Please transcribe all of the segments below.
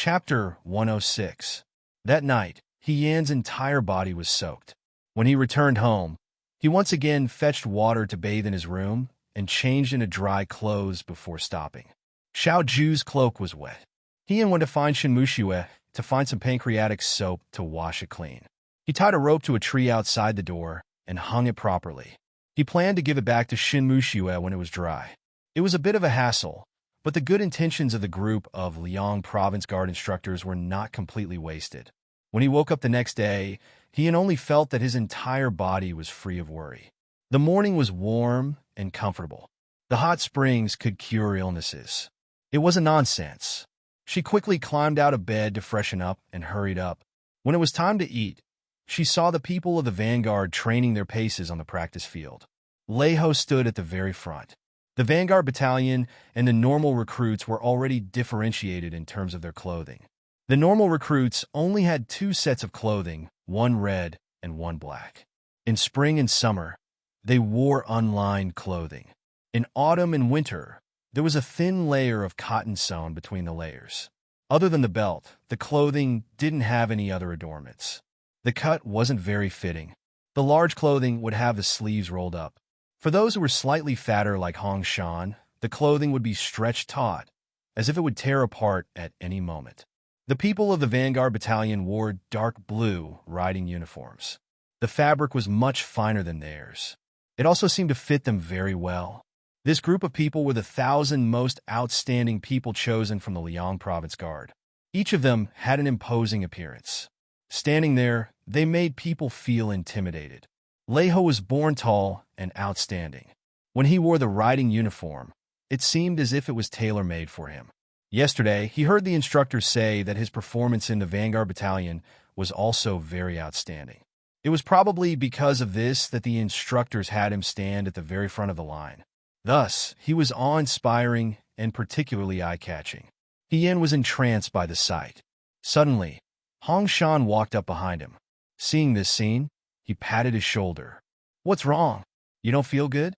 Chapter 106. That night, Yan's entire body was soaked. When he returned home, he once again fetched water to bathe in his room and changed into dry clothes before stopping. Xiao Ju's cloak was wet. Yan went to find Shinmuxue to find some pancreatic soap to wash it clean. He tied a rope to a tree outside the door and hung it properly. He planned to give it back to Shinmuxue when it was dry. It was a bit of a hassle, but the good intentions of the group of Liang Province Guard instructors were not completely wasted. When he woke up the next day, Yan only felt that his entire body was free of worry. The morning was warm and comfortable. The hot springs could cure illnesses. It wasn't nonsense. She quickly climbed out of bed to freshen up and hurried up. When it was time to eat, she saw the people of the vanguard training their paces on the practice field. Lei Ho stood at the very front. The vanguard battalion and the normal recruits were already differentiated in terms of their clothing. The normal recruits only had 2 sets of clothing, one red and one black. In spring and summer, they wore unlined clothing. In autumn and winter, there was a thin layer of cotton sewn between the layers. Other than the belt, the clothing didn't have any other adornments. The cut wasn't very fitting. The large clothing would have the sleeves rolled up. For those who were slightly fatter like Hong Shan, the clothing would be stretched taut, as if it would tear apart at any moment. The people of the vanguard battalion wore dark blue riding uniforms. The fabric was much finer than theirs. It also seemed to fit them very well. This group of people were the 1,000 most outstanding people chosen from the Liang Province Guard. Each of them had an imposing appearance. Standing there, they made people feel intimidated. Lei Ho was born tall and outstanding. When he wore the riding uniform, it seemed as if it was tailor-made for him. Yesterday, he heard the instructors say that his performance in the Vanguard Battalion was also very outstanding. It was probably because of this that the instructors had him stand at the very front of the line. Thus, he was awe-inspiring and particularly eye-catching. Yan was entranced by the sight. Suddenly, Hong Shan walked up behind him. Seeing this scene, he patted his shoulder. "What's wrong? You don't feel good?"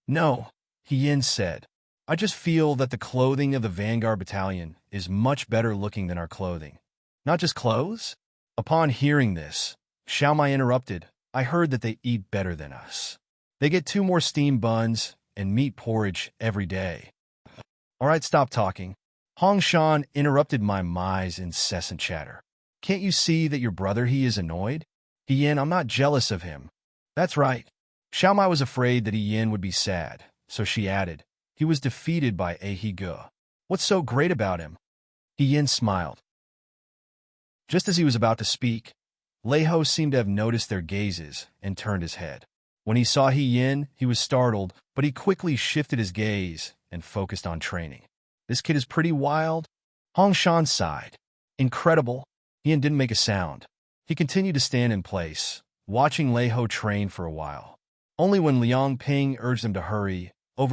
"No," Yan said. "I just feel that the clothing of the Vanguard Battalion is much better looking than our clothing." "Not just clothes?" Upon hearing this, Xiao Mai interrupted. "I heard that they eat better than us. They get 2 more steamed buns and meat porridge every day." "All right, stop talking." Hong Shan interrupted Mai's incessant chatter. "Can't you see that your brother, he is annoyed?" "Yan, I'm not jealous of him." "That's right." Xiao Mai was afraid that Yan would be sad, so she added, "He was defeated by He Ge. What's so great about him?" Yan smiled. Just as he was about to speak, Lei Ho seemed to have noticed their gazes and turned his head. When he saw Yan, he was startled, but he quickly shifted his gaze and focused on training. "This kid is pretty wild." Hong Shan sighed. "Incredible." Yan didn't make a sound. He continued to stand in place, watching Lei Ho train for a while. Only when Liang Ping urged him to hurry,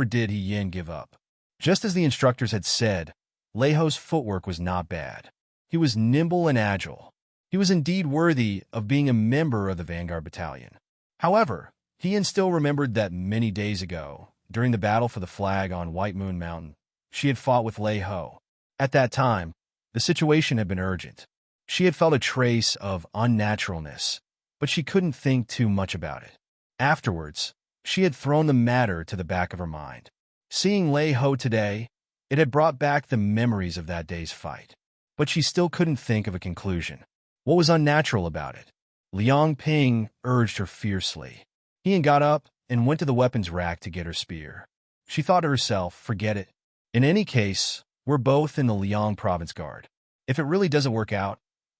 did Yan give up. Just as the instructors had said, Lei Ho's footwork was not bad. He was nimble and agile. He was indeed worthy of being a member of the Vanguard Battalion. However, Yan still remembered that many days ago, during the battle for the flag on White Moon Mountain, she had fought with Lei Ho. At that time, the situation had been urgent. She had felt a trace of unnaturalness, but she couldn't think too much about it. Afterwards, she had thrown the matter to the back of her mind. Seeing Lei Ho today, it had brought back the memories of that day's fight. But she still couldn't think of a conclusion. What was unnatural about it? Liang Ping urged her fiercely. Yan got up and went to the weapons rack to get her spear. She thought to herself, forget it. In any case, we're both in the Liang Province Guard. If it really doesn't work out,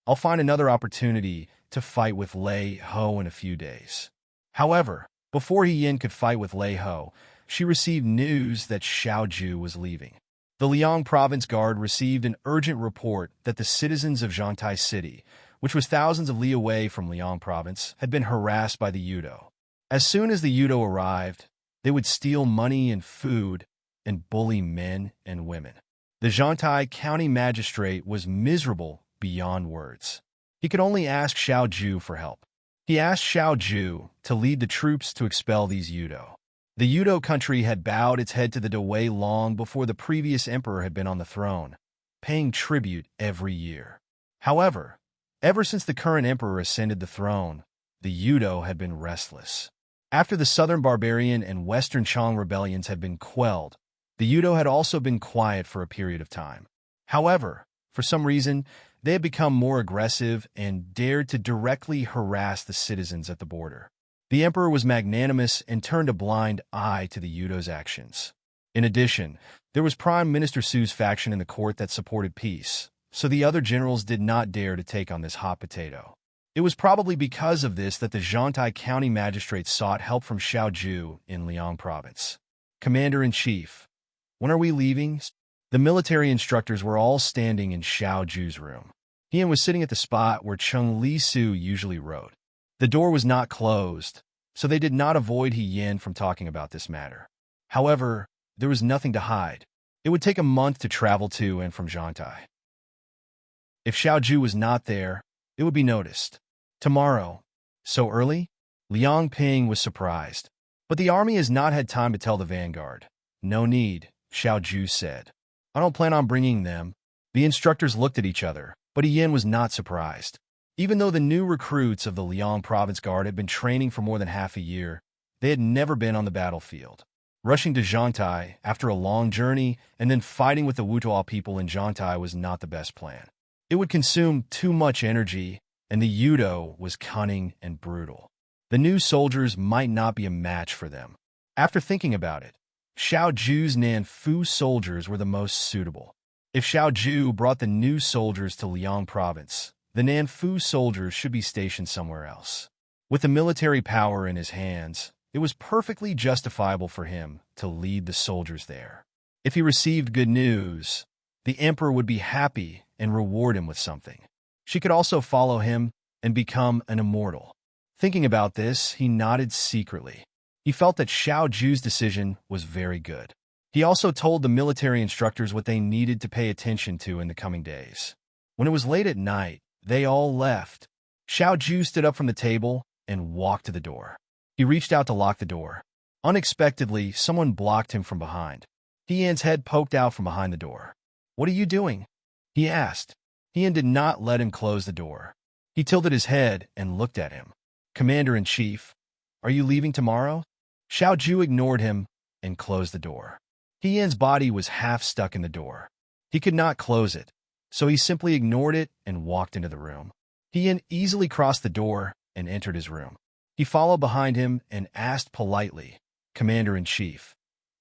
I'll find another opportunity to fight with Lei Ho in a few days. However, before Yan could fight with Lei Ho, she received news that Xiao Ju was leaving. The Liang Province Guard received an urgent report that the citizens of Zhangtai City, which was thousands of li away from Liang Province, had been harassed by the Yudo. As soon as the Yudo arrived, they would steal money and food and bully men and women. The Zhangtai County Magistrate was miserable beyond words. He could only ask Xiao Ju for help. He asked Xiao Ju to lead the troops to expel these Yudo. The Yudo country had bowed its head to the Dewei long before the previous emperor had been on the throne, paying tribute every year. However, ever since the current emperor ascended the throne, the Yudo had been restless. After the southern barbarian and western Chong rebellions had been quelled, the Yudo had also been quiet for a period of time. However, for some reason, they had become more aggressive and dared to directly harass the citizens at the border. The emperor was magnanimous and turned a blind eye to the Yudo's actions. In addition, there was Prime Minister Su's faction in the court that supported peace, so the other generals did not dare to take on this hot potato. It was probably because of this that the Zhangtai County magistrate sought help from Xiaoju in Liang Province. Commander-in-Chief, when are we leaving? The military instructors were all standing in Xiaoju's room. Ian was sitting at the spot where Chung Li Su usually wrote. The door was not closed, so they did not avoid He Yin from talking about this matter. However, there was nothing to hide. It would take a month to travel to and from Zhangtai. If Xiaoju was not there, it would be noticed. Tomorrow. So early? Liang Ping was surprised. But the army has not had time to tell the vanguard. No need, Xiaoju said. I don't plan on bringing them. The instructors looked at each other, but Yin was not surprised. Even though the new recruits of the Liang Province Guard had been training for more than half a year, they had never been on the battlefield. Rushing to Zhangtai after a long journey and then fighting with the Wutuo people in Zhangtai was not the best plan. It would consume too much energy, and the Yudo was cunning and brutal. The new soldiers might not be a match for them. After thinking about it, Xiaoju's Nanfu soldiers were the most suitable. If Xiaoju brought the new soldiers to Liang Province, the Nanfu soldiers should be stationed somewhere else. With the military power in his hands, it was perfectly justifiable for him to lead the soldiers there. If he received good news, the emperor would be happy and reward him with something. She could also follow him and become an immortal. Thinking about this, he nodded secretly. He felt that Xiaoju's decision was very good. He also told the military instructors what they needed to pay attention to in the coming days. When it was late at night, they all left. Xiaoju stood up from the table and walked to the door. He reached out to lock the door. Unexpectedly, someone blocked him from behind. Tian's head poked out from behind the door. "What are you doing?" he asked. Tian did not let him close the door. He tilted his head and looked at him. "Commander-in-Chief, are you leaving tomorrow?" Xiaoju ignored him and closed the door. Tian's body was half stuck in the door. He could not close it, so he simply ignored it and walked into the room. Tian easily crossed the door and entered his room. He followed behind him and asked politely, "Commander-in-Chief,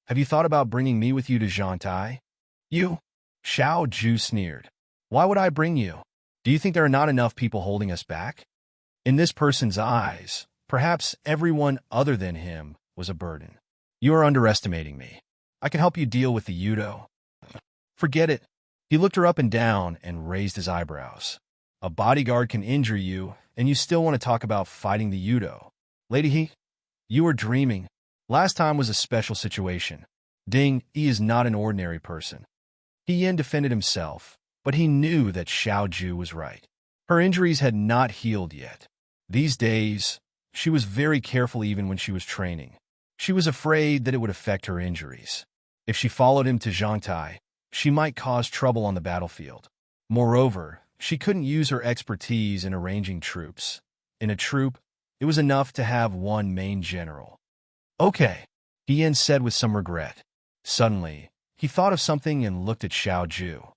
have you thought about bringing me with you to Zhangtai?" "You?" Xiaoju sneered. "Why would I bring you? Do you think there are not enough people holding us back?" In this person's eyes, perhaps everyone other than him was a burden. "You are underestimating me. I can help you deal with the Yudo." "Forget it." He looked her up and down and raised his eyebrows. "A bodyguard can injure you, and you still want to talk about fighting the Yudo. Lady He, you are dreaming. Last time was a special situation. Ding, he is not an ordinary person." He Yin defended himself, but he knew that Xiaoju was right. Her injuries had not healed yet. These days, she was very careful even when she was training. She was afraid that it would affect her injuries. If she followed him to Zhangtai, she might cause trouble on the battlefield. Moreover, she couldn't use her expertise in arranging troops. In a troop, it was enough to have one main general. "Okay," He Yin said with some regret. Suddenly, he thought of something and looked at Xiaoju.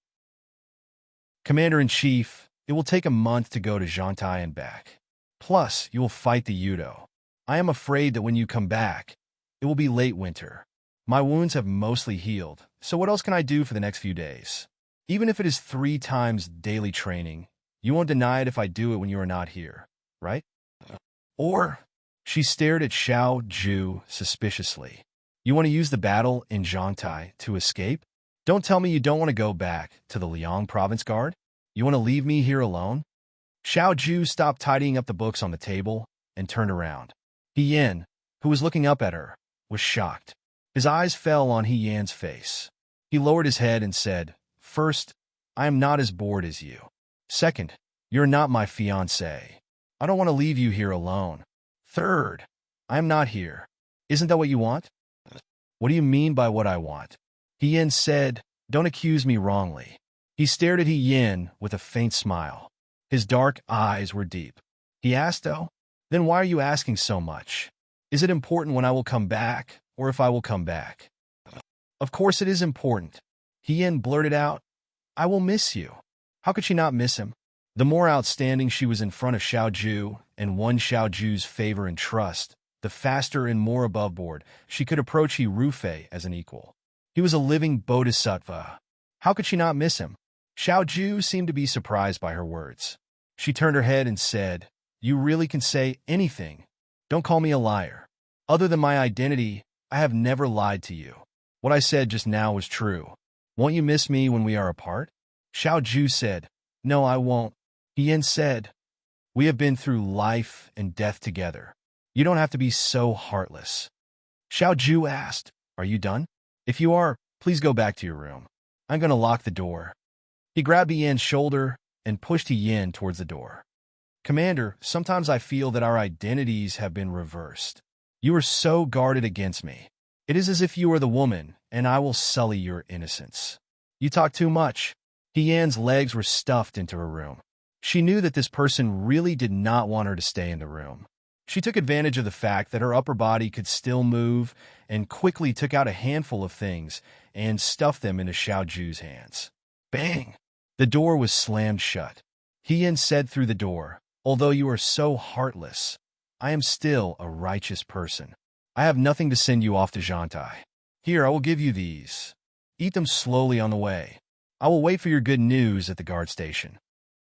"Commander-in-Chief, it will take a month to go to Zhangtai and back. Plus, you will fight the Yudo. I am afraid that when you come back, it will be late winter. My wounds have mostly healed, so what else can I do for the next few days? Even if it is 3 times daily training, you won't deny it if I do it when you are not here, right?" Or, she stared at Xiaoju suspiciously. "You want to use the battle in Zhangtai to escape? Don't tell me you don't want to go back to the Liang Province Guard? You want to leave me here alone?" Xiaoju stopped tidying up the books on the table and turned around. He Yin, who was looking up at her, was shocked. His eyes fell on He Yan's face. He lowered his head and said, "First, I am not as bored as you. Second, you're not my fiancé. I don't want to leave you here alone. Third, I am not here. Isn't that what you want?" "What do you mean by what I want?" He Yin said, "Don't accuse me wrongly." He stared at He Yin with a faint smile. His dark eyes were deep. He asked, "Oh, then why are you asking so much? Is it important when I will come back, or if I will come back?" "Of course it is important." He Yin blurted out, "I will miss you." How could she not miss him? The more outstanding she was in front of Xiaoju and won Xiaoju's favor and trust, the faster and more aboveboard she could approach He Rufei as an equal. He was a living bodhisattva. How could she not miss him? Xiaoju seemed to be surprised by her words. She turned her head and said, "You really can say anything. Don't call me a liar. Other than my identity, I have never lied to you. What I said just now was true. Won't you miss me when we are apart?" Xiaoju said, "No, I won't." He Yin said, "We have been through life and death together. You don't have to be so heartless." Xiaoju asked, "Are you done? If you are, please go back to your room. I'm going to lock the door." He grabbed He Yin's shoulder and pushed He Yin towards the door. "Commander, sometimes I feel that our identities have been reversed. You are so guarded against me. It is as if you are the woman, and I will sully your innocence. You talk too much." He Yin's legs were stuffed into her room. She knew that this person really did not want her to stay in the room. She took advantage of the fact that her upper body could still move and quickly took out a handful of things and stuffed them into Xiaoju's hands. Bang! The door was slammed shut. He Yin said through the door, "Although you are so heartless, I am still a righteous person. I have nothing to send you off to Zhantai. Here, I will give you these. Eat them slowly on the way. I will wait for your good news at the guard station."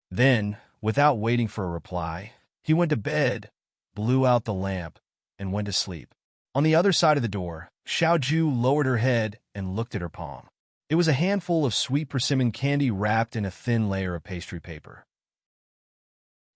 Then, without waiting for a reply, he went to bed, blew out the lamp, and went to sleep. On the other side of the door, Xiaoju lowered her head and looked at her palm. It was a handful of sweet persimmon candy wrapped in a thin layer of pastry paper.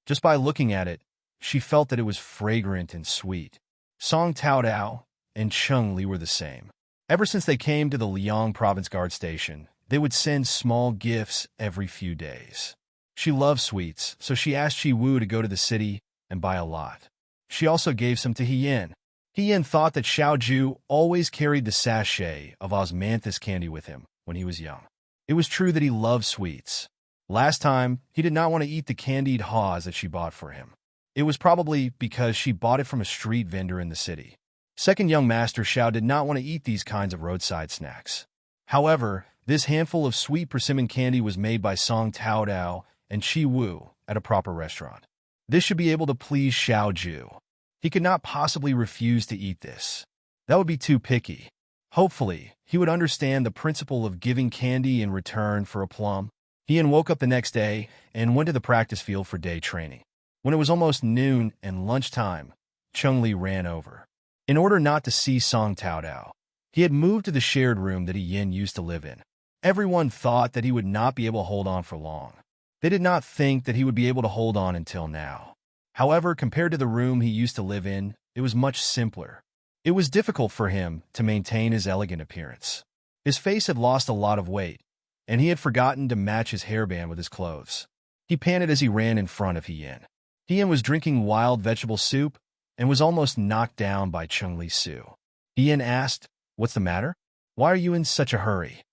Just by looking at it, she felt that it was fragrant and sweet. Song Taodao and Cheng Li were the same. Ever since they came to the Liang Province Guard Station, they would send small gifts every few days. She loved sweets, so she asked Chi Wu to go to the city and buy a lot. She also gave some to He Yin. He Yin thought that Xiaoju always carried the sachet of osmanthus candy with him when he was young. It was true that he loved sweets. Last time, he did not want to eat the candied haws that she bought for him. It was probably because she bought it from a street vendor in the city. Second young master Xiao did not want to eat these kinds of roadside snacks. However, this handful of sweet persimmon candy was made by Song Taodao and Chi Wu at a proper restaurant. This should be able to please Xiaoju. He could not possibly refuse to eat this. That would be too picky. Hopefully, he would understand the principle of giving candy in return for a plum. He Yin woke up the next day and went to the practice field for day training. When it was almost noon and lunchtime, Cheng Li ran over. In order not to see Song Taodao, he had moved to the shared room that He Yin used to live in. Everyone thought that he would not be able to hold on for long. They did not think that he would be able to hold on until now. However, compared to the room he used to live in, it was much simpler. It was difficult for him to maintain his elegant appearance. His face had lost a lot of weight, and he had forgotten to match his hairband with his clothes. He panted as he ran in front of He Yin. He Yin was drinking wild vegetable soup and was almost knocked down by Cheng Li's Su. He Yin asked, "What's the matter? Why are you in such a hurry?"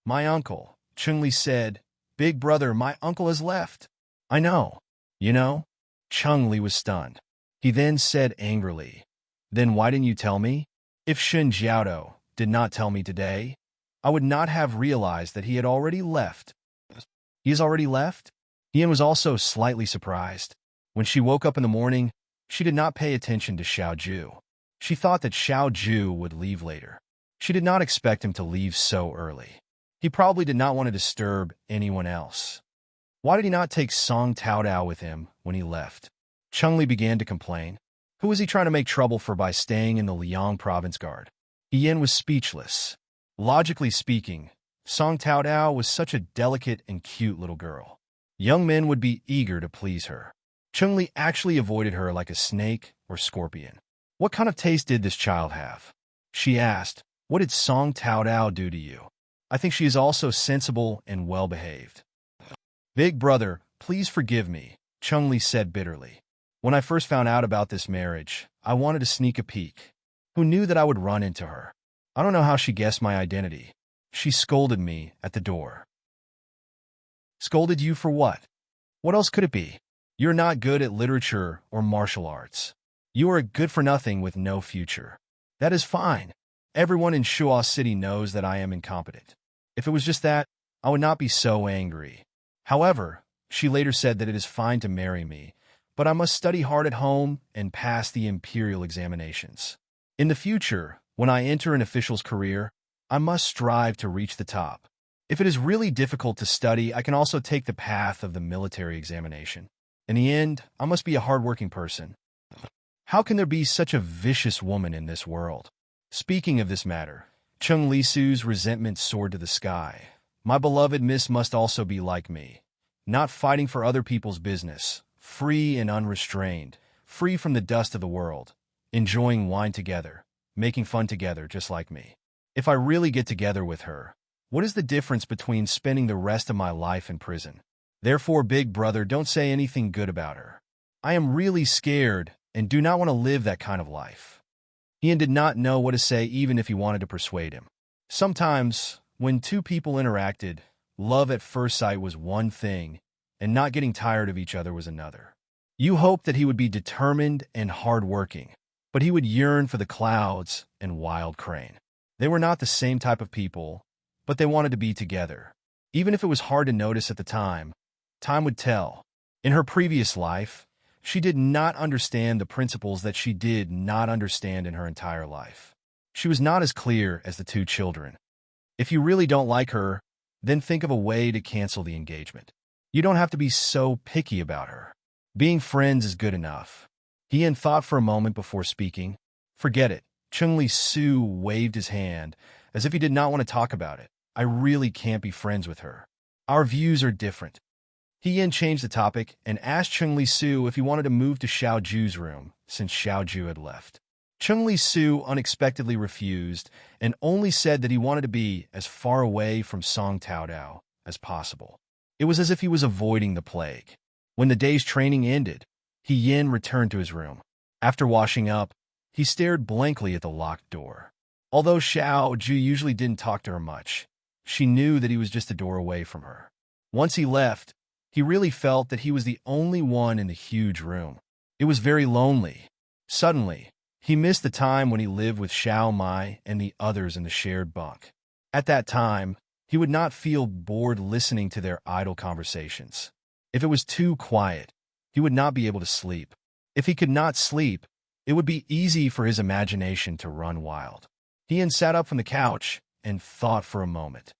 "My uncle," Cheng Li said. "Big brother, my uncle has left." "I know." "You know?" Cheng Li was stunned. He then said angrily, "Then why didn't you tell me? If Shun Jiaodo did not tell me today, I would not have realized that he had already left." "He has already left?" He Yin was also slightly surprised. When she woke up in the morning, she did not pay attention to Xiaoju. She thought that Xiaoju would leave later. She did not expect him to leave so early. He probably did not want to disturb anyone else. Why did he not take Song Taodao with him when he left? Cheng Li began to complain. Who was he trying to make trouble for by staying in the Liang Province Guard? He Yin was speechless. Logically speaking, Song Taodao was such a delicate and cute little girl. Young men would be eager to please her. Cheng Li actually avoided her like a snake or scorpion. What kind of taste did this child have? She asked, "What did Song Taodao do to you? I think she is also sensible and well-behaved." "Big brother, please forgive me," Cheng Li said bitterly. "When I first found out about this marriage, I wanted to sneak a peek. Who knew that I would run into her? I don't know how she guessed my identity. She scolded me at the door." Scolded you for what? What else could it be? You're not good at literature or martial arts. You are a good-for-nothing with no future. That is fine. Everyone in Shuo City knows that I am incompetent. If it was just that, I would not be so angry. However, she later said that it is fine to marry me, but I must study hard at home and pass the imperial examinations. In the future, when I enter an official's career, I must strive to reach the top. If it is really difficult to study, I can also take the path of the military examination. In the end, I must be a hardworking person. How can there be such a vicious woman in this world? Speaking of this matter, Chung Lisu's resentment soared to the sky. My beloved miss must also be like me, not fighting for other people's business, free and unrestrained, free from the dust of the world, enjoying wine together, making fun together just like me. If I really get together with her, what is the difference between spending the rest of my life in prison? Therefore, big brother, don't say anything good about her. I am really scared and do not want to live that kind of life. Ian did not know what to say even if he wanted to persuade him. Sometimes, when two people interacted, love at first sight was one thing, and not getting tired of each other was another. You hoped that he would be determined and hard-working, but he would yearn for the clouds and wild crane. They were not the same type of people, but they wanted to be together. Even if it was hard to notice at the time, time would tell. In her previous life, she did not understand the principles that she did not understand in her entire life. She was not as clear as the two children. If you really don't like her, then think of a way to cancel the engagement. You don't have to be so picky about her. Being friends is good enough. Ian thought for a moment before speaking. Forget it. Chung Lisu waved his hand, as if he did not want to talk about it. I really can't be friends with her. Our views are different. Ian changed the topic and asked Chung Lisu if he wanted to move to Xiao Ju's room, since Xiao Ju had left. Chung Lisu unexpectedly refused and only said that he wanted to be as far away from Song Taodao as possible. It was as if he was avoiding the plague. When the day's training ended, Yin returned to his room. After washing up, he stared blankly at the locked door. Although Xiao Ju usually didn't talk to her much, she knew that he was just a door away from her. Once he left, he really felt that he was the only one in the huge room. It was very lonely. Suddenly, he missed the time when he lived with Xiao Mai and the others in the shared bunk. At that time, he would not feel bored listening to their idle conversations. If it was too quiet, he would not be able to sleep. If he could not sleep, it would be easy for his imagination to run wild. Ian sat up from the couch and thought for a moment.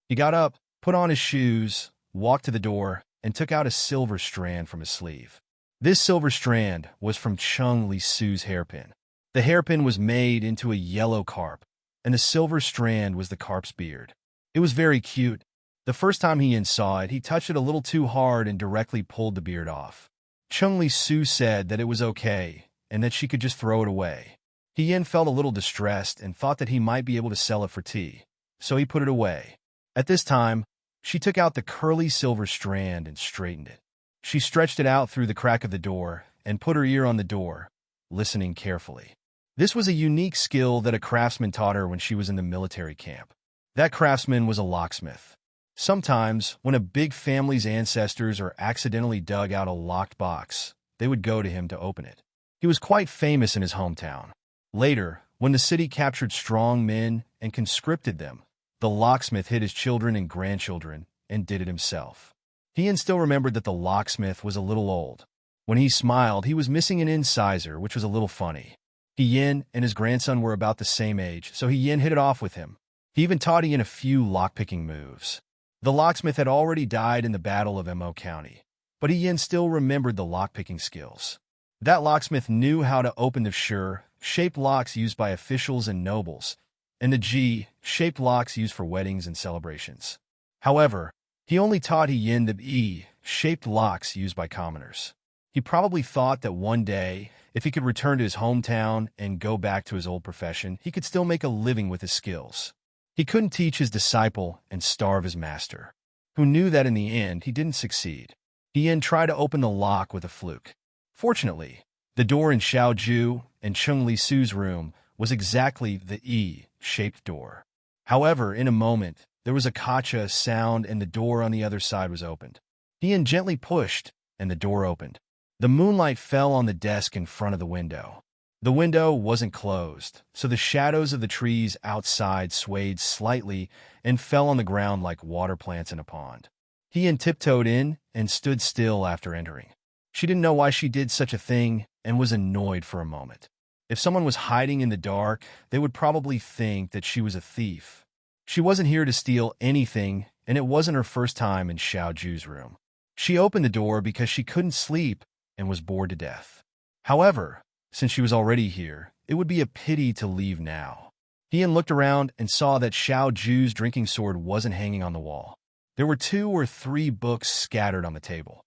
He got up, put on his shoes, walked to the door, and took out a silver strand from his sleeve. This silver strand was from Chung Lisu's hairpin. The hairpin was made into a yellow carp, and the silver strand was the carp's beard. It was very cute. The first time Ian saw it, he touched it a little too hard and directly pulled the beard off. Chung Lisu said that it was okay, and that she could just throw it away. Ian felt a little distressed and thought that he might be able to sell it for tea, so he put it away. At this time, she took out the curly silver strand and straightened it. She stretched it out through the crack of the door and put her ear on the door, listening carefully. This was a unique skill that a craftsman taught her when she was in the military camp. That craftsman was a locksmith. Sometimes, when a big family's ancestors or accidentally dug out a locked box, they would go to him to open it. He was quite famous in his hometown. Later, when the city captured strong men and conscripted them, the locksmith hid his children and grandchildren and did it himself. Ian still remembered that the locksmith was a little old. When he smiled, he was missing an incisor, which was a little funny. Ian and his grandson were about the same age, so Ian hit it off with him. He even taught Ian a few lockpicking moves. The locksmith had already died in the Battle of Mo County, but Ian still remembered the lockpicking skills. That locksmith knew how to open the shaped locks used by officials and nobles, and the G-shaped locks used for weddings and celebrations. However, he only taught Ian the E-shaped locks used by commoners. He probably thought that one day, if he could return to his hometown and go back to his old profession, he could still make a living with his skills. He couldn't teach his disciple and starve his master, who knew that in the end he didn't succeed. Ian tried to open the lock with a fluke. Fortunately, the door in Xiao Ju and Chung Lisu's room was exactly the E-shaped door. However, in a moment, there was a kacha sound and the door on the other side was opened. Ian gently pushed, and the door opened. The moonlight fell on the desk in front of the window. The window wasn't closed, so the shadows of the trees outside swayed slightly and fell on the ground like water plants in a pond. Ian tiptoed in and stood still after entering. She didn't know why she did such a thing and was annoyed for a moment. If someone was hiding in the dark, they would probably think that she was a thief. She wasn't here to steal anything, and it wasn't her first time in Xiao Ju's room. She opened the door because she couldn't sleep and was bored to death. However, since she was already here, it would be a pity to leave now. Ian looked around and saw that Xiao Ju's drinking sword wasn't hanging on the wall. There were 2 or 3 books scattered on the table.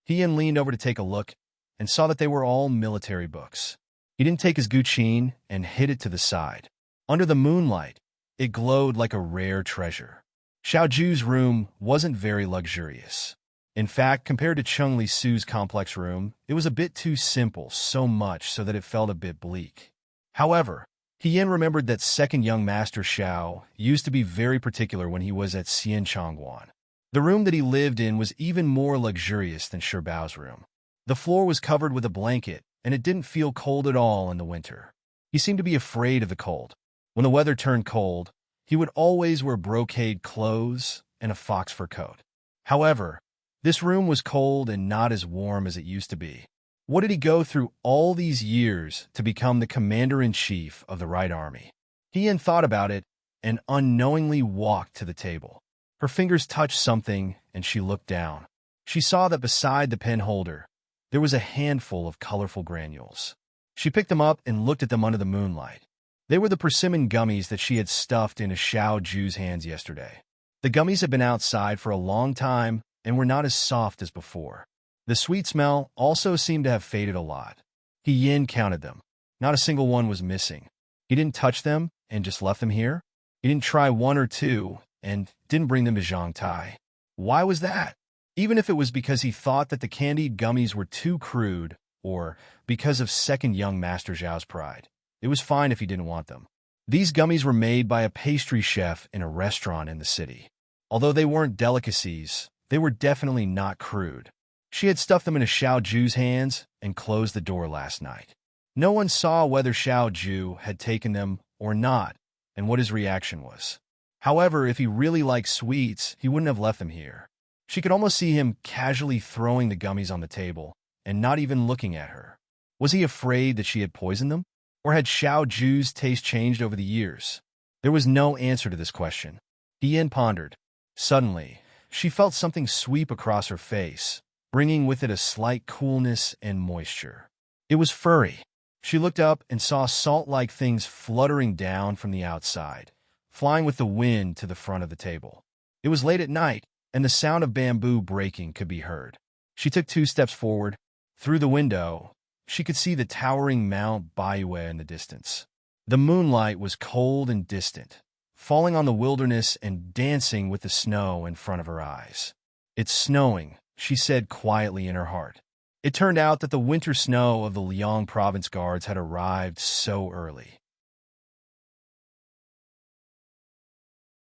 Ian leaned over to take a look and saw that they were all military books. He didn't take his guqin and hid it to the side. Under the moonlight, it glowed like a rare treasure. Xiao Ju's room wasn't very luxurious. In fact, compared to Chung Li Su's complex room, it was a bit too simple, so much so that it felt a bit bleak. However, Ian remembered that second young master Xiao used to be very particular when he was at Xian Chongguan. The room that he lived in was even more luxurious than Shibao's room. The floor was covered with a blanket, and it didn't feel cold at all in the winter. He seemed to be afraid of the cold. When the weather turned cold, he would always wear brocade clothes and a fox fur coat. However, this room was cold and not as warm as it used to be. What did he go through all these years to become the commander-in-chief of the Right Army? Ian thought about it and unknowingly walked to the table. Her fingers touched something, and she looked down. She saw that beside the pen holder, there was a handful of colorful granules. She picked them up and looked at them under the moonlight. They were the persimmon gummies that she had stuffed into Xiao Ju's hands yesterday. The gummies had been outside for a long time and were not as soft as before. The sweet smell also seemed to have faded a lot. Yin counted them. Not a single one was missing. He didn't touch them and just left them here. He didn't try 1 or 2 and didn't bring them to Zhangtai. Why was that? Even if it was because he thought that the candied gummies were too crude or because of second young Master Zhao's pride, it was fine if he didn't want them. These gummies were made by a pastry chef in a restaurant in the city. Although they weren't delicacies, they were definitely not crude. She had stuffed them into Xiao Ju's hands and closed the door last night. No one saw whether Xiao Ju had taken them or not and what his reaction was. However, if he really liked sweets, he wouldn't have left them here. She could almost see him casually throwing the gummies on the table and not even looking at her. Was he afraid that she had poisoned them? Or had Xiao Ju's taste changed over the years? There was no answer to this question. Ian pondered. Suddenly, she felt something sweep across her face, bringing with it a slight coolness and moisture. It was furry. She looked up and saw salt-like things fluttering down from the outside, flying with the wind to the front of the table. It was late at night, and the sound of bamboo breaking could be heard. She took 2 steps forward. Through the window, she could see the towering Mount Baiyue in the distance. The moonlight was cold and distant, falling on the wilderness and dancing with the snow in front of her eyes. "It's snowing," she said quietly in her heart. It turned out that the winter snow of the Liang province guards had arrived so early.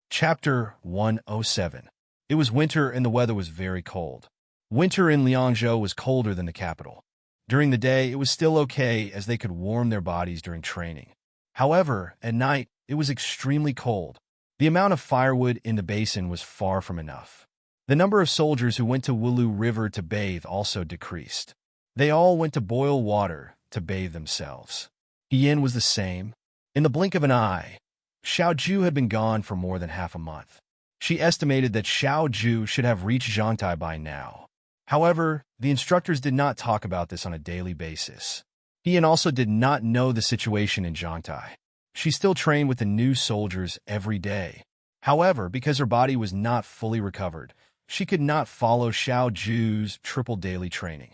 Chapter 107. It was winter and the weather was very cold. Winter in Liangzhou was colder than the capital. During the day, it was still okay as they could warm their bodies during training. However, at night, it was extremely cold. The amount of firewood in the basin was far from enough. The number of soldiers who went to Wulu River to bathe also decreased. They all went to boil water to bathe themselves. Ian was the same. In the blink of an eye, Xiao Ju had been gone for more than half a month. She estimated that Xiao Ju should have reached Zhangtai by now. However, the instructors did not talk about this on a daily basis. Ian also did not know the situation in Zhangtai. She still trained with the new soldiers every day. However, because her body was not fully recovered, she could not follow Xiao Ju's triple daily training.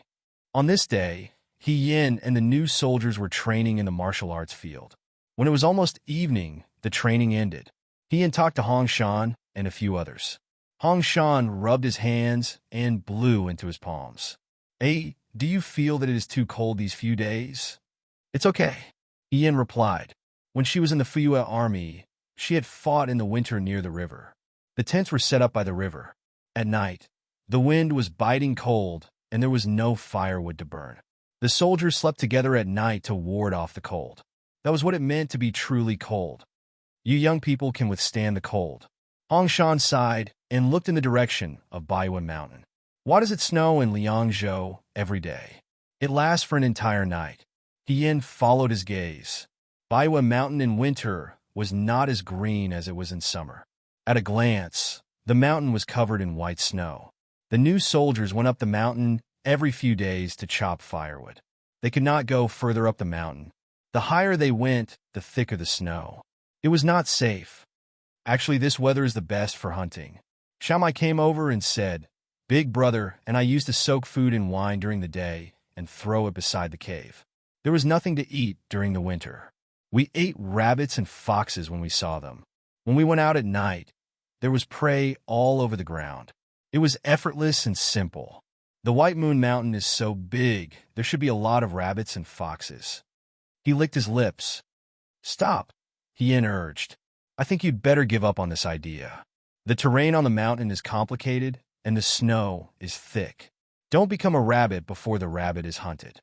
On this day, Yin and the new soldiers were training in the martial arts field. When it was almost evening, the training ended. Yin talked to Hong Shan and a few others. Hong Shan rubbed his hands and blew into his palms. "Hey, do you feel that it is too cold these few days?" "It's okay," Ian replied. When she was in the Fuyue army, She had fought in the winter near the river. The tents were set up by the river. At night, the wind was biting cold, and there was no firewood to burn. The soldiers slept together at night to ward off the cold. That was what it meant to be truly cold. You young people can withstand the cold. Hong Shan sighed and looked in the direction of Baiwa Mountain. Why does it snow in Liangzhou every day? It lasts for an entire night. Yin followed his gaze. Baiwa Mountain in winter was not as green as it was in summer. At a glance, the mountain was covered in white snow. The new soldiers went up the mountain every few days to chop firewood. They could not go further up the mountain. The higher they went, the thicker the snow. It was not safe. Actually, this weather is the best for hunting. Xiaomai came over and said, "Big brother and I used to soak food in wine during the day and throw it beside the cave. There was nothing to eat during the winter. We ate rabbits and foxes when we saw them. When we went out at night, there was prey all over the ground. It was effortless and simple. The White Moon Mountain is so big, there should be a lot of rabbits and foxes." He licked his lips. "Stop," Yin urged. "I think you'd better give up on this idea. The terrain on the mountain is complicated, and the snow is thick. Don't become a rabbit before the rabbit is hunted."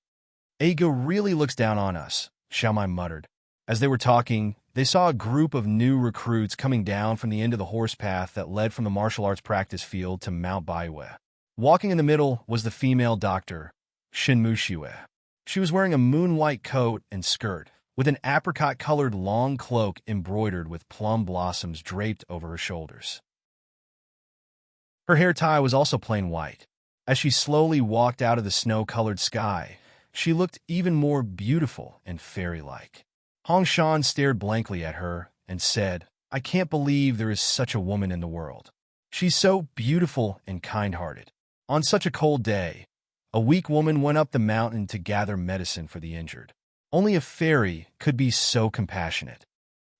"Aga really looks down on us," Xiaomai muttered. As they were talking, they saw a group of new recruits coming down from the end of the horse path that led from the martial arts practice field to Mount Baiwei. Walking in the middle was the female doctor, Shinmu Shue. She was wearing a moon-white coat and skirt, with an apricot-colored long cloak embroidered with plum blossoms draped over her shoulders. Her hair tie was also plain white. As she slowly walked out of the snow-colored sky, she looked even more beautiful and fairy-like. Hong Shan stared blankly at her and said, "I can't believe there is such a woman in the world. She's so beautiful and kind-hearted." On such a cold day, a weak woman went up the mountain to gather medicine for the injured. Only a fairy could be so compassionate.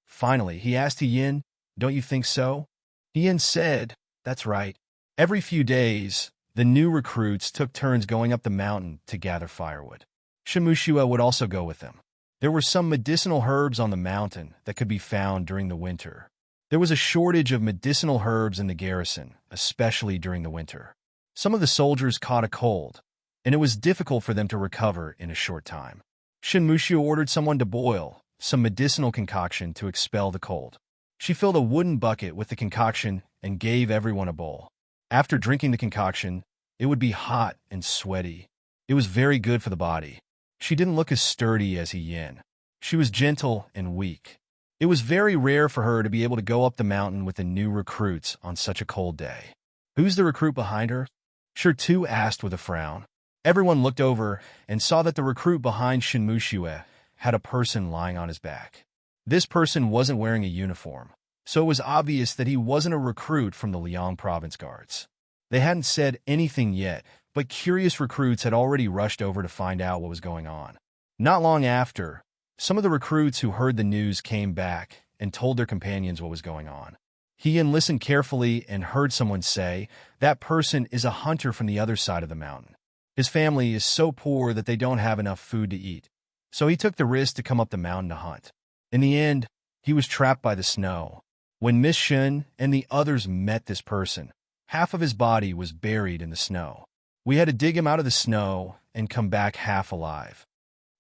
Finally, he asked Yin, "Don't you think so?" Yin said, "That's right." Every few days, the new recruits took turns going up the mountain to gather firewood. Shimushua would also go with them. There were some medicinal herbs on the mountain that could be found during the winter. There was a shortage of medicinal herbs in the garrison, especially during the winter. Some of the soldiers caught a cold, and it was difficult for them to recover in a short time. Shinmushu ordered someone to boil some medicinal concoction to expel the cold. She filled a wooden bucket with the concoction and gave everyone a bowl. After drinking the concoction, it would be hot and sweaty. It was very good for the body. She didn't look as sturdy as Yin. She was gentle and weak. It was very rare for her to be able to go up the mountain with the new recruits on such a cold day. "Who's the recruit behind her?" Shirtu asked with a frown. Everyone looked over and saw that the recruit behind Shinmushue had a person lying on his back. This person wasn't wearing a uniform, so it was obvious that he wasn't a recruit from the Liang Province Guards. They hadn't said anything yet, but curious recruits had already rushed over to find out what was going on. Not long after, some of the recruits who heard the news came back and told their companions what was going on. Yin listened carefully and heard someone say, "That person is a hunter from the other side of the mountain. His family is so poor that they don't have enough food to eat, so he took the risk to come up the mountain to hunt. In the end, he was trapped by the snow. When Miss Shun and the others met this person, half of his body was buried in the snow. We had to dig him out of the snow and come back half alive.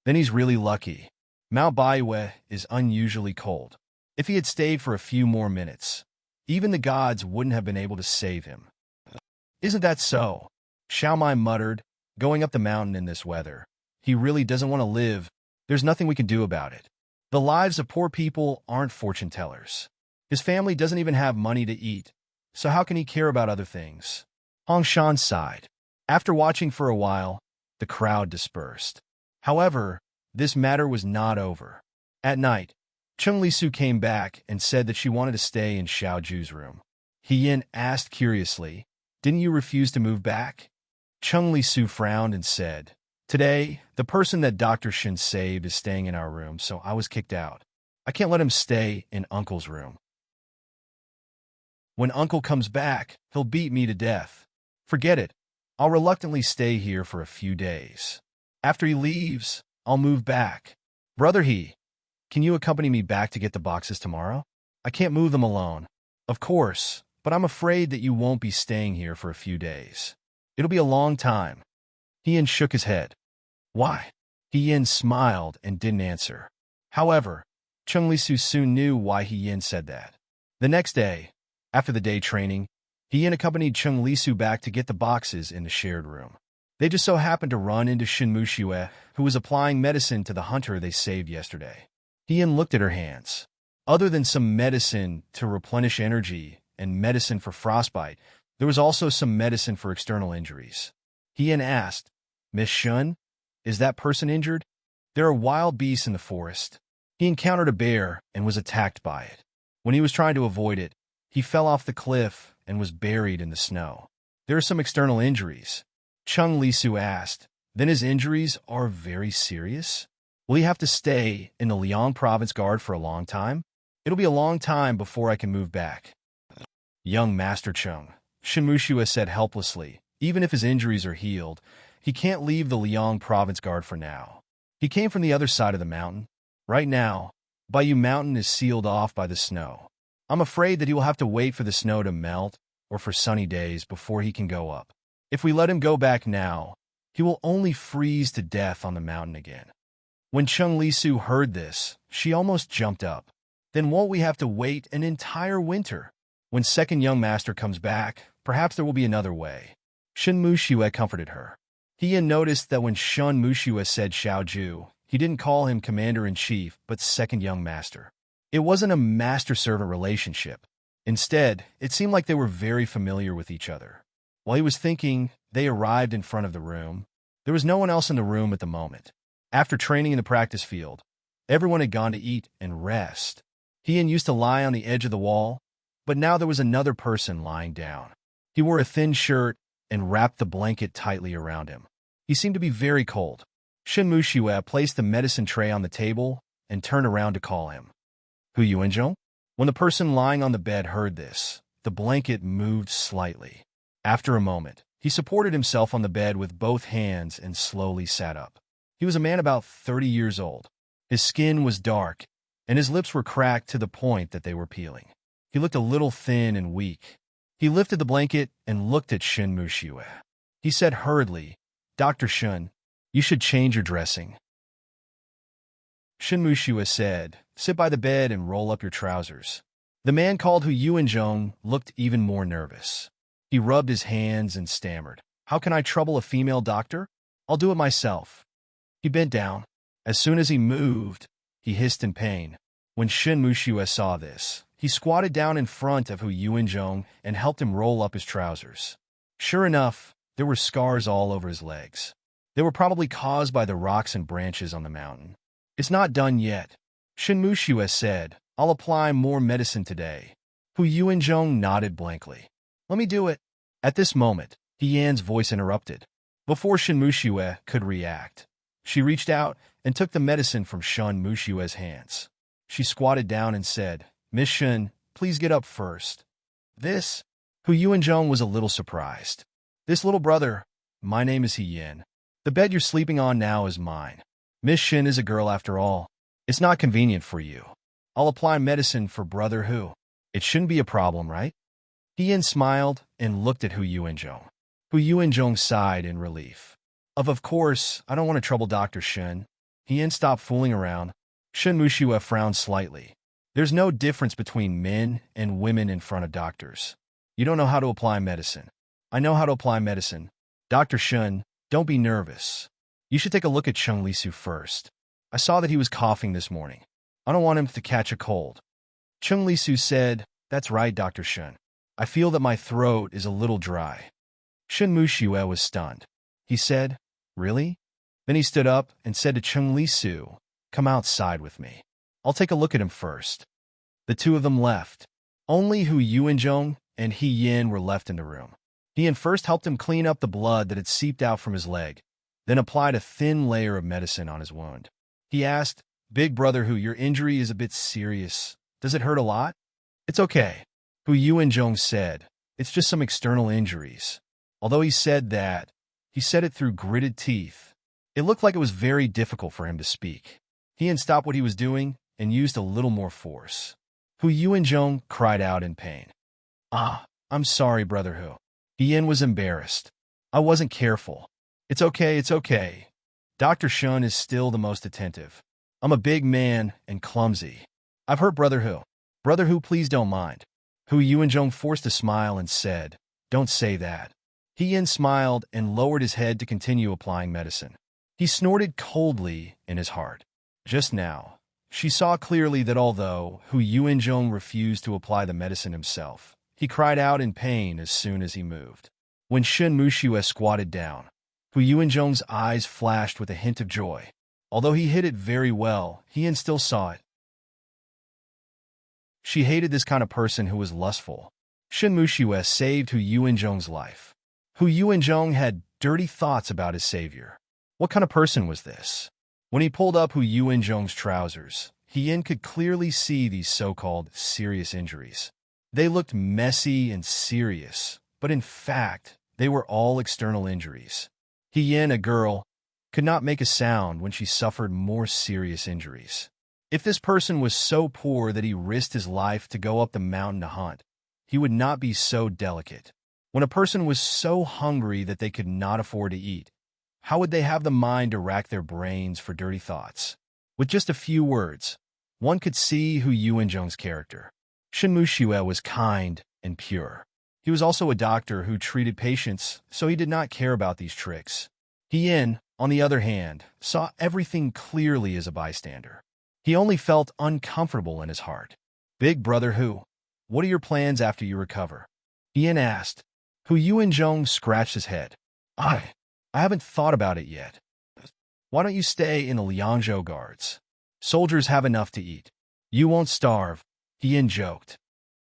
Then he's really lucky. Mount Baiwei is unusually cold. If he had stayed for a few more minutes, even the gods wouldn't have been able to save him." "Isn't that so?" Xiaomai muttered, "Going up the mountain in this weather. He really doesn't want to live. There's nothing we can do about it. The lives of poor people aren't fortune tellers. His family doesn't even have money to eat, so how can he care about other things?" Hong Shan sighed. After watching for a while, the crowd dispersed. However, this matter was not over. At night, Chung Lisu came back and said that she wanted to stay in Xiao Ju's room. Yin asked curiously, "Didn't you refuse to move back?" Chung Lisu frowned and said, "Today, the person that Dr. Shin saved is staying in our room, so I was kicked out. I can't let him stay in Uncle's room. When Uncle comes back, he'll beat me to death. Forget it. I'll reluctantly stay here for a few days. After he leaves, I'll move back. Brother He, can you accompany me back to get the boxes tomorrow?" I can't move them alone. Of course, but I'm afraid that you won't be staying here for a few days. It'll be a long time. Hien shook his head. Why? Hien smiled and didn't answer. However, Chung Lisu soon knew why Hien said that. The next day, after the day training, Hien accompanied Chung Lisu back to get the boxes in the shared room. They just so happened to run into Shinmu Shue, who was applying medicine to the hunter they saved yesterday. Hien looked at her hands. Other than some medicine to replenish energy and medicine for frostbite, there was also some medicine for external injuries. Hien asked, Miss Shun, is that person injured? There are wild beasts in the forest. He encountered a bear and was attacked by it. When he was trying to avoid it, he fell off the cliff and was buried in the snow. There are some external injuries. Chung Lisu asked, then his injuries are very serious? Will he have to stay in the Liang province guard for a long time? It'll be a long time before I can move back. Young Master Chung, Shinmu Shue said helplessly, even if his injuries are healed, he can't leave the Liang province guard for now. He came from the other side of the mountain. Right now, Baiyu Mountain is sealed off by the snow. I'm afraid that he will have to wait for the snow to melt or for sunny days before he can go up. If we let him go back now, he will only freeze to death on the mountain again. When Chung Lisu heard this, she almost jumped up. Then won't we have to wait an entire winter? When second young master comes back, perhaps there will be another way. Shinmu Shue comforted her. Hien noticed that when Shun Mushue said Xiaoju, he didn't call him commander-in-chief, but second young master. It wasn't a master-servant relationship. Instead, it seemed like they were very familiar with each other. While he was thinking, they arrived in front of the room. There was no one else in the room at the moment. After training in the practice field, everyone had gone to eat and rest. Hien used to lie on the edge of the wall, but now there was another person lying down. He wore a thin shirt and wrapped the blanket tightly around him. He seemed to be very cold. Shinmu Shue placed the medicine tray on the table and turned around to call him. Hu Yuanzhong? When the person lying on the bed heard this, the blanket moved slightly. After a moment, he supported himself on the bed with both hands and slowly sat up. He was a man about 30 years old. His skin was dark, and his lips were cracked to the point that they were peeling. He looked a little thin and weak. He lifted the blanket and looked at Shinmu Shue. He said hurriedly, Dr. Shun, you should change your dressing. Shinmu Shue said, sit by the bed and roll up your trousers. The man called Hu Yuanzhong looked even more nervous. He rubbed his hands and stammered, how can I trouble a female doctor? I'll do it myself. He bent down. As soon as he moved, he hissed in pain. When Shinmu Shue saw this, he squatted down in front of Hu Yuanzhong and helped him roll up his trousers. Sure enough, there were scars all over his legs. They were probably caused by the rocks and branches on the mountain. It's not done yet. Shinmu Shue said, I'll apply more medicine today. Hu Yuanzhong nodded blankly. Let me do it. At this moment, Hien's voice interrupted. Before Shinmu Shue could react, she reached out and took the medicine from Shun Mushue's hands. She squatted down and said, Miss Shun, please get up first. This? Hu Yuanzhong was a little surprised. This little brother, my name is Hien. The bed you're sleeping on now is mine. Miss Shin is a girl after all. It's not convenient for you. I'll apply medicine for brother Hu. It shouldn't be a problem, right? Hien smiled and looked at Hu Yuanzhong. Hu Yuanzhong sighed in relief. Of course, I don't want to trouble Dr. Shin. Hien stopped fooling around. Shinmu Shue frowned slightly. There's no difference between men and women in front of doctors. You don't know how to apply medicine. I know how to apply medicine. Dr. Shun, don't be nervous. You should take a look at Chung Lisu first. I saw that he was coughing this morning. I don't want him to catch a cold. Chung Lisu said, that's right, Dr. Shun. I feel that my throat is a little dry. Shinmu Shue was stunned. He said, really? Then he stood up and said to Chung Lisu, come outside with me. I'll take a look at him first. The two of them left. Only Hu Yuanzhong and Hien were left in the room. Hien first helped him clean up the blood that had seeped out from his leg, then applied a thin layer of medicine on his wound. He asked, Big brother Hu, your injury is a bit serious. Does it hurt a lot? It's okay. Hu Yuanzhong said, it's just some external injuries. Although he said that, he said it through gritted teeth. It looked like it was very difficult for him to speak. Hien stopped what he was doing and used a little more force. Hu Yuanzhong cried out in pain. Ah, I'm sorry, Brother Hu. Yin was embarrassed. I wasn't careful. It's okay, it's okay. Dr. Shun is still the most attentive. I'm a big man and clumsy. I've hurt Brother Hu. Brother Hu, please don't mind. Hu Yuanzhong forced a smile and said, Don't say that. Yin smiled and lowered his head to continue applying medicine. He snorted coldly in his heart. Just now, she saw clearly that although Hu Yuanzhong refused to apply the medicine himself, he cried out in pain as soon as he moved. When Shen Muxue squatted down, Hu Yuanzhong's eyes flashed with a hint of joy. Although he hid it very well, Yin still saw it. She hated this kind of person who was lustful. Shen Muxue saved Hu Yuanzhong's life. Hu Yuanzhong had dirty thoughts about his savior. What kind of person was this? When he pulled up Hu Yuanzhong's trousers, Yin could clearly see these so-called serious injuries. They looked messy and serious, but in fact, they were all external injuries. Yin, a girl, could not make a sound when she suffered more serious injuries. If this person was so poor that he risked his life to go up the mountain to hunt, he would not be so delicate. When a person was so hungry that they could not afford to eat, how would they have the mind to rack their brains for dirty thoughts? With just a few words, one could see Hu Yuanzhong's character. Shen Muxue was kind and pure. He was also a doctor who treated patients, so he did not care about these tricks. Yin, on the other hand, saw everything clearly as a bystander. He only felt uncomfortable in his heart. Big Brother Hu, what are your plans after you recover? Yin asked. Hu Yuanzhong scratched his head. I haven't thought about it yet. Why don't you stay in the Liangzhou guards? Soldiers have enough to eat. You won't starve, Yin joked.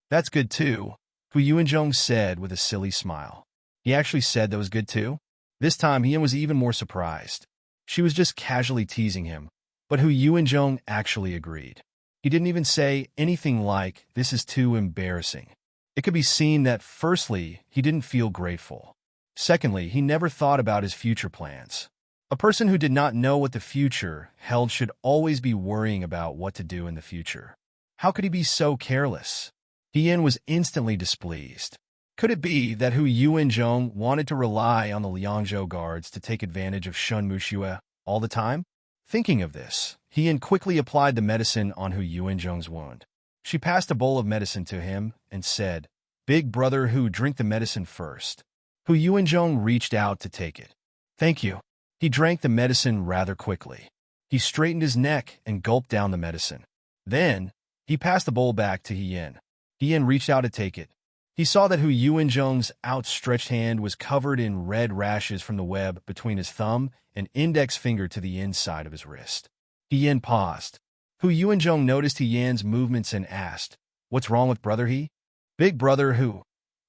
That's good too, Hu Yuanzhong said with a silly smile. He actually said that was good too? This time Yin was even more surprised. She was just casually teasing him, but Hu Yuanzhong actually agreed. He didn't even say anything like, this is too embarrassing. It could be seen that, firstly, he didn't feel grateful. Secondly, he never thought about his future plans. A person who did not know what the future held should always be worrying about what to do in the future. How could he be so careless? Yin was instantly displeased. Could it be that Hu Yuanzhong wanted to rely on the Liangzhou guards to take advantage of Shen Muxue all the time? Thinking of this, Yin quickly applied the medicine on Hu Yuanzhong's wound. She passed a bowl of medicine to him and said, Big Brother Hu, drink the medicine first. Hu Yuanzhong reached out to take it. Thank you. He drank the medicine rather quickly. He straightened his neck and gulped down the medicine. Then, he passed the bowl back to Yin. Yin reached out to take it. He saw that Hu Yuanzhong's outstretched hand was covered in red rashes from the web between his thumb and index finger to the inside of his wrist. Yin paused. Hu Yuanzhong noticed Yin's movements and asked, What's wrong with Brother He? Big Brother Hu,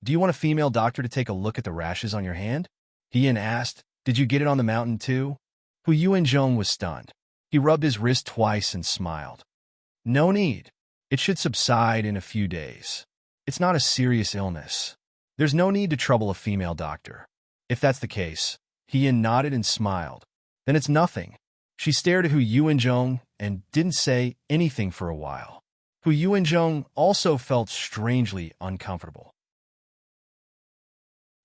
do you want a female doctor to take a look at the rashes on your hand? Yin asked, Did you get it on the mountain too? Hu Yuanzhong was stunned. He rubbed his wrist twice and smiled. No need. It should subside in a few days. It's not a serious illness. There's no need to trouble a female doctor. If that's the case, Yin nodded and smiled. Then it's nothing. She stared at Hu Yuanzhong and didn't say anything for a while. Hu Yuanzhong also felt strangely uncomfortable.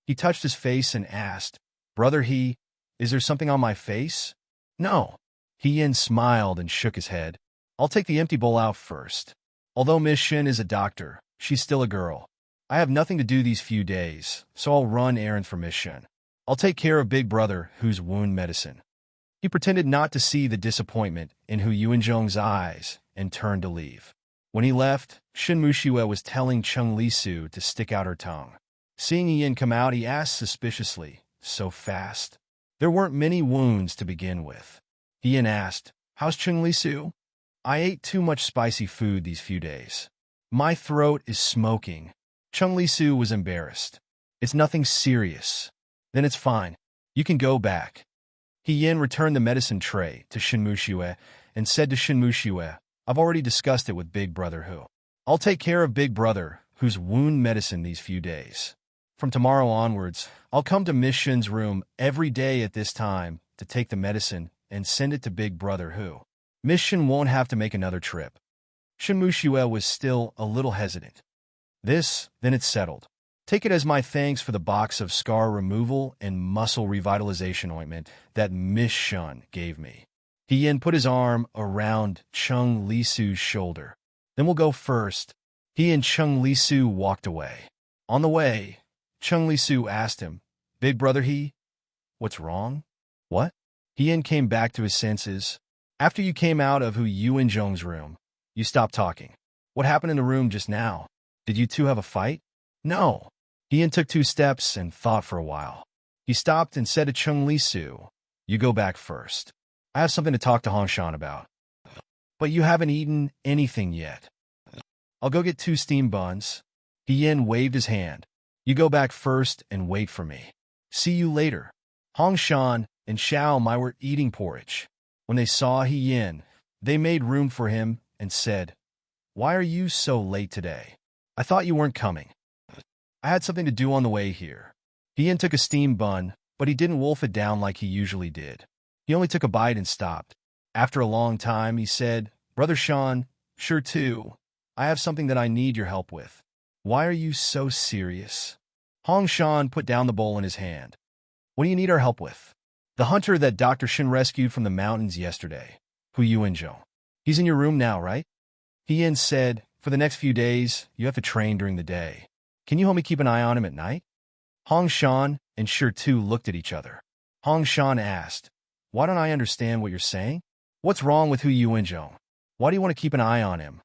He touched his face and asked, Brother He, is there something on my face? No. Yin smiled and shook his head. I'll take the empty bowl out first. Although Miss Shen is a doctor, she's still a girl. I have nothing to do these few days, so I'll run errands for Miss Shen. I'll take care of Big Brother Hu's wound medicine. He pretended not to see the disappointment in Hu Yuanzhong's eyes and turned to leave. When he left, Shen Muxue was telling Cheng Lisu to stick out her tongue. Seeing Yin come out, he asked suspiciously, So fast? There weren't many wounds to begin with. Yin asked, How's Cheng Lisu? I ate too much spicy food these few days. My throat is smoking. Cheng Lisu was embarrassed. It's nothing serious. Then it's fine. You can go back. Yin returned the medicine tray to Shen Muxue and said to Shen Muxue, I've already discussed it with Big Brother Hu. I'll take care of Big Brother Hu's wound medicine these few days. From tomorrow onwards, I'll come to Miss Shen's room every day at this time to take the medicine and send it to Big Brother Hu. Miss Shen won't have to make another trip. Shinmushue was still a little hesitant. Then it's settled. Take it as my thanks for the box of scar removal and muscle revitalization ointment that Miss Shun gave me. He put his arm around Chung Lisu's shoulder. Then we'll go first. He and Chung Lisu walked away. On the way, Chung Lisu asked him, Big brother what's wrong? What? Hien came back to his senses. After you came out of Hu Yuanzhong's room, you stopped talking. What happened in the room just now? Did you two have a fight? No. Hien took 2 steps and thought for a while. He stopped and said to Chung Lisu, You go back first. I have something to talk to Hongshan about. But you haven't eaten anything yet. I'll go get 2 steamed buns. Hien waved his hand. You go back first and wait for me. See you later. Hongshan and Xiao Mai were eating porridge. When they saw Hien, they made room for him and said, Why are you so late today? I thought you weren't coming. I had something to do on the way here. Hien took a steamed bun, but he didn't wolf it down like he usually did. He only took a bite and stopped. After a long time, he said, Brother Shan, sure too. I have something that I need your help with. Why are you so serious? Hong Shan put down the bowl in his hand. What do you need our help with? The hunter that Dr. Shin rescued from the mountains yesterday, Hu Yuanzhong. He's in your room now, right? Hien said, For the next few days, you have to train during the day. Can you help me keep an eye on him at night? Hong Shan and Sure Tu looked at each other. Hong Shan asked, Why don't I understand what you're saying? What's wrong with Hu Yuanzhong? Why do you want to keep an eye on him?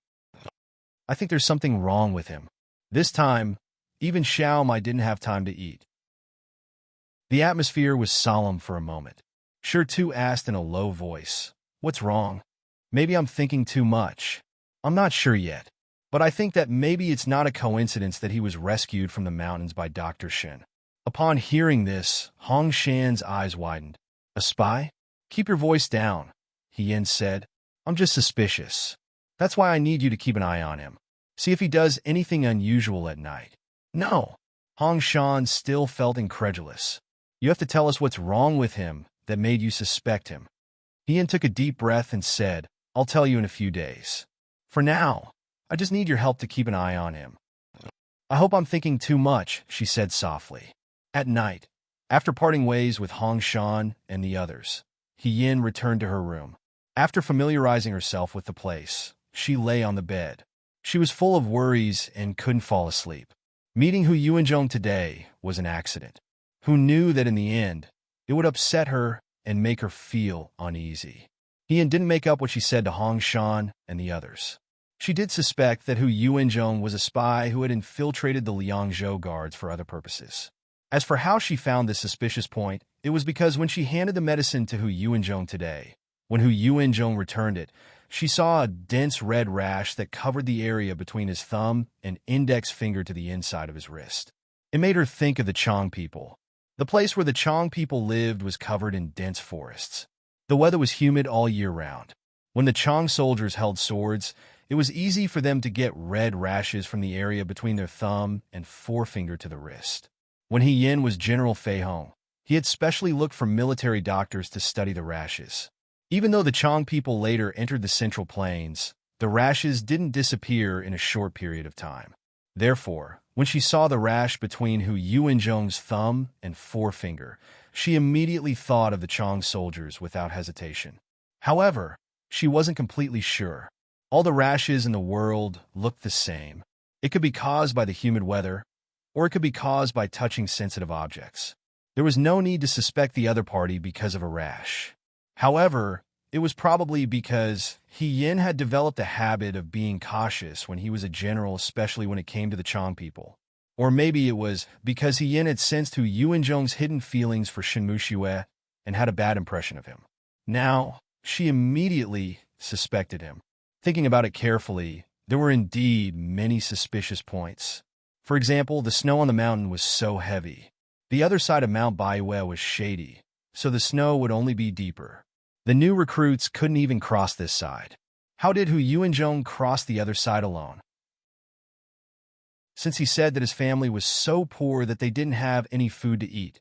I think there's something wrong with him. This time, even Xiao Mai didn't have time to eat. The atmosphere was solemn for a moment. Sure Tu asked in a low voice, What's wrong? Maybe I'm thinking too much. I'm not sure yet. But I think that maybe it's not a coincidence that he was rescued from the mountains by Dr. Shin. Upon hearing this, Hong Shan's eyes widened. A spy? Keep your voice down, Hien said. I'm just suspicious. That's why I need you to keep an eye on him. See if he does anything unusual at night. No. Hong Shan still felt incredulous. You have to tell us what's wrong with him that made you suspect him. Hien took a deep breath and said, I'll tell you in a few days. For now, I just need your help to keep an eye on him. I hope I'm thinking too much, she said softly. At night, after parting ways with Hong Shan and the others, Hien returned to her room. After familiarizing herself with the place, she lay on the bed. She was full of worries and couldn't fall asleep. Meeting Hu Yuanzhong today was an accident. Who knew that in the end, it would upset her and make her feel uneasy. Hien didn't make up what she said to Hong Shan and the others. She did suspect that Hu Yuanzhong was a spy who had infiltrated the Liangzhou guards for other purposes. As for how she found this suspicious point, it was because when she handed the medicine to Hu Yuanzhong today, when Hu Yuanzhong returned it, she saw a dense red rash that covered the area between his thumb and index finger to the inside of his wrist. It made her think of the Chong people. The place where the Chong people lived was covered in dense forests. The weather was humid all year round. When the Chong soldiers held swords, it was easy for them to get red rashes from the area between their thumb and forefinger to the wrist. When Hien was General Fei Hong, he had specially looked for military doctors to study the rashes. Even though the Chong people later entered the Central Plains, the rashes didn't disappear in a short period of time. Therefore, when she saw the rash between Hu Yuanzhong's thumb and forefinger, she immediately thought of the Chong soldiers without hesitation. However, she wasn't completely sure. All the rashes in the world looked the same. It could be caused by the humid weather, or it could be caused by touching sensitive objects. There was no need to suspect the other party because of a rash. However, it was probably because Hien had developed a habit of being cautious when he was a general, especially when it came to the Chong people. Or maybe it was because Hien had sensed Hu Yuanzhong's hidden feelings for Shinmushue and had a bad impression of him. Now, she immediately suspected him. Thinking about it carefully, there were indeed many suspicious points. For example, the snow on the mountain was so heavy. The other side of Mount Baiwei was shady, so the snow would only be deeper. The new recruits couldn't even cross this side. How did Hu Yuanzhong cross the other side alone? Since he said that his family was so poor that they didn't have any food to eat,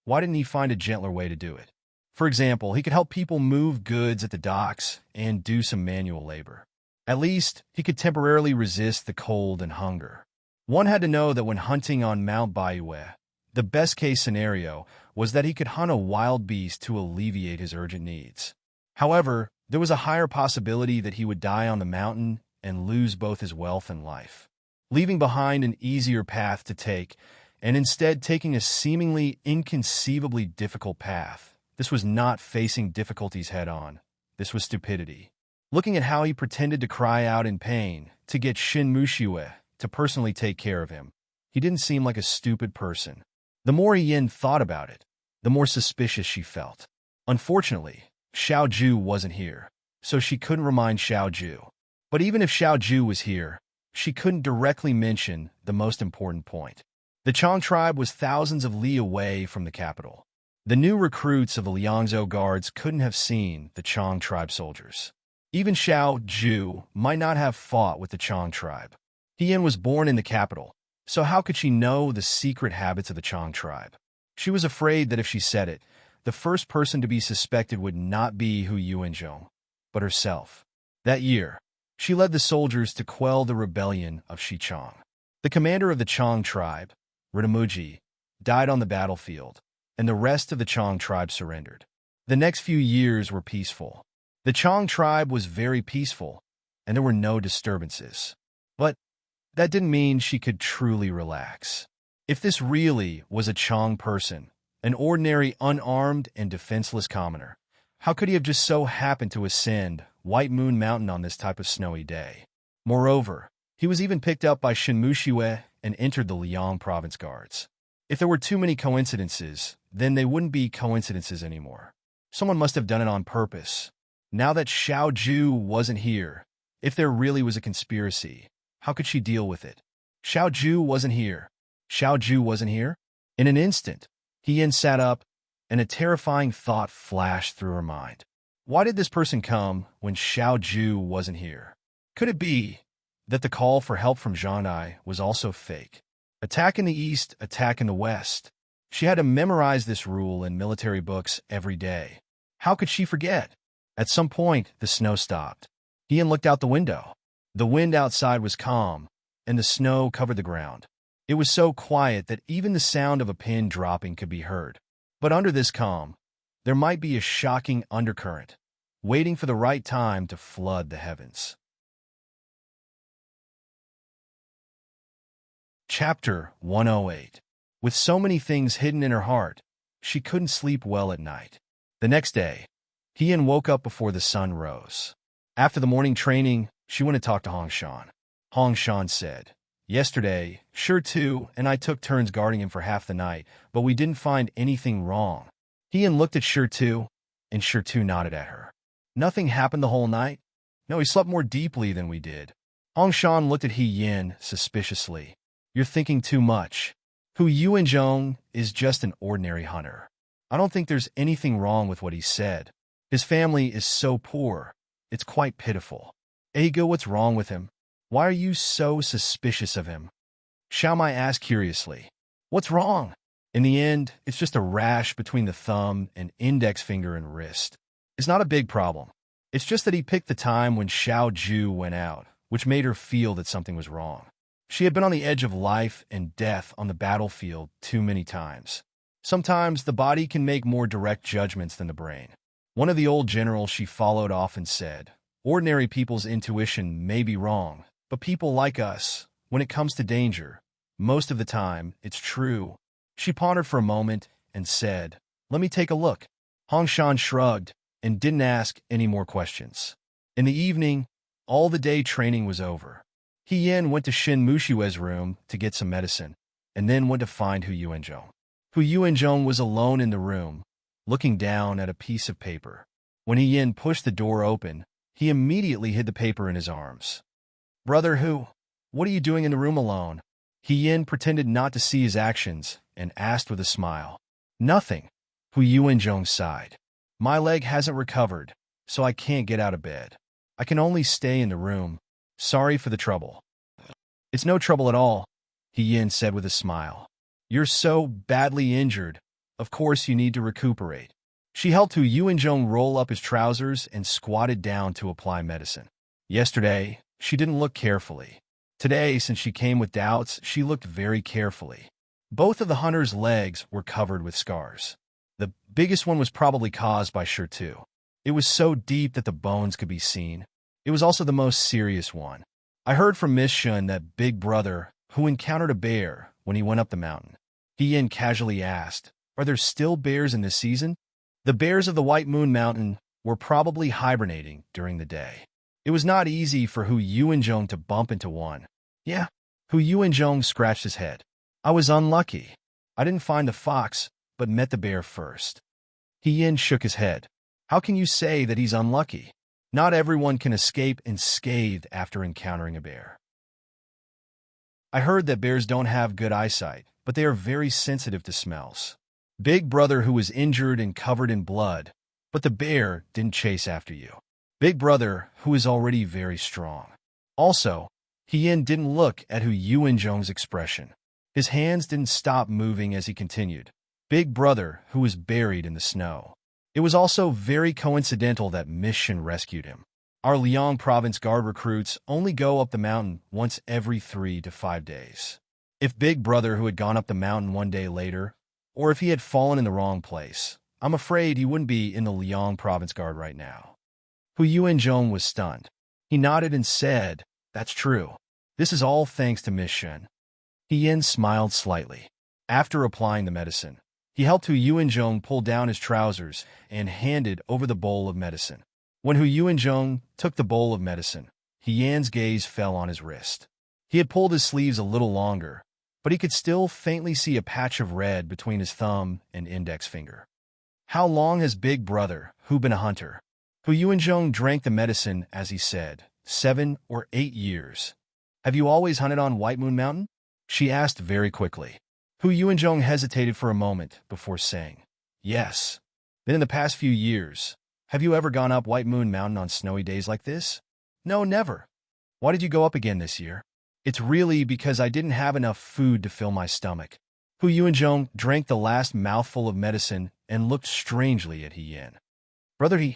why didn't he find a gentler way to do it? For example, he could help people move goods at the docks and do some manual labor. At least, he could temporarily resist the cold and hunger. One had to know that when hunting on Mount Baiue, the best-case scenario was that he could hunt a wild beast to alleviate his urgent needs. However, there was a higher possibility that he would die on the mountain and lose both his wealth and life, leaving behind an easier path to take and instead taking a seemingly inconceivably difficult path. This was not facing difficulties head-on. This was stupidity. Looking at how he pretended to cry out in pain to get Shin Mushiue to personally take care of him, he didn't seem like a stupid person. The more Yin thought about it, the more suspicious she felt. Unfortunately, Xiao Ju wasn't here, so she couldn't remind Xiao Ju. But even if Xiao Ju was here, she couldn't directly mention the most important point. The Chang tribe was thousands of li away from the capital. The new recruits of the Liangzhou guards couldn't have seen the Chang tribe soldiers. Even Xiao Ju might not have fought with the Chang tribe. Yin was born in the capital, so how could she know the secret habits of the Chang tribe? She was afraid that if she said it, the first person to be suspected would not be Hu Yuanzhong, but herself. That year, she led the soldiers to quell the rebellion of Xichang. The commander of the Chang tribe, Rinmuji, died on the battlefield, and the rest of the Chang tribe surrendered. The next few years were peaceful. The Chang tribe was very peaceful, and there were no disturbances. But that didn't mean she could truly relax. If this really was a Chang person, an ordinary unarmed and defenseless commoner, how could he have just so happened to ascend White Moon Mountain on this type of snowy day? Moreover, he was even picked up by Shin Mushiue and entered the Liang province guards. If there were too many coincidences, then they wouldn't be coincidences anymore. Someone must have done it on purpose. Now that Xiao Ju wasn't here, if there really was a conspiracy, how could she deal with it? Xiao Ju wasn't here. Xiao Ju wasn't here? In an instant, Yin sat up, and a terrifying thought flashed through her mind. Why did this person come when Xiao Ju wasn't here? Could it be that the call for help from Zhangdai was also fake? Attack in the east, attack in the west. She had to memorize this rule in military books every day. How could she forget? At some point, the snow stopped. Yin looked out the window. The wind outside was calm, and the snow covered the ground. It was so quiet that even the sound of a pin dropping could be heard. But under this calm, there might be a shocking undercurrent, waiting for the right time to flood the heavens. Chapter 108. With so many things hidden in her heart, she couldn't sleep well at night. The next day, Yin woke up before the sun rose. After the morning training, she went to talk to Hong Shan. Hong Shan said, "Yesterday, Tu and I took turns guarding him for half the night, but we didn't find anything wrong." Yin looked at Tu, and Tu nodded at her. "Nothing happened the whole night?" "No, he slept more deeply than we did." Hong Shan looked at Yin suspiciously. "You're thinking too much. Hu Yuanzhong is just an ordinary hunter. I don't think there's anything wrong with what he said. His family is so poor. It's quite pitiful. Eigo, what's wrong with him? Why are you so suspicious of him?" Xiao Mai asked curiously. "What's wrong?" "In the end, it's just a rash between the thumb and index finger and wrist. It's not a big problem. It's just that he picked the time when Xiao Ju went out, which made her feel that something was wrong. She had been on the edge of life and death on the battlefield too many times. Sometimes the body can make more direct judgments than the brain." One of the old generals she followed often said, "Ordinary people's intuition may be wrong, but people like us, when it comes to danger, most of the time, it's true." She pondered for a moment and said, "Let me take a look." Hong Shan shrugged and didn't ask any more questions. In the evening, all the day training was over. Yin went to Shin Mushue's room to get some medicine, and then went to find Hu Yuanzhong. Hu Yuanzhong was alone in the room, looking down at a piece of paper. When Yin pushed the door open, he immediately hid the paper in his arms. "Brother Hu, what are you doing in the room alone?" Yin pretended not to see his actions and asked with a smile. "Nothing." Hu Yuanzhong sighed. "My leg hasn't recovered, so I can't get out of bed. I can only stay in the room. Sorry for the trouble." "It's no trouble at all," Yin said with a smile. "You're so badly injured. Of course you need to recuperate." She helped Hu Yuanzhong roll up his trousers and squatted down to apply medicine. Yesterday, she didn't look carefully. Today, since she came with doubts, she looked very carefully. Both of the hunter's legs were covered with scars. The biggest one was probably caused by Shirtu. It was so deep that the bones could be seen. It was also the most serious one. I heard from Miss Shun that Big Brother, who encountered a bear when he went up the mountain. He casually asked, "Are there still bears in this season?" The bears of the White Moon Mountain were probably hibernating during the day. It was not easy for Hu Yuanzhong to bump into one. Yeah, Hu Yuanzhong scratched his head. I was unlucky. I didn't find the fox, but met the bear first. He Yin shook his head. How can you say that he's unlucky? Not everyone can escape unscathed after encountering a bear. I heard that bears don't have good eyesight, but they are very sensitive to smells. Big Brother who was injured and covered in blood, but the bear didn't chase after you. Big Brother who is already very strong. Also, Yin didn't look at Hu Yuanzhong's expression. His hands didn't stop moving as he continued. Big Brother who was buried in the snow. It was also very coincidental that Mission rescued him. Our Liang Province Guard recruits only go up the mountain once every 3 to 5 days. If Big Brother who had gone up the mountain one day later, or if he had fallen in the wrong place, I'm afraid he wouldn't be in the Liang Province Guard right now. Hu Yuanzhong was stunned. He nodded and said, "That's true. This is all thanks to Miss Shen." Yin smiled slightly. After applying the medicine, he helped Hu Yuanzhong pull down his trousers and handed over the bowl of medicine. When Hu Yuanzhong took the bowl of medicine, Yan's gaze fell on his wrist. He had pulled his sleeves a little longer, but he could still faintly see a patch of red between his thumb and index finger. How long has Big Brother, who been a hunter? Hu Yuanzhong drank the medicine as he said, 7 or 8 years. Have you always hunted on White Moon Mountain? She asked very quickly. Hu Yuanzhong hesitated for a moment before saying, yes. Then in the past few years, have you ever gone up White Moon Mountain on snowy days like this? No, never. Why did you go up again this year? It's really because I didn't have enough food to fill my stomach. Hu Yuanzhong drank the last mouthful of medicine and looked strangely at Yin. Brother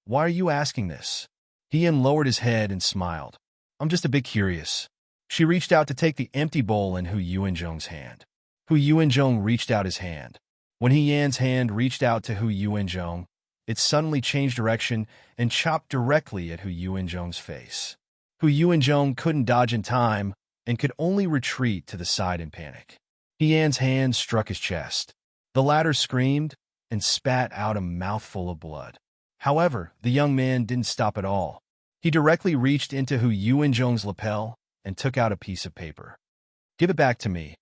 why are you asking this? Yin lowered his head and smiled. I'm just a bit curious. She reached out to take the empty bowl in Hu Yuanzhong's hand. Hu Yuanzhong reached out his hand. When Yan's hand reached out to Hu Yuanzhong, it suddenly changed direction and chopped directly at Hu Yuanzhong's face. Hu Yuanzhong couldn't dodge in time and could only retreat to the side in panic. Yan's hand struck his chest. The latter screamed and spat out a mouthful of blood. However, the young man didn't stop at all. He directly reached into Hu Yuanzhong's lapel and took out a piece of paper. Give it back to me,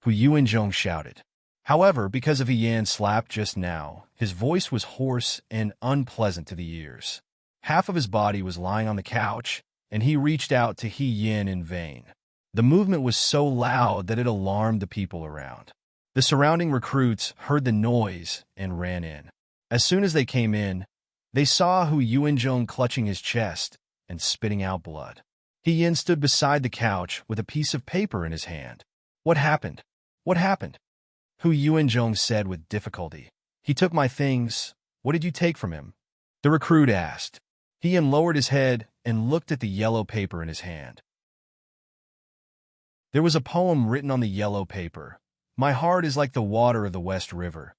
Hu Yuanzhong shouted. However, because of Yan's slap just now, his voice was hoarse and unpleasant to the ears. Half of his body was lying on the couch, and he reached out to Yin in vain. The movement was so loud that it alarmed the people around. The surrounding recruits heard the noise and ran in. As soon as they came in, they saw Hu Yuanzhong clutching his chest and spitting out blood. Yin stood beside the couch with a piece of paper in his hand. What happened? What happened? Hu Yuanzhong said with difficulty. He took my things. What did you take from him? The recruit asked. Yin lowered his head and looked at the yellow paper in his hand. There was a poem written on the yellow paper. My heart is like the water of the West River,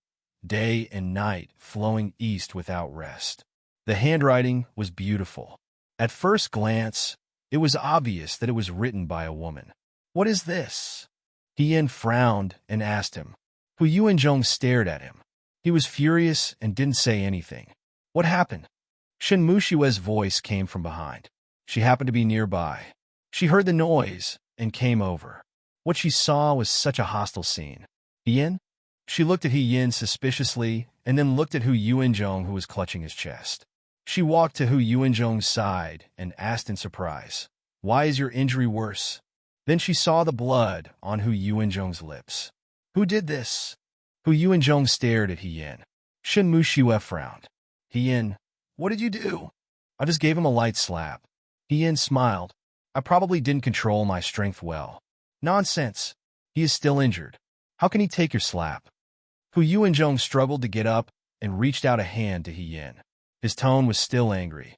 day and night flowing east without rest. The handwriting was beautiful. At first glance, it was obvious that it was written by a woman. What is this? Yin frowned and asked him. Hu Yuanzhong stared at him. He was furious and didn't say anything. What happened? Shen Mushue's voice came from behind. She happened to be nearby. She heard the noise and came over. What she saw was such a hostile scene. Yin? She looked at Yin suspiciously and then looked at Hu Yuanzhong, who was clutching his chest. She walked to Hu Yuanzhong's side and asked in surprise, Why is your injury worse? Then she saw the blood on Hu Yuanzhong's lips. Who did this? Hu Yuanzhong stared at Yin. Shen Mushue frowned. Yin, what did you do? I just gave him a light slap. Yin smiled. I probably didn't control my strength well. Nonsense. He is still injured. How can he take your slap? Hu Yuanzhong struggled to get up and reached out a hand to Yin. His tone was still angry.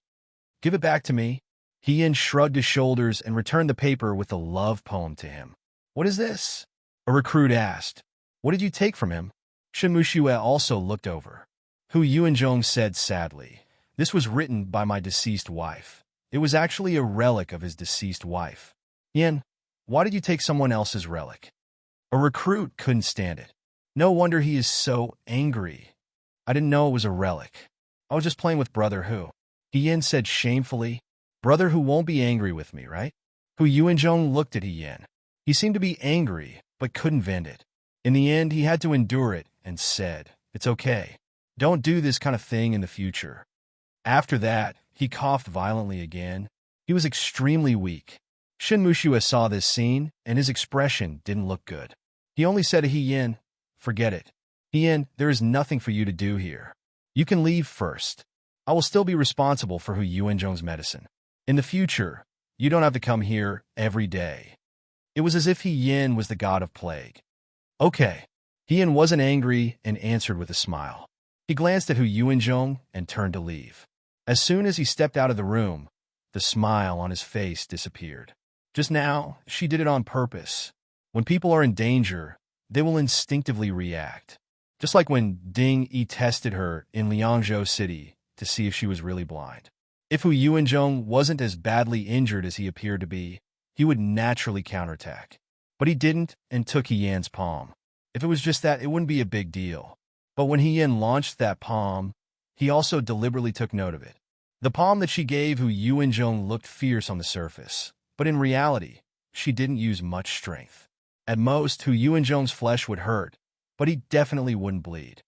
Give it back to me. He Yin shrugged his shoulders and returned the paper with a love poem to him. "What is this?" a recruit asked. "What did you take from him?" Shin Mushue also looked over. Hu Yuanzhong said sadly, "This was written by my deceased wife. It was actually a relic of his deceased wife." "Yin, why did you take someone else's relic?" A recruit couldn't stand it. "No wonder he is so angry. I didn't know it was a relic. I was just playing with Brother Hu." Yin said shamefully, "Brother Hu won't be angry with me, right?" Hu Yuanzhong looked at Yin. He seemed to be angry, but couldn't vent it. In the end, he had to endure it and said, "It's okay. Don't do this kind of thing in the future." After that, he coughed violently again. He was extremely weak. Shin Mushue saw this scene, and his expression didn't look good. He only said to Yin, "Forget it. Yin, there is nothing for you to do here. You can leave first. I will still be responsible for Hu Yuanzhong's medicine. In the future, you don't have to come here every day." It was as if Yin was the god of plague. "Okay." Yin wasn't angry and answered with a smile. He glanced at Hu Yuanzhong and turned to leave. As soon as he stepped out of the room, the smile on his face disappeared. Just now, she did it on purpose. When people are in danger, they will instinctively react. Just like when Ding Yi tested her in Liangzhou City to see if she was really blind. If Hu Yuanzhong wasn't as badly injured as he appeared to be, he would naturally counterattack. But he didn't and took Yan's palm. If it was just that, it wouldn't be a big deal. But when Yan launched that palm, he also deliberately took note of it. The palm that she gave Hu Yuanzhong looked fierce on the surface, but in reality, she didn't use much strength. At most, Hu Yuanzhong's flesh would hurt, but he definitely wouldn't bleed.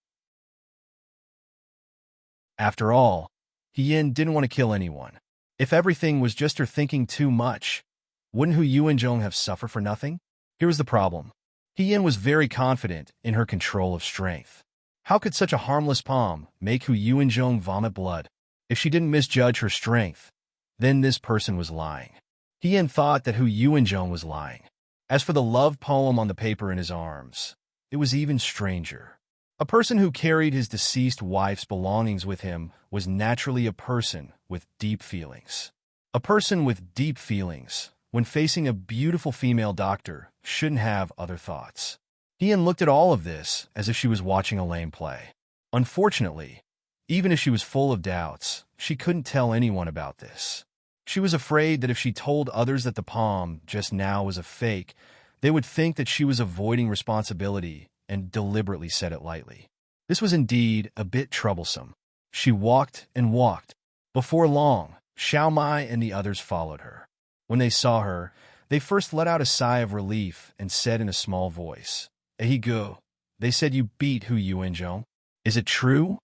After all, Yin didn't want to kill anyone. If everything was just her thinking too much, wouldn't Hu Yuanzhong have suffered for nothing? Here was the problem. Yin was very confident in her control of strength. How could such a harmless palm make Hu Yuanzhong vomit blood? If she didn't misjudge her strength, then this person was lying. Yin thought that Hu Yuanzhong was lying. As for the love poem on the paper in his arms, it was even stranger. A person who carried his deceased wife's belongings with him was naturally a person with deep feelings. A person with deep feelings, when facing a beautiful female doctor, shouldn't have other thoughts. Yin looked at all of this as if she was watching a lame play. Unfortunately, even if she was full of doubts, she couldn't tell anyone about this. She was afraid that if she told others that the palm just now was a fake, they would think that she was avoiding responsibility and deliberately said it lightly. This was indeed a bit troublesome. She walked and walked. Before long, Xiao Mai and the others followed her. When they saw her, they first let out a sigh of relief and said in a small voice, "Ehigu, they said you beat Hu Yuanzhong. Is it true?"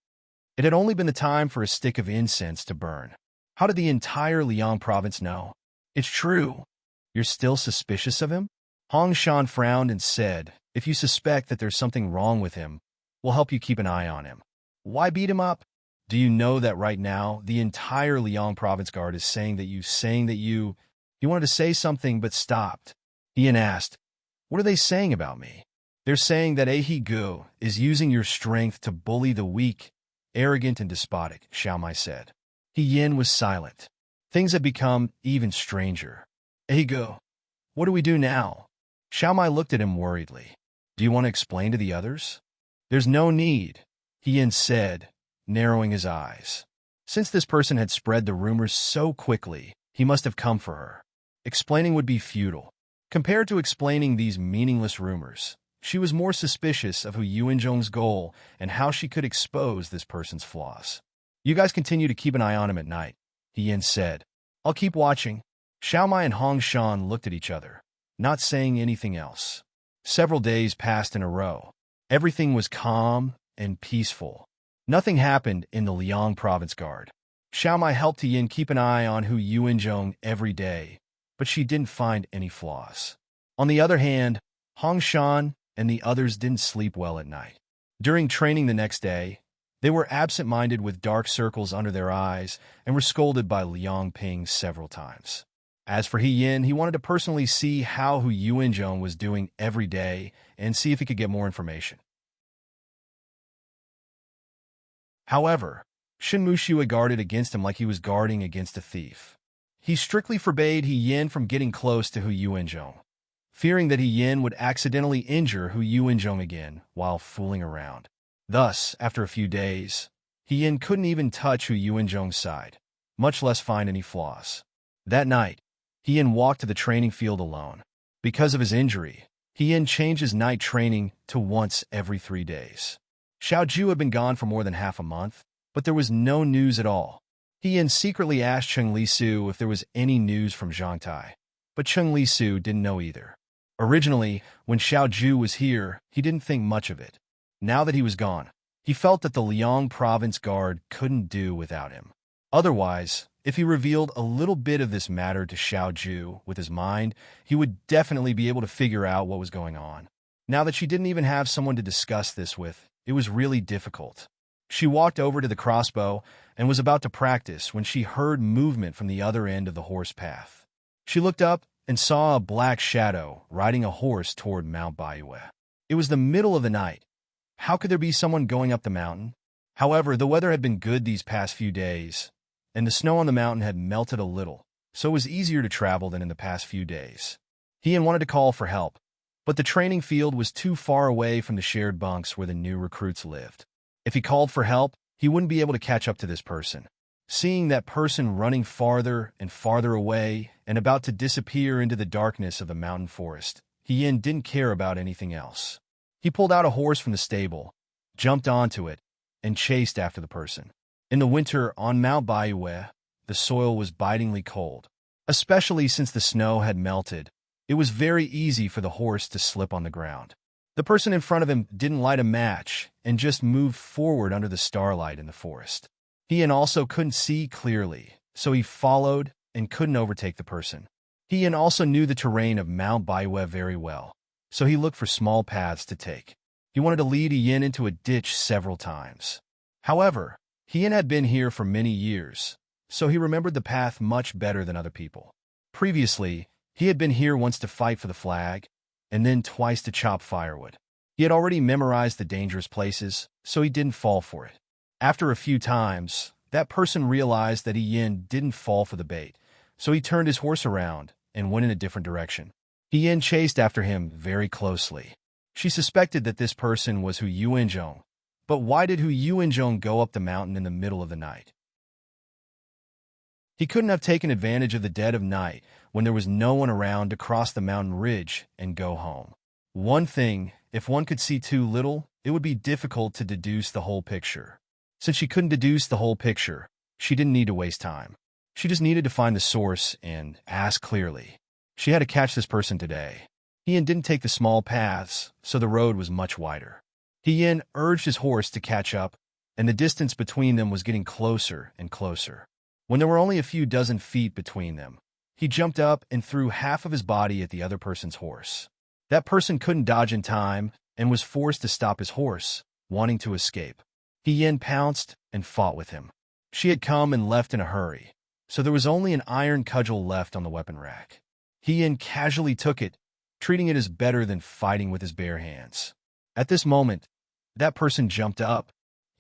It had only been the time for a stick of incense to burn. How did the entire Liang province know? "It's true." "You're still suspicious of him?" Hong Shan frowned and said, "If you suspect that there's something wrong with him, we'll help you keep an eye on him." "Why beat him up?" "Do you know that right now, the entire Liang province guard is saying that you... You wanted to say something but stopped." Ian asked, "What are they saying about me?" "They're saying that Ehigu is using your strength to bully the weak, arrogant and despotic," Xiao Mai said. Yin was silent. Things had become even stranger. "Ehigu, what do we do now?" Xiao Mai looked at him worriedly. "Do you want to explain to the others?" "There's no need," Yin said, narrowing his eyes. Since this person had spread the rumors so quickly, he must have come for her. Explaining would be futile. Compared to explaining these meaningless rumors, she was more suspicious of Hu Yuanzhong's goal and how she could expose this person's flaws. "You guys continue to keep an eye on him at night," Yin said. "I'll keep watching." Xiao Mai and Hong Shan looked at each other, not saying anything else. Several days passed in a row. Everything was calm and peaceful. Nothing happened in the Liang province guard. Xiao Mai helped Yin keep an eye on Hu Yuanzhong every day, but she didn't find any flaws. On the other hand, Hong Shan and the others didn't sleep well at night. During training the next day, they were absent-minded with dark circles under their eyes and were scolded by Liang Ping several times. As for Yin, he wanted to personally see how Hu Yuanzhong was doing every day and see if he could get more information. However, Shin Mushue guarded against him like he was guarding against a thief. He strictly forbade He Yin from getting close to Hu Yuanzhong, fearing that He Yin would accidentally injure Hu Yuanzhong again while fooling around. Thus, after a few days, He Yin couldn't even touch Hu Yuanzhong's side, much less find any flaws. That night, He Yin walked to the training field alone. Because of his injury, He Yin changed his night training to once every 3 days. Xiao Ju had been gone for more than half a month, but there was no news at all. He Yin secretly asked Cheng Lisu if there was any news from Zhang Tai, but Cheng Lisu didn't know either. Originally, when Xiao Ju was here, he didn't think much of it. Now that he was gone, he felt that the Liang province guard couldn't do without him. Otherwise, if he revealed a little bit of this matter to Xiao Ju with his mind, he would definitely be able to figure out what was going on. Now that she didn't even have someone to discuss this with, it was really difficult. She walked over to the crossbow and was about to practice when she heard movement from the other end of the horse path. She looked up and saw a black shadow riding a horse toward Mount Baiyue. It was the middle of the night. How could there be someone going up the mountain? However, the weather had been good these past few days, and the snow on the mountain had melted a little, so it was easier to travel than in the past few days. He wanted to call for help, but the training field was too far away from the shared bunks where the new recruits lived. If he called for help, he wouldn't be able to catch up to this person. Seeing that person running farther and farther away and about to disappear into the darkness of the mountain forest, He Yin didn't care about anything else. He pulled out a horse from the stable, jumped onto it, and chased after the person. In the winter on Mount Baiyue, the soil was bitingly cold. Especially since the snow had melted, it was very easy for the horse to slip on the ground. The person in front of him didn't light a match and just moved forward under the starlight in the forest. He also couldn't see clearly, so he followed and couldn't overtake the person. He also knew the terrain of Mount Baiyue very well, so he looked for small paths to take. He wanted to lead Yin into a ditch several times. However, Yin had been here for many years, so he remembered the path much better than other people. Previously, he had been here once to fight for the flag, and then twice to chop firewood. He had already memorized the dangerous places, so he didn't fall for it. After a few times, that person realized that Yin didn't fall for the bait, so he turned his horse around and went in a different direction. Yin chased after him very closely. She suspected that this person was Hu Yuanzhong, but why did Hu Yuanzhong go up the mountain in the middle of the night? He couldn't have taken advantage of the dead of night when there was no one around to cross the mountain ridge and go home. One thing, if one could see too little, it would be difficult to deduce the whole picture. Since she couldn't deduce the whole picture, she didn't need to waste time. She just needed to find the source and ask clearly. She had to catch this person today. Yin didn't take the small paths, so the road was much wider. Yin urged his horse to catch up, and the distance between them was getting closer and closer. When there were only a few dozen feet between them, he jumped up and threw half of his body at the other person's horse. That person couldn't dodge in time and was forced to stop his horse, wanting to escape. Yin pounced and fought with him. She had come and left in a hurry, so there was only an iron cudgel left on the weapon rack. Yin casually took it, treating it as better than fighting with his bare hands. At this moment, that person jumped up.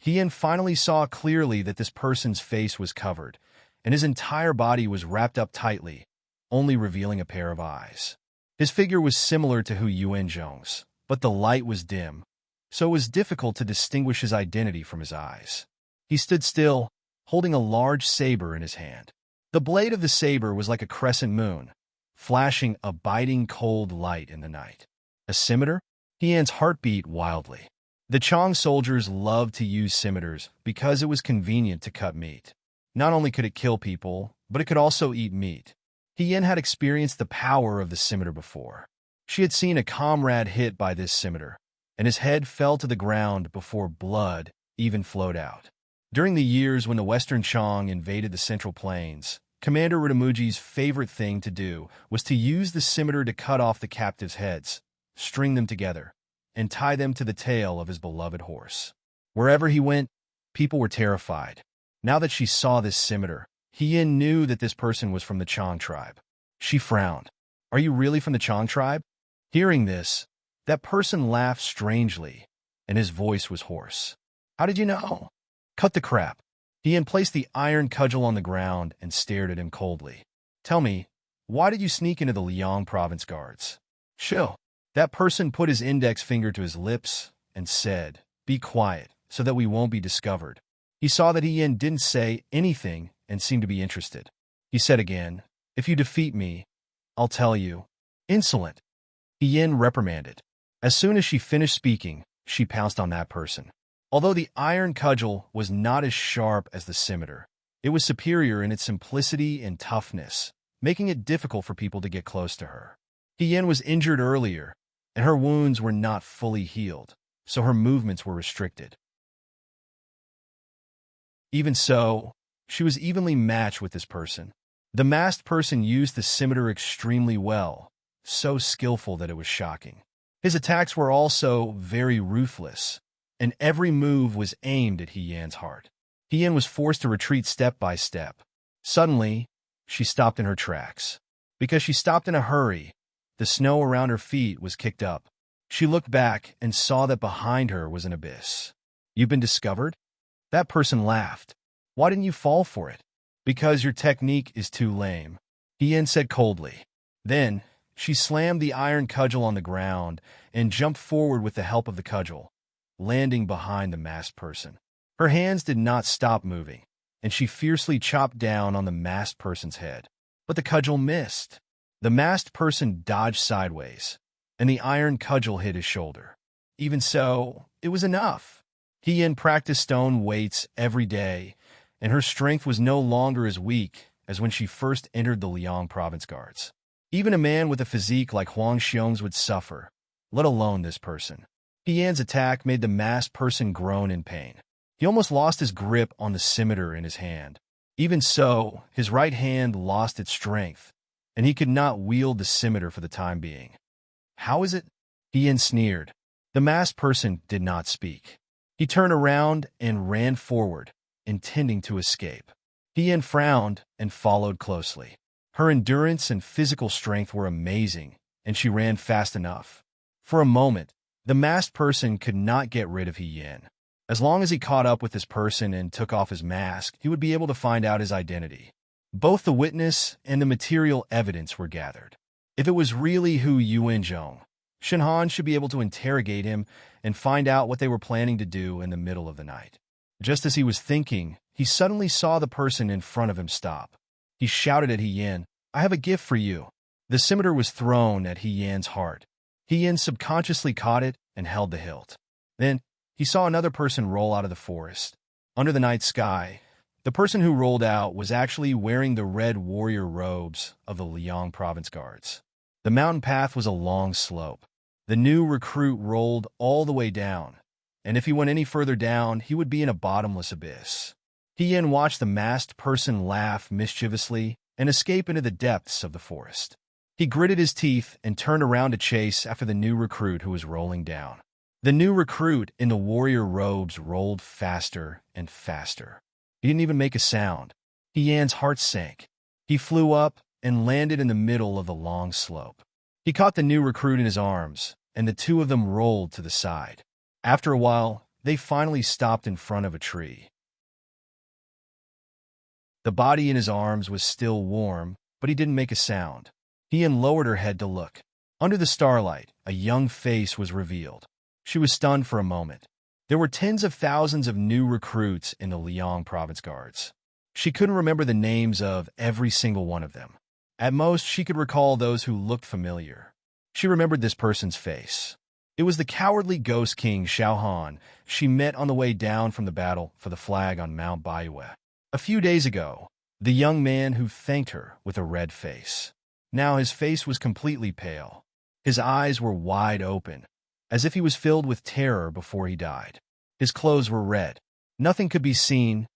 Yin finally saw clearly that this person's face was covered, and his entire body was wrapped up tightly, only revealing a pair of eyes. His figure was similar to Hu Yuanzhong's, but the light was dim, so it was difficult to distinguish his identity from his eyes. He stood still, holding a large saber in his hand. The blade of the saber was like a crescent moon, flashing a biting cold light in the night. A scimitar? Yan's heart beat wildly. The Chong soldiers loved to use scimitars because it was convenient to cut meat. Not only could it kill people, but it could also eat meat. Yan had experienced the power of the scimitar before. She had seen a comrade hit by this scimitar, and his head fell to the ground before blood even flowed out. During the years when the Western Chong invaded the Central Plains, Commander Ritamuji's favorite thing to do was to use the scimitar to cut off the captives' heads, string them together, and tie them to the tail of his beloved horse. Wherever he went, people were terrified. Now that she saw this scimitar, Yin knew that this person was from the Chong tribe. She frowned. "Are you really from the Chong tribe?" Hearing this, that person laughed strangely, and his voice was hoarse. "How did you know?" "Cut the crap." Yin placed the iron cudgel on the ground and stared at him coldly. Tell me, why did you sneak into the Liang province guards? Chill. That person put his index finger to his lips and said, "Be quiet, so that we won't be discovered." He saw that Yin didn't say anything and seemed to be interested. He said again, "If you defeat me, I'll tell you." Insolent. Yin reprimanded. As soon as she finished speaking, she pounced on that person. Although the iron cudgel was not as sharp as the scimitar, it was superior in its simplicity and toughness, making it difficult for people to get close to her. Yin was injured earlier, and her wounds were not fully healed, so her movements were restricted. Even so, she was evenly matched with this person. The masked person used the scimitar extremely well, so skillful that it was shocking. His attacks were also very ruthless, and every move was aimed at Yan's heart. Yan was forced to retreat step by step. Suddenly, she stopped in her tracks. Because she stopped in a hurry, the snow around her feet was kicked up. She looked back and saw that behind her was an abyss. "You've been discovered?" That person laughed. "Why didn't you fall for it?" "Because your technique is too lame," Yan said coldly. Then, she slammed the iron cudgel on the ground and jumped forward with the help of the cudgel, landing behind the masked person. Her hands did not stop moving, and she fiercely chopped down on the masked person's head. But the cudgel missed. The masked person dodged sideways, and the iron cudgel hit his shoulder. Even so, it was enough. Yin practiced stone weights every day, and her strength was no longer as weak as when she first entered the Liang province guards. Even a man with a physique like Huang Xiong's would suffer, let alone this person. Yan's attack made the masked person groan in pain. He almost lost his grip on the scimitar in his hand. Even so, his right hand lost its strength, and he could not wield the scimitar for the time being. "How is it?" Yan sneered. The masked person did not speak. He turned around and ran forward, intending to escape. Yan frowned and followed closely. Her endurance and physical strength were amazing, and she ran fast enough. For a moment, the masked person could not get rid of Yan. As long as he caught up with this person and took off his mask, he would be able to find out his identity. Both the witness and the material evidence were gathered. If it was really Hu Yuanzhong, Shenhan should be able to interrogate him and find out what they were planning to do in the middle of the night. Just as he was thinking, he suddenly saw the person in front of him stop. He shouted at Yan, "I have a gift for you." The scimitar was thrown at Yan's heart. Yan subconsciously caught it and held the hilt. Then, he saw another person roll out of the forest. Under the night sky, the person who rolled out was actually wearing the red warrior robes of the Liang province guards. The mountain path was a long slope. The new recruit rolled all the way down, and if he went any further down, he would be in a bottomless abyss. Yan watched the masked person laugh mischievously and escape into the depths of the forest. He gritted his teeth and turned around to chase after the new recruit who was rolling down. The new recruit in the warrior robes rolled faster and faster. He didn't even make a sound. Yan's heart sank. He flew up and landed in the middle of the long slope. He caught the new recruit in his arms, and the two of them rolled to the side. After a while, they finally stopped in front of a tree. The body in his arms was still warm, but he didn't make a sound. Yan lowered her head to look. Under the starlight, a young face was revealed. She was stunned for a moment. There were tens of thousands of new recruits in the Liang province guards. She couldn't remember the names of every single one of them. At most, she could recall those who looked familiar. She remembered this person's face. It was the cowardly ghost king Xiaohan she met on the way down from the battle for the flag on Mount Baiyue. A few days ago, the young man who thanked her with a red face. Now his face was completely pale. His eyes were wide open, as if he was filled with terror before he died. His clothes were red. Nothing could be seen,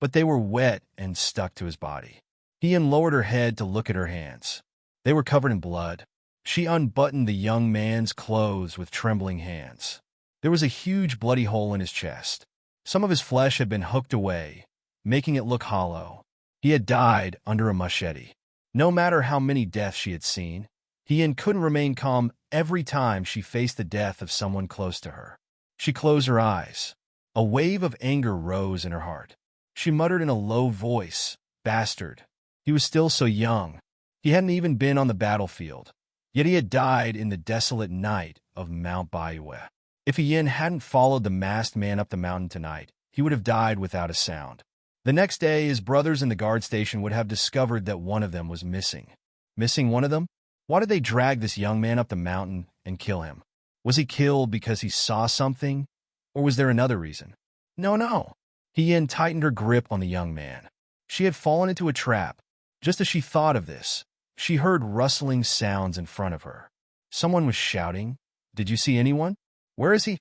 but they were wet and stuck to his body. Yan lowered her head to look at her hands. They were covered in blood. She unbuttoned the young man's clothes with trembling hands. There was a huge bloody hole in his chest. Some of his flesh had been hooked away, making it look hollow. He had died under a machete. No matter how many deaths she had seen, Yan couldn't remain calm every time she faced the death of someone close to her. She closed her eyes. A wave of anger rose in her heart. She muttered in a low voice, "Bastard. He was still so young." He hadn't even been on the battlefield, yet he had died in the desolate night of Mount Baiue. If Yin hadn't followed the masked man up the mountain tonight, he would have died without a sound. The next day, his brothers in the guard station would have discovered that one of them was missing. Missing one of them? Why did they drag this young man up the mountain and kill him? Was he killed because he saw something, or was there another reason? No. Yin tightened her grip on the young man. She had fallen into a trap. Just as she thought of this, she heard rustling sounds in front of her. Someone was shouting, "Did you see anyone? Where is he?"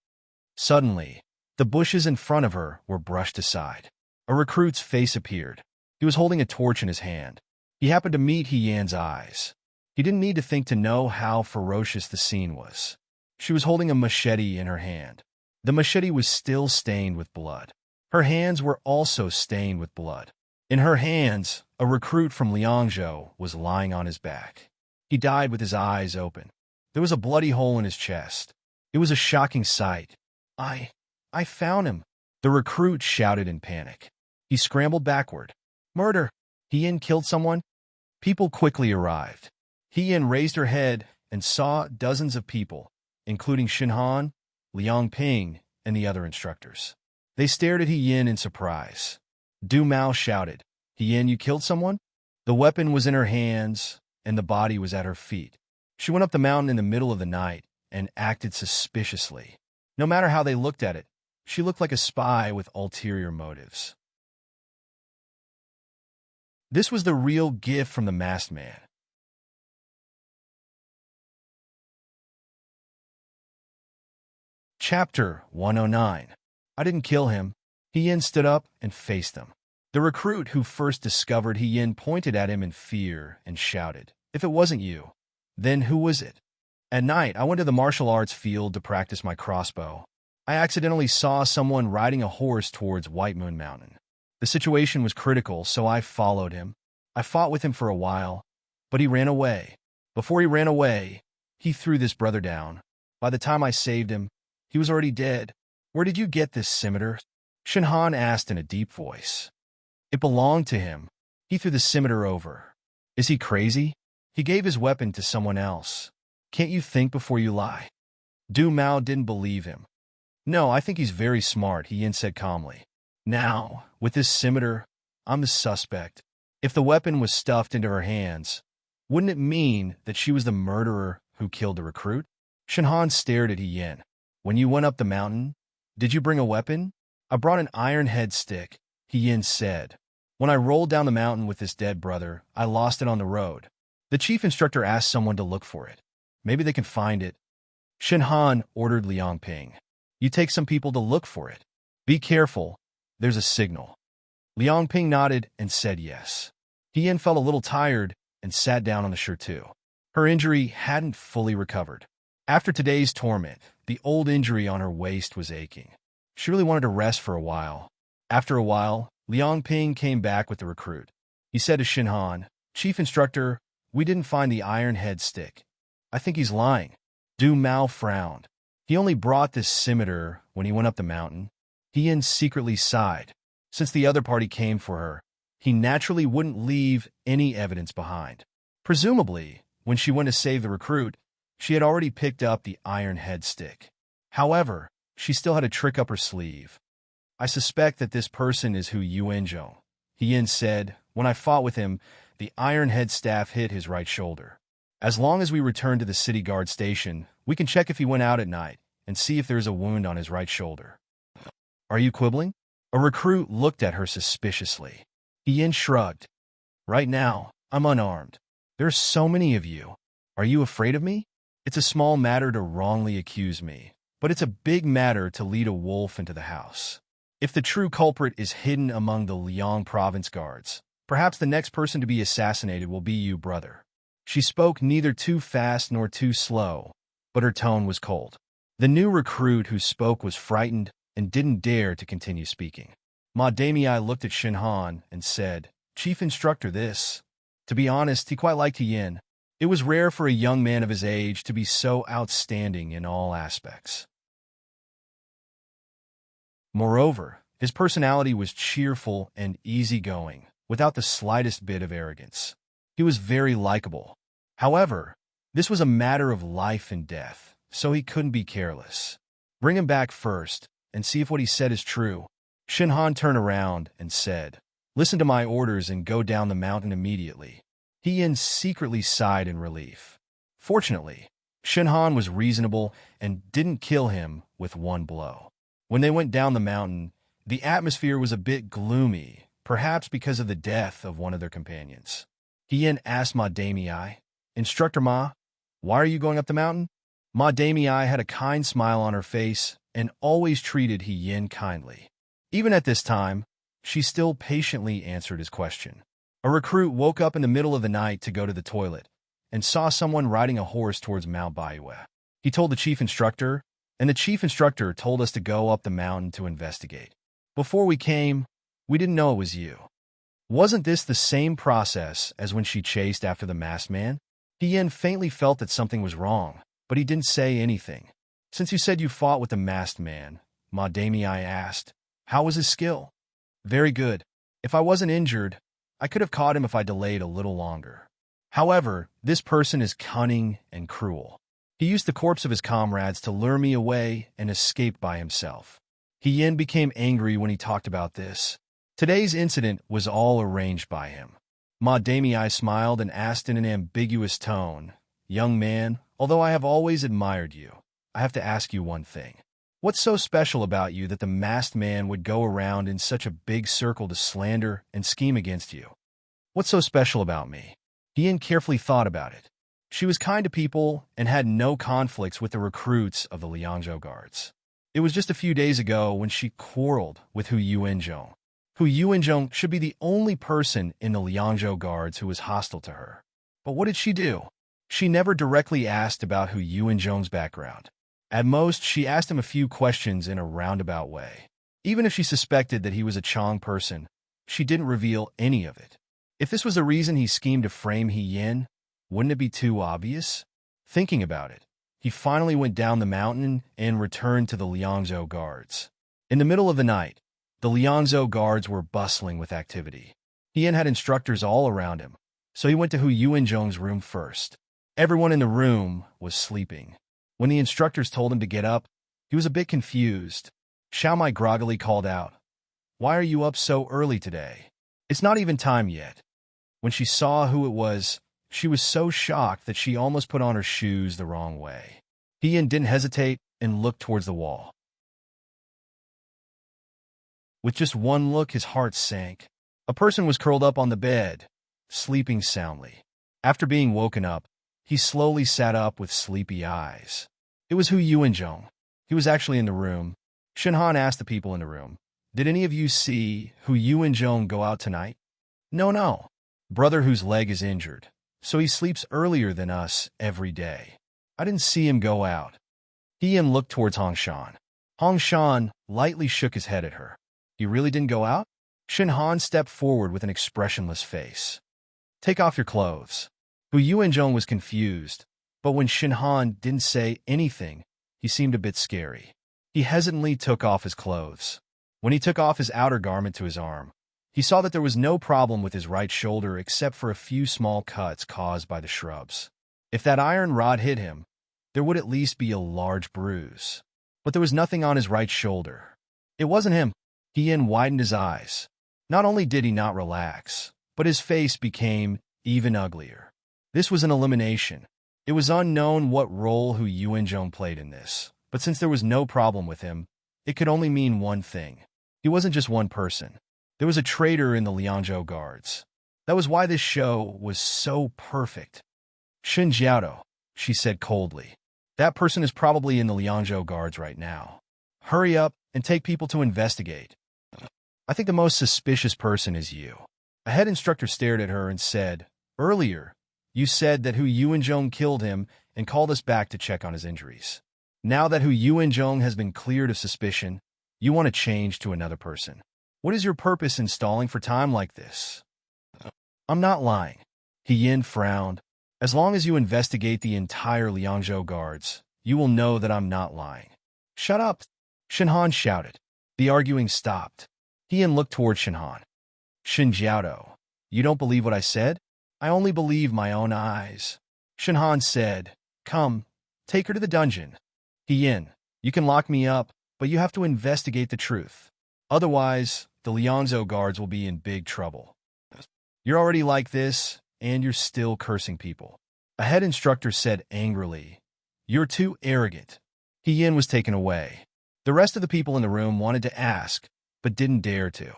Suddenly, the bushes in front of her were brushed aside. A recruit's face appeared. He was holding a torch in his hand. He happened to meet Yan's eyes. He didn't need to think to know how ferocious the scene was. She was holding a machete in her hand. The machete was still stained with blood. Her hands were also stained with blood. In her hands, a recruit from Liangzhou was lying on his back. He died with his eyes open. There was a bloody hole in his chest. It was a shocking sight. I found him," the recruit shouted in panic. He scrambled backward. "Murder! Yin killed someone?" People quickly arrived. Yin raised her head and saw dozens of people, including Shinhan, Liang Ping, and the other instructors. They stared at Yin in surprise. Du Mao shouted, "Yin, you killed someone?" The weapon was in her hands, and the body was at her feet. She went up the mountain in the middle of the night and acted suspiciously. No matter how they looked at it, she looked like a spy with ulterior motives. This was the real gift from the masked man. Chapter 109. I didn't kill him. Yin stood up and faced them. The recruit who first discovered Yin pointed at him in fear and shouted, "If it wasn't you, then who was it?" At night, I went to the martial arts field to practice my crossbow. I accidentally saw someone riding a horse towards White Moon Mountain. The situation was critical, so I followed him. I fought with him for a while, but he ran away. Before he ran away, he threw this brother down. By the time I saved him, he was already dead. "Where did you get this scimitar?" Shinhan asked in a deep voice. "It belonged to him. He threw the scimitar over." "Is he crazy? He gave his weapon to someone else. Can't you think before you lie?" Du Mao didn't believe him. "No, I think he's very smart," Yin said calmly. "Now, with this scimitar, I'm the suspect. If the weapon was stuffed into her hands, wouldn't it mean that she was the murderer who killed the recruit?" Shinhan stared at Yin. "When you went up the mountain, did you bring a weapon?" "I brought an iron head stick," Yin said. "When I rolled down the mountain with this dead brother, I lost it on the road. The chief instructor asked someone to look for it. Maybe they can find it." Shinhan ordered Liang Ping, "You take some people to look for it. Be careful. There's a signal." Liang Ping nodded and said yes. Yin felt a little tired and sat down on the too. Her injury hadn't fully recovered. After today's torment, the old injury on her waist was aching. She really wanted to rest for a while. After a while, Liang Ping came back with the recruit. He said to Shinhan, "Chief instructor, we didn't find the iron head stick. I think he's lying." Du Mao frowned. He only brought this scimitar when he went up the mountain. Yin secretly sighed. Since the other party came for her, he naturally wouldn't leave any evidence behind. Presumably, when she went to save the recruit, she had already picked up the iron head stick. However, she still had a trick up her sleeve. "I suspect that this person is Hu Yuanzhou," Yin said. "When I fought with him, the iron head staff hit his right shoulder. As long as we return to the city guard station, we can check if he went out at night and see if there's a wound on his right shoulder." "Are you quibbling?" A recruit looked at her suspiciously. Yin shrugged. "Right now, I'm unarmed. There are so many of you. Are you afraid of me? It's a small matter to wrongly accuse me, but it's a big matter to lead a wolf into the house. If the true culprit is hidden among the Liang province guards, perhaps the next person to be assassinated will be you, brother." She spoke neither too fast nor too slow, but her tone was cold. The new recruit who spoke was frightened and didn't dare to continue speaking. Ma Damii looked at Shinhan and said, "Chief instructor, this." To be honest, he quite liked Yin. It was rare for a young man of his age to be so outstanding in all aspects. Moreover, his personality was cheerful and easygoing, without the slightest bit of arrogance. He was very likable. However, this was a matter of life and death, so he couldn't be careless. Bring him back first, and see if what he said is true. Shinhan turned around and said, "Listen to my orders and go down the mountain immediately." He secretly sighed in relief. Fortunately, Shinhan was reasonable and didn't kill him with one blow. When they went down the mountain, the atmosphere was a bit gloomy, perhaps because of the death of one of their companions. Hien asked Ma Damii, "Instructor Ma, why are you going up the mountain?" Ma Damii had a kind smile on her face and always treated Hien kindly. Even at this time, she still patiently answered his question. A recruit woke up in the middle of the night to go to the toilet and saw someone riding a horse towards Mount Baiue. He told the chief instructor, and the chief instructor told us to go up the mountain to investigate. Before we came, we didn't know it was you. Wasn't this the same process as when she chased after the masked man? Hien faintly felt that something was wrong, but he didn't say anything. Since you said you fought with the masked man, Ma Damii asked, how was his skill? Very good. If I wasn't injured, I could have caught him if I delayed a little longer. However, this person is cunning and cruel. He used the corpse of his comrades to lure me away and escaped by himself. Hien became angry when he talked about this. Today's incident was all arranged by him. Ma Damii smiled and asked in an ambiguous tone, "Young man, although I have always admired you, I have to ask you one thing. What's so special about you that the masked man would go around in such a big circle to slander and scheme against you? What's so special about me?" Hien carefully thought about it. She was kind to people and had no conflicts with the recruits of the Liangzhou guards. It was just a few days ago when she quarreled with Hu Yuanzhong. Hu Yuanzhong should be the only person in the Liangzhou guards who was hostile to her. But what did she do? She never directly asked about Hu Yuanzhong's background. At most, she asked him a few questions in a roundabout way. Even if she suspected that he was a Chong person, she didn't reveal any of it. If this was the reason he schemed to frame Hien, wouldn't it be too obvious? Thinking about it, he finally went down the mountain and returned to the Liangzhou guards. In the middle of the night, the Liangzhou guards were bustling with activity. Hien had instructors all around him, so he went to Hu Yuanzhong's room first. Everyone in the room was sleeping. When the instructors told him to get up, he was a bit confused. Xiaomai groggily called out, "Why are you up so early today? It's not even time yet." When she saw who it was, she was so shocked that she almost put on her shoes the wrong way. Hien didn't hesitate and looked towards the wall. With just one look, his heart sank. A person was curled up on the bed, sleeping soundly. After being woken up, he slowly sat up with sleepy eyes. It was Hu Yuanzhong. He was actually in the room. Shinhan asked the people in the room, "Did any of you see Hu Yuanzhong go out tonight?" No. Brother whose leg is injured, so he sleeps earlier than us every day. I didn't see him go out." Hien looked towards Hongshan. Hongshan lightly shook his head at her. "He really didn't go out?" Shinhan stepped forward with an expressionless face. "Take off your clothes." Hu Yuanzhong was confused, but when Shinhan didn't say anything, he seemed a bit scary. He hesitantly took off his clothes. When he took off his outer garment to his arm, he saw that there was no problem with his right shoulder except for a few small cuts caused by the shrubs. If that iron rod hit him, there would at least be a large bruise. But there was nothing on his right shoulder. It wasn't him. Hien widened his eyes. Not only did he not relax, but his face became even uglier. This was an elimination. It was unknown what role Hu Yuanzhong played in this, but since there was no problem with him, it could only mean one thing. He wasn't just one person. There was a traitor in the Liangzhou guards. That was why this show was so perfect. "Shin Jiaodo," she said coldly. "That person is probably in the Liangzhou guards right now. Hurry up and take people to investigate. I think the most suspicious person is you." A head instructor stared at her and said, "Earlier, you said that Hu Yuanzhong killed him and called us back to check on his injuries. Now that Hu Yuanzhong has been cleared of suspicion, you want to change to another person. What is your purpose in stalling for time like this?" "I'm not lying." Hien frowned. "As long as you investigate the entire Liangzhou guards, you will know that I'm not lying." "Shut up!" Shinhan shouted. The arguing stopped. Hien looked toward Shinhan. "Shin Jiaodo, you don't believe what I said?" I only believe my own eyes. Shinhan said, Come, take her to the dungeon. Yin, you can lock me up, but you have to investigate the truth. Otherwise, the Liangzhou guards will be in big trouble. You're already like this, and you're still cursing people. A head instructor said angrily, You're too arrogant. Yin was taken away. The rest of the people in the room wanted to ask, but didn't dare to.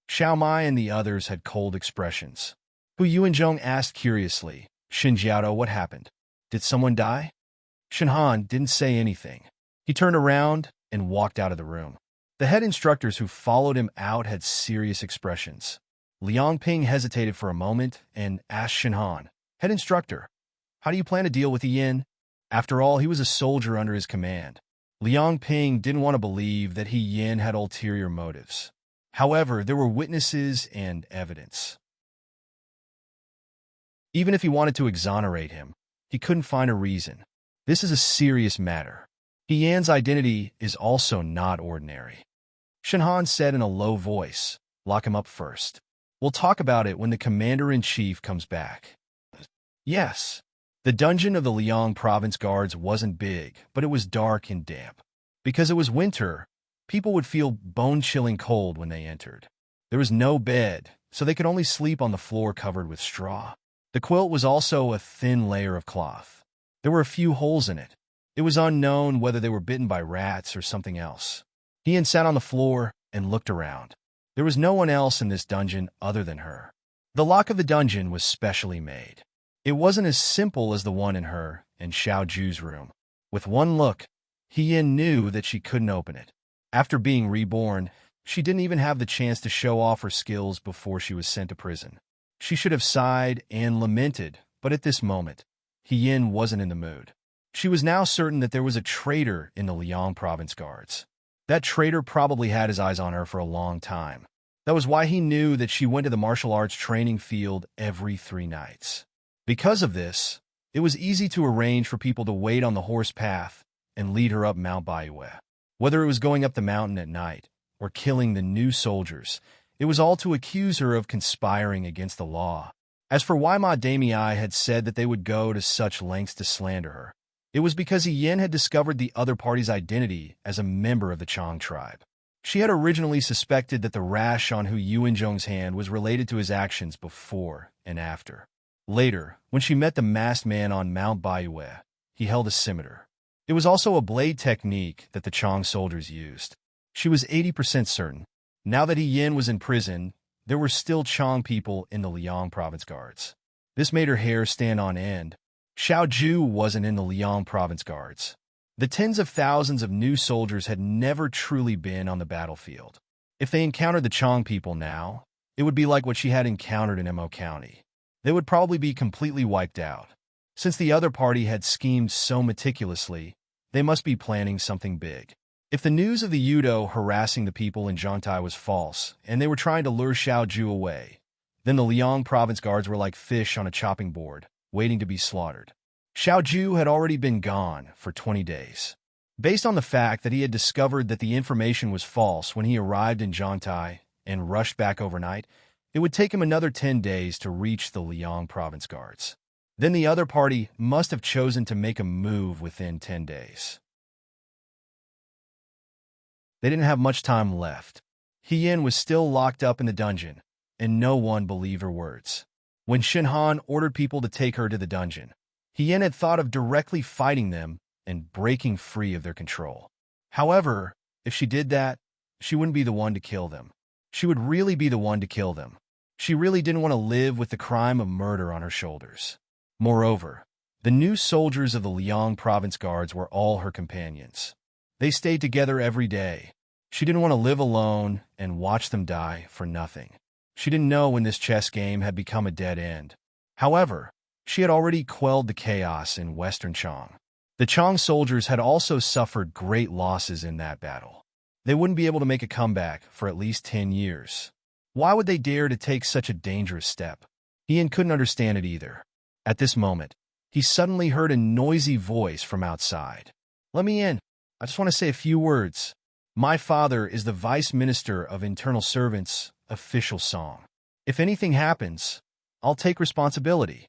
Xiao Mai and the others had cold expressions. Hu Yuanzhong asked curiously, Xin Jiao, what happened? Did someone die? Shinhan didn't say anything. He turned around and walked out of the room. The head instructors who followed him out had serious expressions. Liang Ping hesitated for a moment and asked Shinhan, Head instructor, how do you plan to deal with Yin? After all, he was a soldier under his command. Liang Ping didn't want to believe that Yin had ulterior motives. However, there were witnesses and evidence. Even if he wanted to exonerate him, he couldn't find a reason. This is a serious matter. Yan's identity is also not ordinary. Shinhan said in a low voice, Lock him up first. We'll talk about it when the commander-in-chief comes back. Yes. The dungeon of the Liang province guards wasn't big, but it was dark and damp. Because it was winter, people would feel bone-chilling cold when they entered. There was no bed, so they could only sleep on the floor covered with straw. The quilt was also a thin layer of cloth. There were a few holes in it. It was unknown whether they were bitten by rats or something else. Yin sat on the floor and looked around. There was no one else in this dungeon other than her. The lock of the dungeon was specially made. It wasn't as simple as the one in her and Xiao Ju's room. With one look, Yin knew that she couldn't open it. After being reborn, she didn't even have the chance to show off her skills before she was sent to prison. She should have sighed and lamented, but at this moment, Yin wasn't in the mood. She was now certain that there was a traitor in the Liang province guards. That traitor probably had his eyes on her for a long time. That was why he knew that she went to the martial arts training field every 3 nights. Because of this, it was easy to arrange for people to wait on the horse path and lead her up Mount Baiyue. Whether it was going up the mountain at night or killing the new soldiers, it was all to accuse her of conspiring against the law. As for why Ma Damii had said that they would go to such lengths to slander her, it was because Yin had discovered the other party's identity as a member of the Chang tribe. She had originally suspected that the rash on Hu Yuanzhong's hand was related to his actions before and after. Later, when she met the masked man on Mount Baiyue, he held a scimitar. It was also a blade technique that the Chang soldiers used. She was 80% certain. Now that Yin was in prison, there were still Chang people in the Liang province guards. This made her hair stand on end. Xiao Ju wasn't in the Liang province guards. The tens of thousands of new soldiers had never truly been on the battlefield. If they encountered the Chang people now, it would be like what she had encountered in Mo County. They would probably be completely wiped out. Since the other party had schemed so meticulously, they must be planning something big. If the news of the Yudo harassing the people in Zhangtai was false, and they were trying to lure Xiao Ju away, then the Liang province guards were like fish on a chopping board, waiting to be slaughtered. Xiao Ju had already been gone for 20 days. Based on the fact that he had discovered that the information was false when he arrived in Zhangtai and rushed back overnight, it would take him another 10 days to reach the Liang province guards. Then the other party must have chosen to make a move within 10 days. They didn't have much time left. Yin was still locked up in the dungeon, and no one believed her words. When Shinhan ordered people to take her to the dungeon, Yin had thought of directly fighting them and breaking free of their control. However, if she did that, she wouldn't be the one to kill them. She would really be the one to kill them. She really didn't want to live with the crime of murder on her shoulders. Moreover, the new soldiers of the Liang province guards were all her companions. They stayed together every day. She didn't want to live alone and watch them die for nothing. She didn't know when this chess game had become a dead end. However, she had already quelled the chaos in Western Chang. The Chang soldiers had also suffered great losses in that battle. They wouldn't be able to make a comeback for at least 10 years. Why would they dare to take such a dangerous step? Ian couldn't understand it either. At this moment, he suddenly heard a noisy voice from outside. Let me in. I just want to say a few words. My father is the Vice Minister of Internal Servants' official song. If anything happens, I'll take responsibility.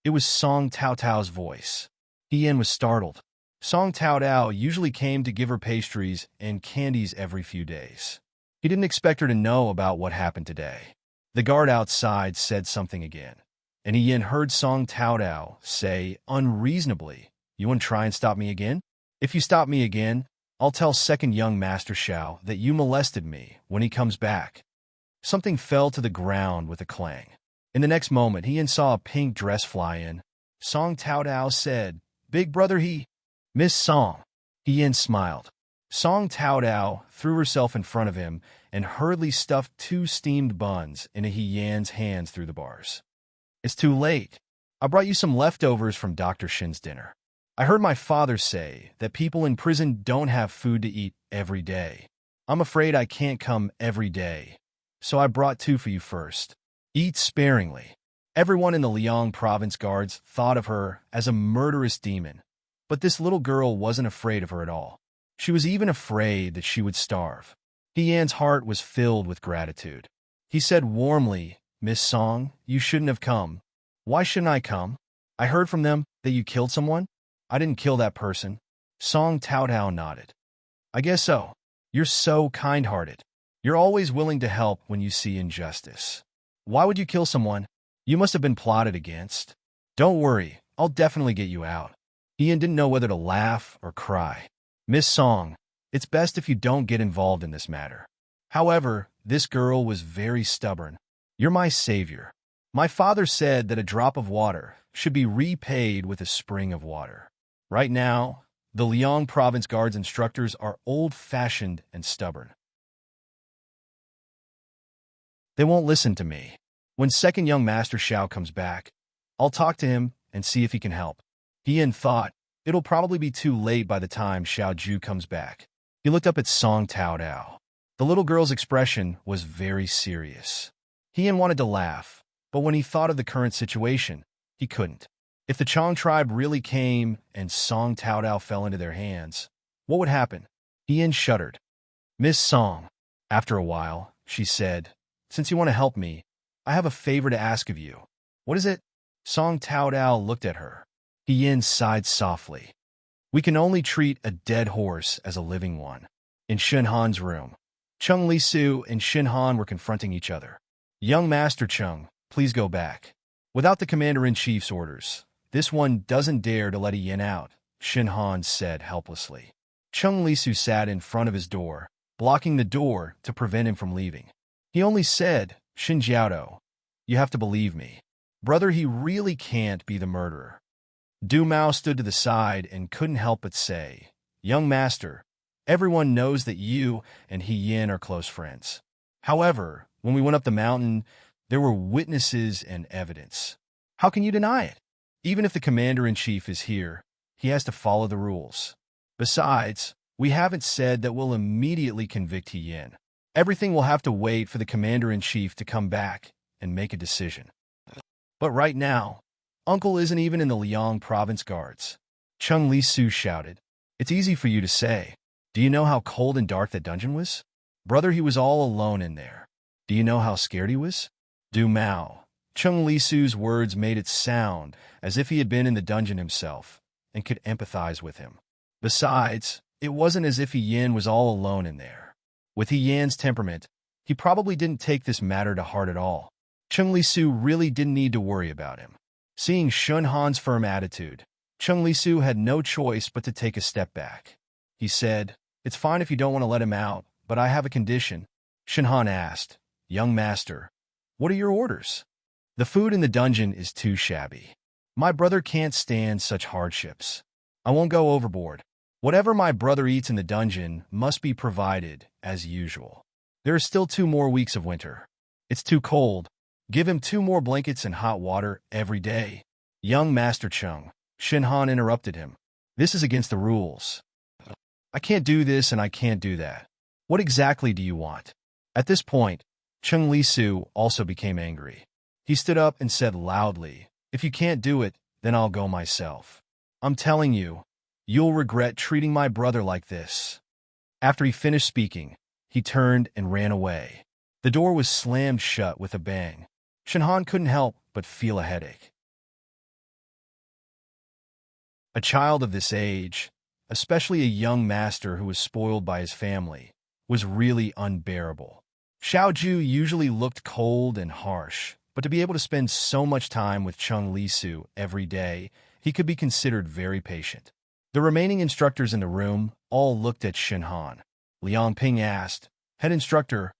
It was Song Tao Tao's voice. He Yin was startled. Song Tao Tao usually came to give her pastries and candies every few days. He didn't expect her to know about what happened today. The guard outside said something again, and He Yin heard Song Tao Tao say unreasonably, "You want to try and stop me again? If you stop me again, I'll tell second young Master Xiao that you molested me when he comes back." Something fell to the ground with a clang. In the next moment, He Yin saw a pink dress fly in. Song Tao Tao said, "Big brother He." "Miss Song." He Yin smiled. Song Tao Tao threw herself in front of him and hurriedly stuffed 2 steamed buns into He Yan's hands through the bars. "It's too late. I brought you some leftovers from Dr. Shin's dinner. I heard my father say that people in prison don't have food to eat every day. I'm afraid I can't come every day, so I brought 2 for you first. Eat sparingly." Everyone in the Liang province guards thought of her as a murderous demon, but this little girl wasn't afraid of her at all. She was even afraid that she would starve. He Yan's heart was filled with gratitude. He said warmly, "Miss Song, you shouldn't have come." "Why shouldn't I come? I heard from them that you killed someone." "I didn't kill that person." Song Tao Tao nodded. "I guess so. You're so kind-hearted. You're always willing to help when you see injustice. Why would you kill someone? You must have been plotted against." "Don't worry, I'll definitely get you out." Ian didn't know whether to laugh or cry. "Miss Song, it's best if you don't get involved in this matter." However, this girl was very stubborn. "You're my savior. My father said that a drop of water should be repaid with a spring of water. Right now, the Liang province guards instructors are old-fashioned and stubborn. They won't listen to me. When second young Master Xiao comes back, I'll talk to him and see if he can help." Ian thought, it'll probably be too late by the time Xiao Ju comes back. He looked up at Song Tao Tao. The little girl's expression was very serious. Ian wanted to laugh, but when he thought of the current situation, he couldn't. If the Chong tribe really came and Song Tao Tao fell into their hands, what would happen? Ian shuddered. "Miss Song," after a while, she said, "since you want to help me, I have a favor to ask of you." "What is it?" Song Tao Tao looked at her. Ian sighed softly. "We can only treat a dead horse as a living one." In Shin Han's room, Chung Li-su and Shin Han were confronting each other. "Young Master Chung, please go back. Without the Commander-in-Chief's orders, this one doesn't dare to let Ian out," Shin Han said helplessly. Chung Li-su sat in front of his door, blocking the door to prevent him from leaving. He only said, "Shin Jiaodo, you have to believe me. Brother, he really can't be the murderer." Du Mao stood to the side and couldn't help but say, "Young Master, everyone knows that you and He Yin are close friends. However, when we went up the mountain, there were witnesses and evidence. How can you deny it? Even if the Commander-in-Chief is here, he has to follow the rules. Besides, we haven't said that we'll immediately convict He Yin. Everything will have to wait for the Commander-in-Chief to come back and make a decision. But right now, Uncle isn't even in the Liang province guards." Chung Li-su shouted, "It's easy for you to say. Do you know how cold and dark that dungeon was? Brother, he was all alone in there. Do you know how scared he was?" Du Mao. Chung Li-su's words made it sound as if he had been in the dungeon himself and could empathize with him. Besides, it wasn't as if He Yin was all alone in there. With He Yan's temperament, he probably didn't take this matter to heart at all. Chung Li-su really didn't need to worry about him. Seeing Shin Han's firm attitude, Chung Li-su had no choice but to take a step back. He said, "It's fine if you don't want to let him out, but I have a condition." Shin Han asked, "Young Master, what are your orders?" "The food in the dungeon is too shabby. My brother can't stand such hardships. I won't go overboard. Whatever my brother eats in the dungeon must be provided as usual. There are still 2 more weeks of winter. It's too cold. Give him 2 more blankets and hot water every day." "Young Master Chung," Shin Han interrupted him, "this is against the rules. I can't do this and I can't do that. What exactly do you want?" At this point, Chung Li-su also became angry. He stood up and said loudly, "If you can't do it, then I'll go myself. I'm telling you, you'll regret treating my brother like this." After he finished speaking, he turned and ran away. The door was slammed shut with a bang. Shin Han couldn't help but feel a headache. A child of this age, especially a young master who was spoiled by his family, was really unbearable. Xiaoju usually looked cold and harsh, but to be able to spend so much time with Chung Lisu every day, he could be considered very patient. The remaining instructors in the room all looked at Shinhan. Liang Ping asked, "Head instructor,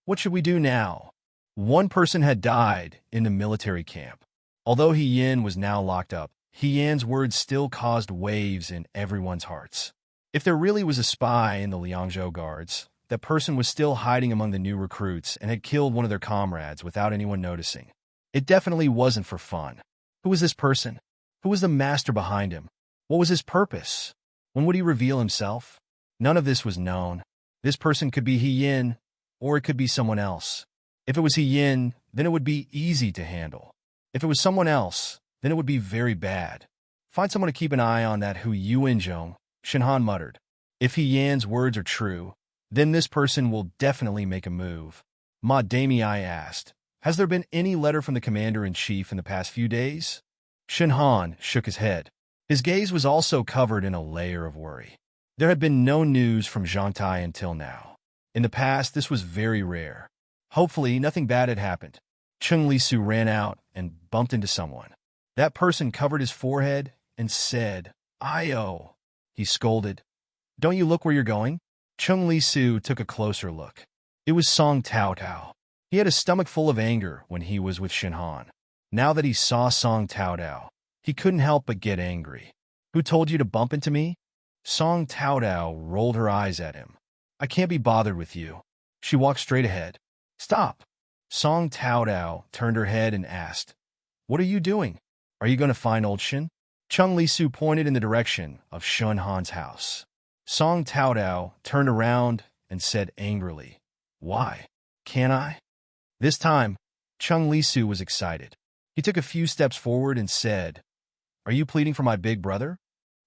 what should we do now?" One person had died in the military camp. Although He Yin was now locked up, He Yan's words still caused waves in everyone's hearts. If there really was a spy in the Liangzhou guards, that person was still hiding among the new recruits and had killed one of their comrades without anyone noticing. It definitely wasn't for fun. Who was this person? Who was the master behind him? What was his purpose? When would he reveal himself? None of this was known. This person could be He Yin, or it could be someone else. If it was He Yin, then it would be easy to handle. If it was someone else, then it would be very bad. Find someone to keep an eye on that Hu Yuanzhong, Shinhan muttered. If He Yan's words are true, then this person will definitely make a move. Ma Damei asked, "Has there been any letter from the commander-in-chief in the past few days?" Shinhan shook his head. His gaze was also covered in a layer of worry. There had been no news from Zhangtai until now. In the past, this was very rare. Hopefully, nothing bad had happened. Chung Lisu ran out and bumped into someone. That person covered his forehead and said, "Io." He scolded, "Don't you look where you're going?" Chung Lisu took a closer look. It was Song Tao Tao. He had a stomach full of anger when he was with Shinhan. Now that he saw Song Tao Tao, he couldn't help but get angry. "Who told you to bump into me?" Song Tao Tao rolled her eyes at him. "I can't be bothered with you." She walked straight ahead. "Stop." Song Tao Tao turned her head and asked, "What are you doing? Are you going to find old Shin?" Chung Lisu pointed in the direction of Shinhan's house. Song Tao Tao turned around and said angrily, "Why? Can't I?" This time, Chung Lisu was excited. He took a few steps forward and said, "Are you pleading for my big brother?"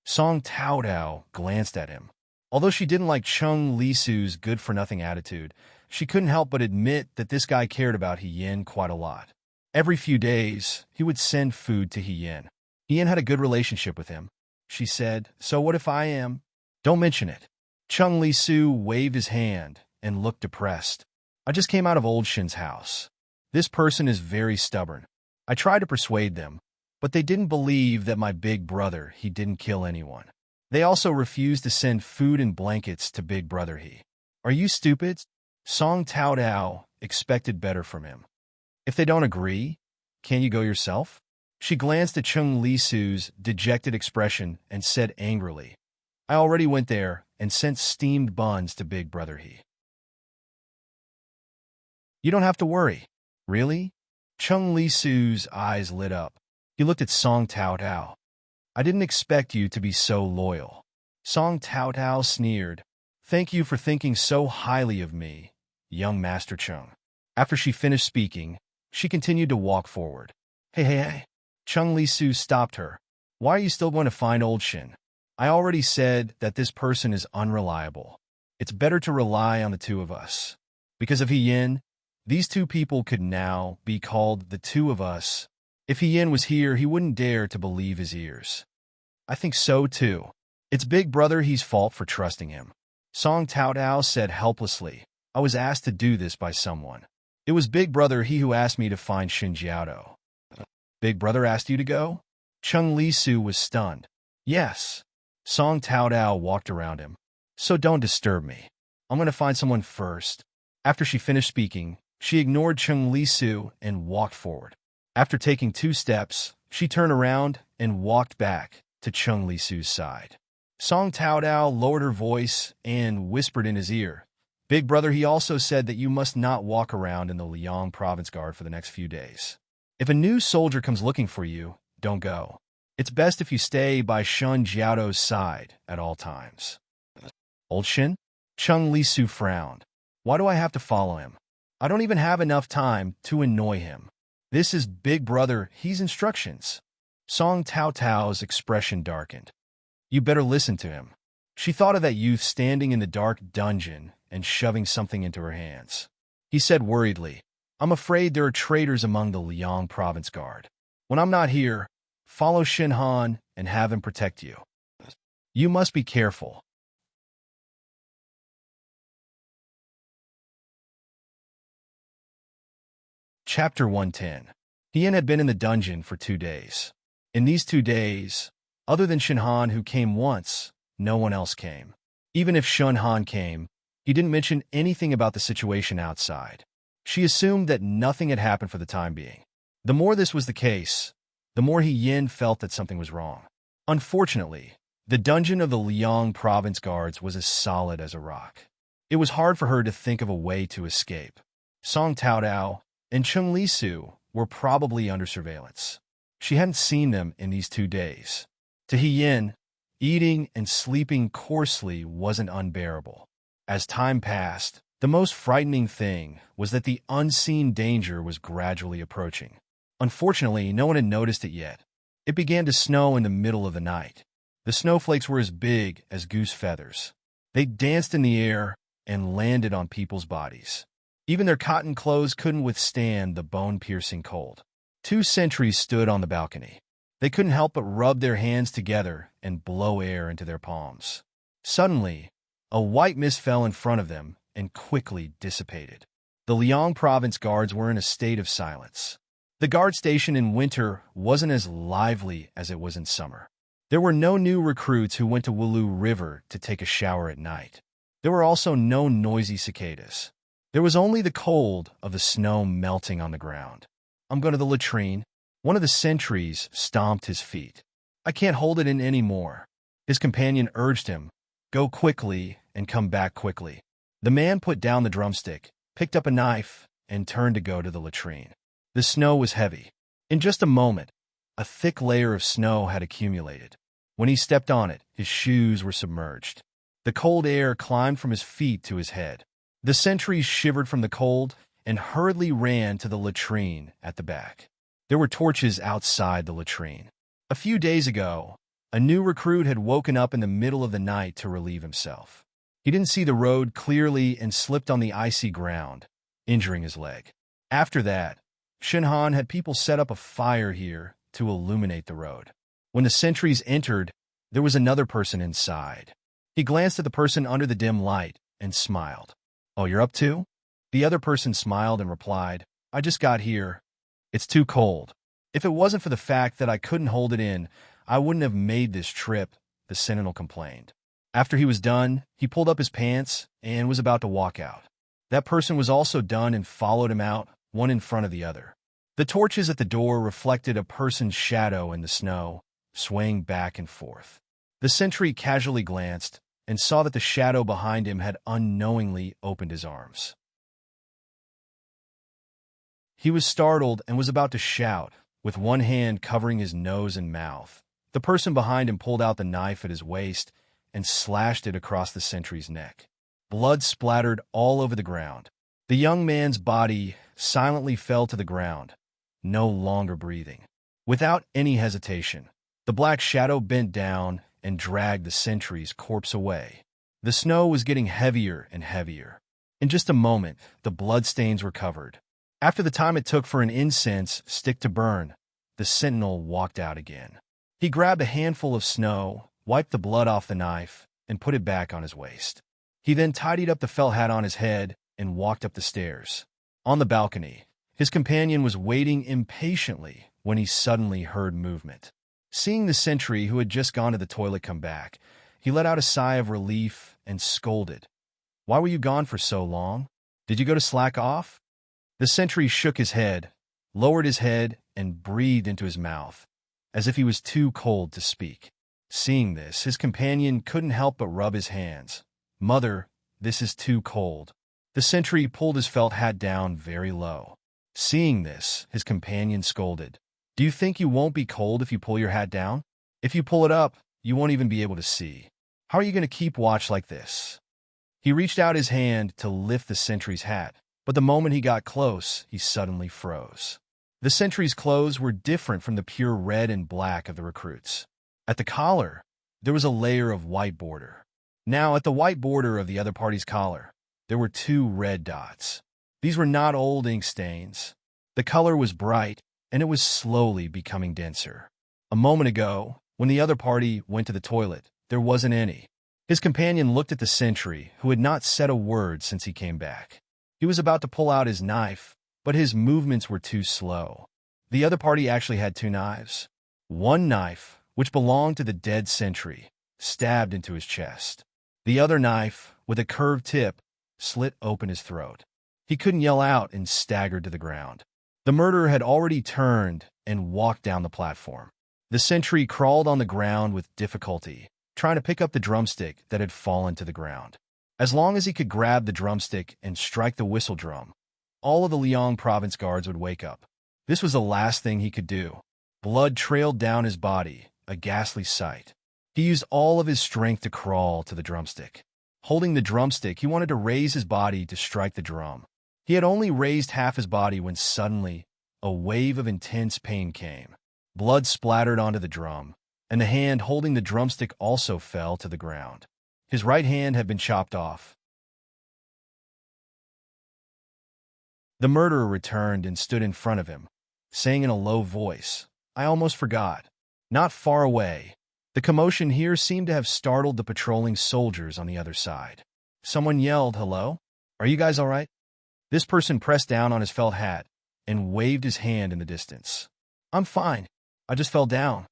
Song Tao Tao glanced at him. Although she didn't like Chung Lisu's good-for-nothing attitude, she couldn't help but admit that this guy cared about He Yin quite a lot. Every few days, he would send food to He Yin. He Yin had a good relationship with him. She said, "So what if I am?" "Don't mention it." Chung Lisu waved his hand and looked depressed. "I just came out of old Shin's house. This person is very stubborn. I tried to persuade them, but they didn't believe that my big brother, he didn't kill anyone. They also refused to send food and blankets to big brother he. Are you stupid?" Song Tao Tao expected better from him. "If they don't agree, can you go yourself?" She glanced at Chung Lisu's dejected expression and said angrily, "I already went there and sent steamed buns to big brother he. You don't have to worry." "Really?" Chung Lisu's eyes lit up. He looked at Song Tao Tao. "I didn't expect you to be so loyal." Song Tao Tao sneered. "Thank you for thinking so highly of me, young Master Chung." After she finished speaking, she continued to walk forward. Hey. Chung Lisu stopped her. "Why are you still going to find old Shin? I already said that this person is unreliable. It's better to rely on the two of us. Because of He Yin, these two people could now be called the two of us. If He Yin was here, he wouldn't dare to believe his ears." "I think so, too. It's big brother he's fault for trusting him." Song Tao Tao said helplessly, "I was asked to do this by someone. It was big brother he who asked me to find Shin Jiaodo." "Big brother asked you to go?" Chung Lisu was stunned. "Yes." Song Tao Tao walked around him. "So don't disturb me. I'm going to find someone first." After she finished speaking, she ignored Chung Lisu and walked forward. After taking 2 steps, she turned around and walked back to Chung Lisu's side. Song Tao Tao lowered her voice and whispered in his ear, "Big brother, he also said that you must not walk around in the Liang province guard for the next few days. If a new soldier comes looking for you, don't go. It's best if you stay by Shun Jiaodo's side at all times." "Old Shin?" Chung Lisu frowned. "Why do I have to follow him? I don't even have enough time to annoy him. This is big brother, he's instructions." Song Tao Tao's expression darkened. "You better listen to him." She thought of that youth standing in the dark dungeon and shoving something into her hands. He said worriedly, I'm afraid there are traitors among the Liang province guard. When I'm not here, follow Shin Han and have him protect you. You must be careful. Chapter 110. Hien had been in the dungeon for 2 days. In these 2 days, other than Shin Han, who came once, no one else came. Even if Shin Han came, he didn't mention anything about the situation outside. She assumed that nothing had happened for the time being. The more this was the case, the more Hien felt that something was wrong. Unfortunately, the dungeon of the Liang province guards was as solid as a rock. It was hard for her to think of a way to escape. Song Taodao and Chung Li Su were probably under surveillance. She hadn't seen them in these 2 days. To Hien, eating and sleeping coarsely wasn't unbearable. As time passed, the most frightening thing was that the unseen danger was gradually approaching. Unfortunately, no one had noticed it yet. It began to snow in the middle of the night. The snowflakes were as big as goose feathers. They danced in the air and landed on people's bodies. Even their cotton clothes couldn't withstand the bone-piercing cold. 2 sentries stood on the balcony. They couldn't help but rub their hands together and blow air into their palms. Suddenly, a white mist fell in front of them and quickly dissipated. The Liang province guards were in a state of silence. The guard station in winter wasn't as lively as it was in summer. There were no new recruits who went to Wulu River to take a shower at night. There were also no noisy cicadas. There was only the cold of the snow melting on the ground. I'm going to the latrine. One of the sentries stomped his feet. I can't hold it in any more. His companion urged him, go quickly and come back quickly. The man put down the drumstick, picked up a knife, and turned to go to the latrine. The snow was heavy. In just a moment, a thick layer of snow had accumulated. When he stepped on it, his shoes were submerged. The cold air climbed from his feet to his head. The sentries shivered from the cold and hurriedly ran to the latrine at the back. There were torches outside the latrine. A few days ago, a new recruit had woken up in the middle of the night to relieve himself. He didn't see the road clearly and slipped on the icy ground, injuring his leg. After that, Shin Han had people set up a fire here to illuminate the road. When the sentries entered, there was another person inside. He glanced at the person under the dim light and smiled. Oh, you're up too? The other person smiled and replied, I just got here. It's too cold. If it wasn't for the fact that I couldn't hold it in, I wouldn't have made this trip, the sentinel complained. After he was done, he pulled up his pants and was about to walk out. That person was also done and followed him out, one in front of the other. The torches at the door reflected a person's shadow in the snow, swaying back and forth. The sentry casually glanced and saw that the shadow behind him had unknowingly opened his arms. He was startled and was about to shout, with one hand covering his nose and mouth. The person behind him pulled out the knife at his waist and slashed it across the sentry's neck. Blood splattered all over the ground. The young man's body silently fell to the ground, no longer breathing. Without any hesitation, the black shadow bent down and dragged the sentry's corpse away. The snow was getting heavier and heavier. In just a moment, the bloodstains were covered. After the time it took for an incense stick to burn, the sentinel walked out again. He grabbed a handful of snow, wiped the blood off the knife, and put it back on his waist. He then tidied up the felt hat on his head and walked up the stairs. On the balcony, his companion was waiting impatiently when he suddenly heard movement. Seeing the sentry who had just gone to the toilet come back, he let out a sigh of relief and scolded. Why were you gone for so long? Did you go to slack off? The sentry shook his head, lowered his head, and breathed into his mouth, as if he was too cold to speak. Seeing this, his companion couldn't help but rub his hands. Mother, this is too cold. The sentry pulled his felt hat down very low. Seeing this, his companion scolded. Do you think you won't be cold if you pull your hat down? If you pull it up, you won't even be able to see. How are you going to keep watch like this? He reached out his hand to lift the sentry's hat, but the moment he got close, he suddenly froze. The sentry's clothes were different from the pure red and black of the recruits. At the collar, there was a layer of white border. Now, at the white border of the other party's collar, there were 2 red dots. These were not old ink stains. The color was bright, and it was slowly becoming denser. A moment ago, when the other party went to the toilet, there wasn't any. His companion looked at the sentry, who had not said a word since he came back. He was about to pull out his knife, but his movements were too slow. The other party actually had two knives. One knife, which belonged to the dead sentry, stabbed into his chest. The other knife, with a curved tip, slit open his throat. He couldn't yell out and staggered to the ground. The murderer had already turned and walked down the platform. The sentry crawled on the ground with difficulty, trying to pick up the drumstick that had fallen to the ground. As long as he could grab the drumstick and strike the whistle drum, all of the Liang province guards would wake up. This was the last thing he could do. Blood trailed down his body, a ghastly sight. He used all of his strength to crawl to the drumstick. Holding the drumstick, he wanted to raise his body to strike the drum. He had only raised half his body when suddenly a wave of intense pain came. Blood splattered onto the drum, and the hand holding the drumstick also fell to the ground. His right hand had been chopped off. The murderer returned and stood in front of him, saying in a low voice, "I almost forgot." Not far away, the commotion here seemed to have startled the patrolling soldiers on the other side. Someone yelled, "Hello? Are you guys all right?" This person pressed down on his felt hat and waved his hand in the distance. "I'm fine. I just fell down."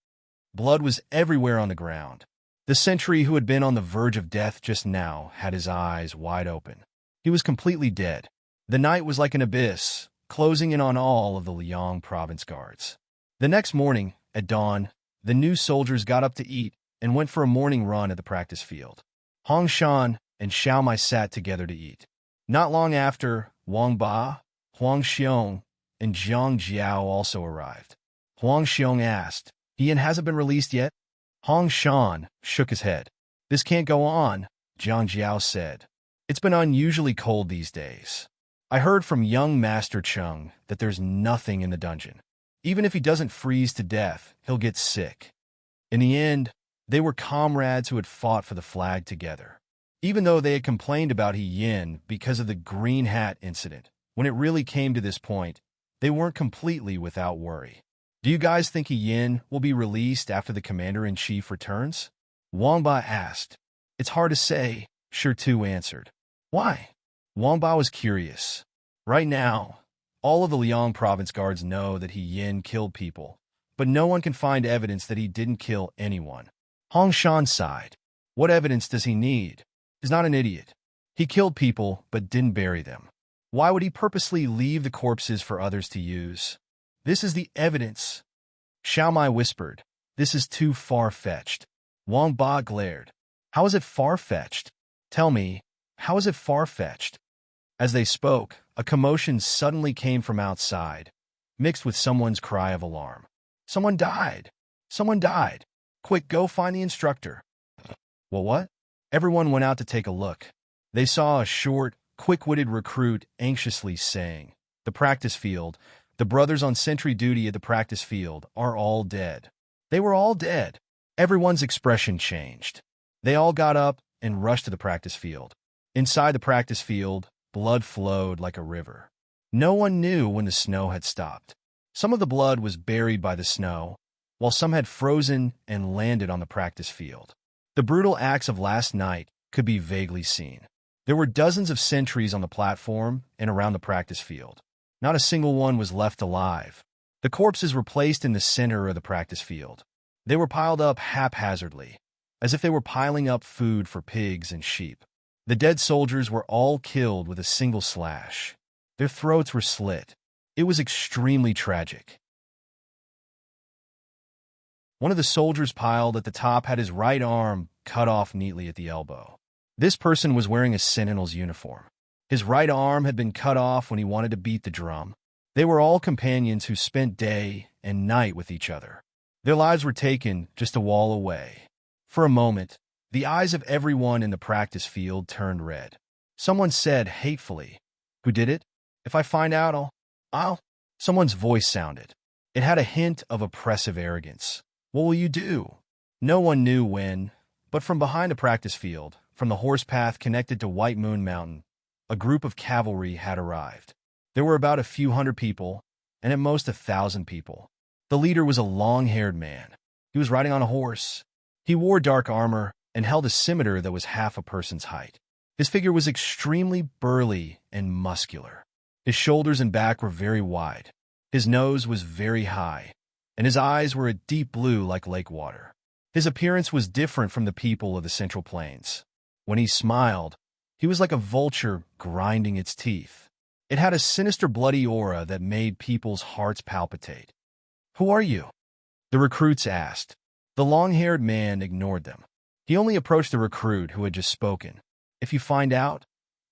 Blood was everywhere on the ground. The sentry who had been on the verge of death just now had his eyes wide open. He was completely dead. The night was like an abyss, closing in on all of the Liang province guards. The next morning, at dawn, the new soldiers got up to eat and went for a morning run at the practice field. Hong Shan and Xiao Mai sat together to eat. Not long after, Wang Ba, Huang Xiong, and Zhang Jiao also arrived. Huang Xiong asked, "Ian hasn't been released yet?" Hong Shan shook his head. "This can't go on," Zhang Jiao said. "It's been unusually cold these days. I heard from young Master Chung that there's nothing in the dungeon. Even if he doesn't freeze to death, he'll get sick." In the end, they were comrades who had fought for the flag together. Even though they had complained about He Yin because of the green hat incident, when it really came to this point, they weren't completely without worry. "Do you guys think He Yin will be released after the commander-in-chief returns?" Wang Ba asked. "It's hard to say," Shi Tu answered. "Why?" Wang Ba was curious. Right now, all of the Liang province guards know that He Yin killed people, but no one can find evidence that he didn't kill anyone. Hong Shan sighed. What evidence does he need? He's not an idiot. He killed people, but didn't bury them. Why would he purposely leave the corpses for others to use? This is the evidence. Xiao Mai whispered, "This is too far-fetched." Wang Ba glared. "How is it far-fetched? Tell me, how is it far-fetched?" As they spoke, a commotion suddenly came from outside, mixed with someone's cry of alarm. "Someone died! Someone died! Quick, go find the instructor." Well, what? Everyone went out to take a look. They saw a short, quick-witted recruit anxiously saying, "The practice field, the brothers on sentry duty at the practice field are all dead." They were all dead. Everyone's expression changed. They all got up and rushed to the practice field. Inside the practice field, blood flowed like a river. No one knew when the snow had stopped. Some of the blood was buried by the snow, while some had frozen and landed on the practice field. The brutal acts of last night could be vaguely seen. There were dozens of sentries on the platform and around the practice field. Not a single one was left alive. The corpses were placed in the center of the practice field. They were piled up haphazardly, as if they were piling up food for pigs and sheep. The dead soldiers were all killed with a single slash. Their throats were slit. It was extremely tragic. One of the soldiers piled at the top had his right arm cut off neatly at the elbow. This person was wearing a sentinel's uniform. His right arm had been cut off when he wanted to beat the drum. They were all companions who spent day and night with each other. Their lives were taken just a wall away. For a moment, the eyes of everyone in the practice field turned red. Someone said hatefully, "Who did it? If I find out, I'll... Someone's voice sounded. It had a hint of oppressive arrogance. "What will you do?" No one knew when, but from behind the practice field, from the horse path connected to White Moon Mountain, a group of cavalry had arrived. There were about a few hundred people, and at most 1,000 people. The leader was a long-haired man. He was riding on a horse. He wore dark armor and held a scimitar that was half a person's height. His figure was extremely burly and muscular. His shoulders and back were very wide. His nose was very high, and his eyes were a deep blue like lake water. His appearance was different from the people of the Central Plains. When he smiled, he was like a vulture grinding its teeth. It had a sinister bloody aura that made people's hearts palpitate. "Who are you?" the recruits asked. The long-haired man ignored them. He only approached the recruit who had just spoken. "If you find out,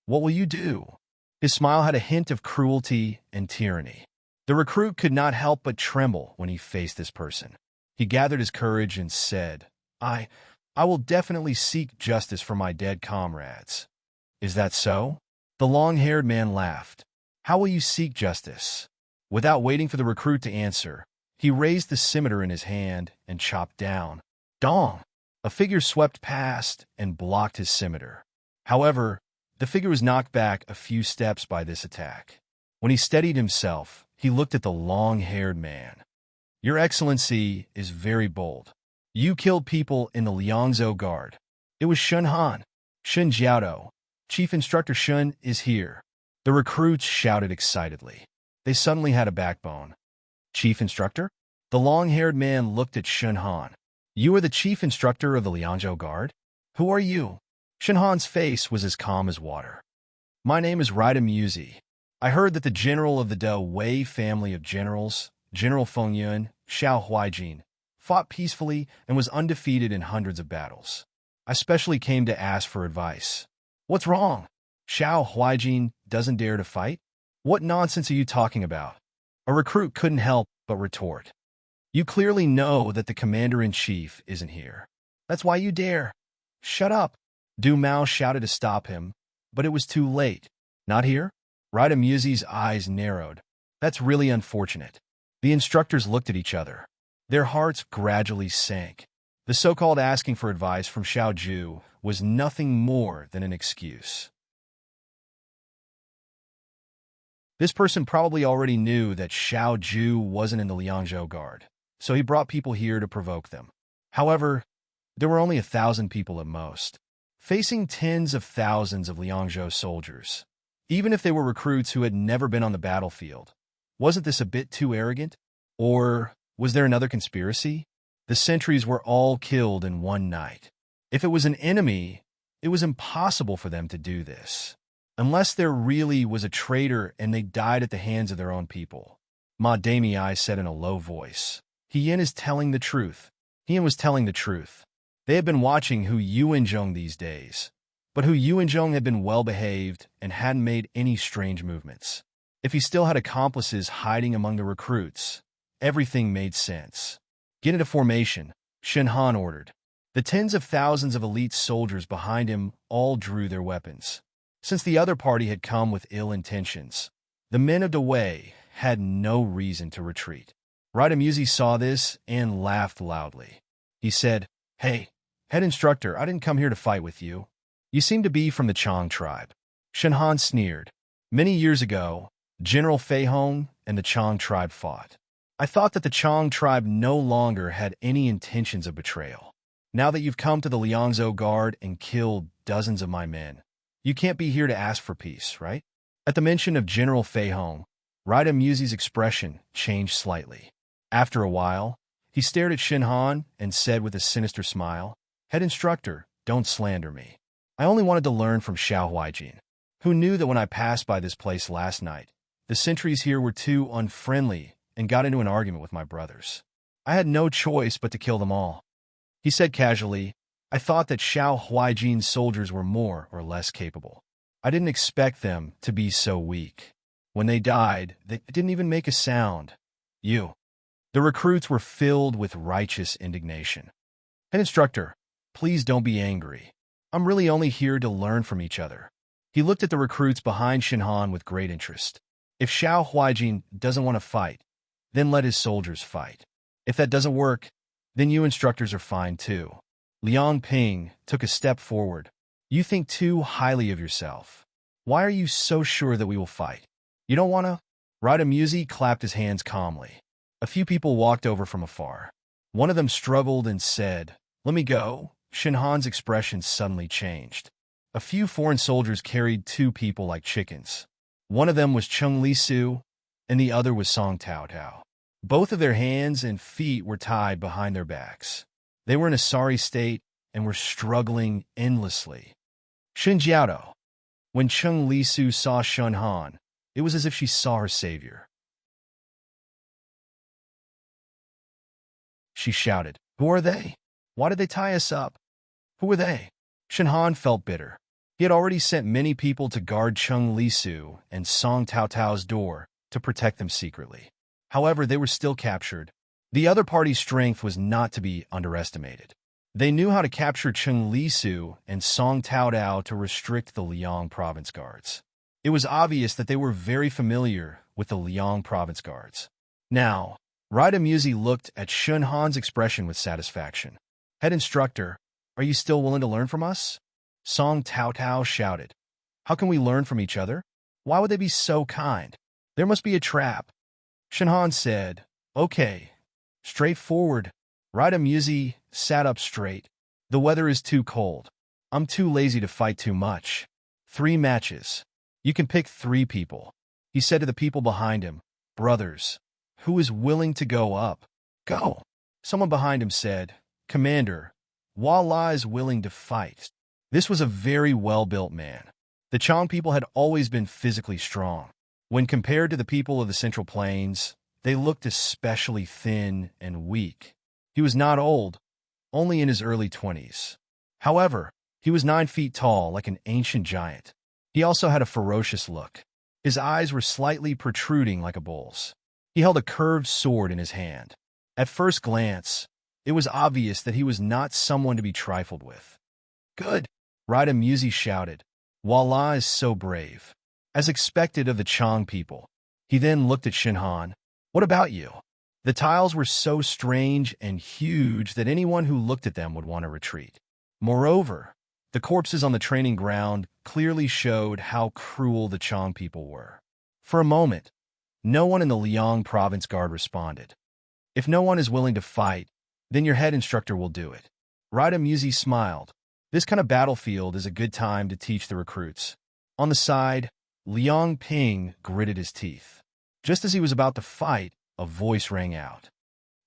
what will you do?" His smile had a hint of cruelty and tyranny. The recruit could not help but tremble when he faced this person. He gathered his courage and said, I will definitely seek justice for my dead comrades." "Is that so?" The long-haired man laughed. "How will you seek justice?" Without waiting for the recruit to answer, he raised the scimitar in his hand and chopped down. Dong! A figure swept past and blocked his scimitar. However, the figure was knocked back a few steps by this attack. When he steadied himself, he looked at the long-haired man. "Your Excellency is very bold. You killed people in the Liangzhou Guard." It was Shun Han. "Shun Jiaodou. Chief Instructor Shun is here." The recruits shouted excitedly. They suddenly had a backbone. "Chief Instructor?" The long-haired man looked at Shun Han. "You are the Chief Instructor of the Liangzhou Guard? Who are you?" Shun Han's face was as calm as water. "My name is Rendezvous. I heard that the general of the Da Wei family of generals, General Feng Yun, Xiao Huaijin, fought peacefully and was undefeated in hundreds of battles. I specially came to ask for advice." "What's wrong? Xiao Huaijin doesn't dare to fight? What nonsense are you talking about?" A recruit couldn't help but retort. "You clearly know that the commander-in-chief isn't here. That's why you dare." "Shut up!" Du Mao shouted to stop him, but it was too late. "Not here?" Rendezvous's eyes narrowed. "That's really unfortunate." The instructors looked at each other. Their hearts gradually sank. The so-called asking for advice from Xiao Ju was nothing more than an excuse. This person probably already knew that Xiao Ju wasn't in the Liangzhou Guard, so he brought people here to provoke them. However, there were only 1,000 people at most, facing tens of thousands of Liangzhou soldiers. Even if they were recruits who had never been on the battlefield, wasn't this a bit too arrogant? Or was there another conspiracy? The sentries were all killed in one night. If it was an enemy, it was impossible for them to do this. Unless there really was a traitor and they died at the hands of their own people. Ma Damei said in a low voice. Hien is telling the truth. Hien was telling the truth. They had been watching Hu Yuanzhong these days, but Hu Yuanzhong had been well-behaved and hadn't made any strange movements. If he still had accomplices hiding among the recruits, everything made sense. "Get into formation," Shun Han ordered. The tens of thousands of elite soldiers behind him all drew their weapons. Since the other party had come with ill intentions, the men of Da Wei had no reason to retreat. Rendezvous saw this and laughed loudly. He said, "Hey, head instructor, I didn't come here to fight with you. You seem to be from the Chang tribe." Shun Han sneered. "Many years ago, General Fei Hong and the Chang tribe fought. I thought that the Chang tribe no longer had any intentions of betrayal. Now that you've come to the Liangzhou Guard and killed dozens of my men, you can't be here to ask for peace, right?" At the mention of General Fei Hong, Rendezvous' expression changed slightly. After a while, he stared at Shun Han and said with a sinister smile, "Head instructor, don't slander me. I only wanted to learn from Xiao Huaijin, who knew that when I passed by this place last night, the sentries here were too unfriendly and got into an argument with my brothers. I had no choice but to kill them all." He said casually, "I thought that Xiao Huaijin's soldiers were more or less capable. I didn't expect them to be so weak. When they died, they didn't even make a sound. You." The recruits were filled with righteous indignation. "Head instructor, please don't be angry. I'm really only here to learn from each other." He looked at the recruits behind Shun Han with great interest. "If Xiao Huaijin doesn't want to fight, then let his soldiers fight. If that doesn't work, then you instructors are fine too." Liang Ping took a step forward. "You think too highly of yourself. Why are you so sure that we will fight?" You don't want to? Radamuzi clapped his hands calmly. A few people walked over from afar. One of them struggled and said, "Let me go." Shinhan's expression suddenly changed. A few foreign soldiers carried two people like chickens. One of them was Chung Lisu, and the other was Song Tao Tao. Both of their hands and feet were tied behind their backs. They were in a sorry state and were struggling endlessly. Shinjiao. When Chung Lisu saw Shinhan, it was as if she saw her savior. She shouted, "Who are they? Why did they tie us up? Who are they?" Shinhan felt bitter. He had already sent many people to guard Chung Lisu and Song Tao Tao's door to protect them secretly. However, they were still captured. The other party's strength was not to be underestimated. They knew how to capture Chung Lisu and Song Tao Tao to restrict the Liang province guards. It was obvious that they were very familiar with the Liang province guards. Now, Radamuzi looked at Shinhan's expression with satisfaction. "Head instructor, are you still willing to learn from us?" Song Tao Tao shouted. "How can we learn from each other? Why would they be so kind? There must be a trap." Shinhan said, "Okay, straightforward." Radamuzi sat up straight. "The weather is too cold. I'm too lazy to fight too much. 3 matches. You can pick 3 people." He said to the people behind him, "Brothers, who is willing to go up? Go." Someone behind him said, "Commander, Wala is willing to fight." This was a very well-built man. The Chang people had always been physically strong. When compared to the people of the Central Plains, they looked especially thin and weak. He was not old, only in his early 20s. However, he was 9 feet tall, like an ancient giant. He also had a ferocious look. His eyes were slightly protruding like a bull's. He held a curved sword in his hand. At first glance, it was obvious that he was not someone to be trifled with. "Good," Radamuzi shouted. "Wala is so brave." As expected of the Chang people. He then looked at Shinhan. "What about you?" The tiles were so strange and huge that anyone who looked at them would want to retreat. Moreover, the corpses on the training ground clearly showed how cruel the Chang people were. For a moment, no one in the Liang province guard responded. "If no one is willing to fight, then your head instructor will do it." Radamuzi smiled. This kind of battlefield is a good time to teach the recruits. On the side, Liang Ping gritted his teeth. Just as he was about to fight, a voice rang out.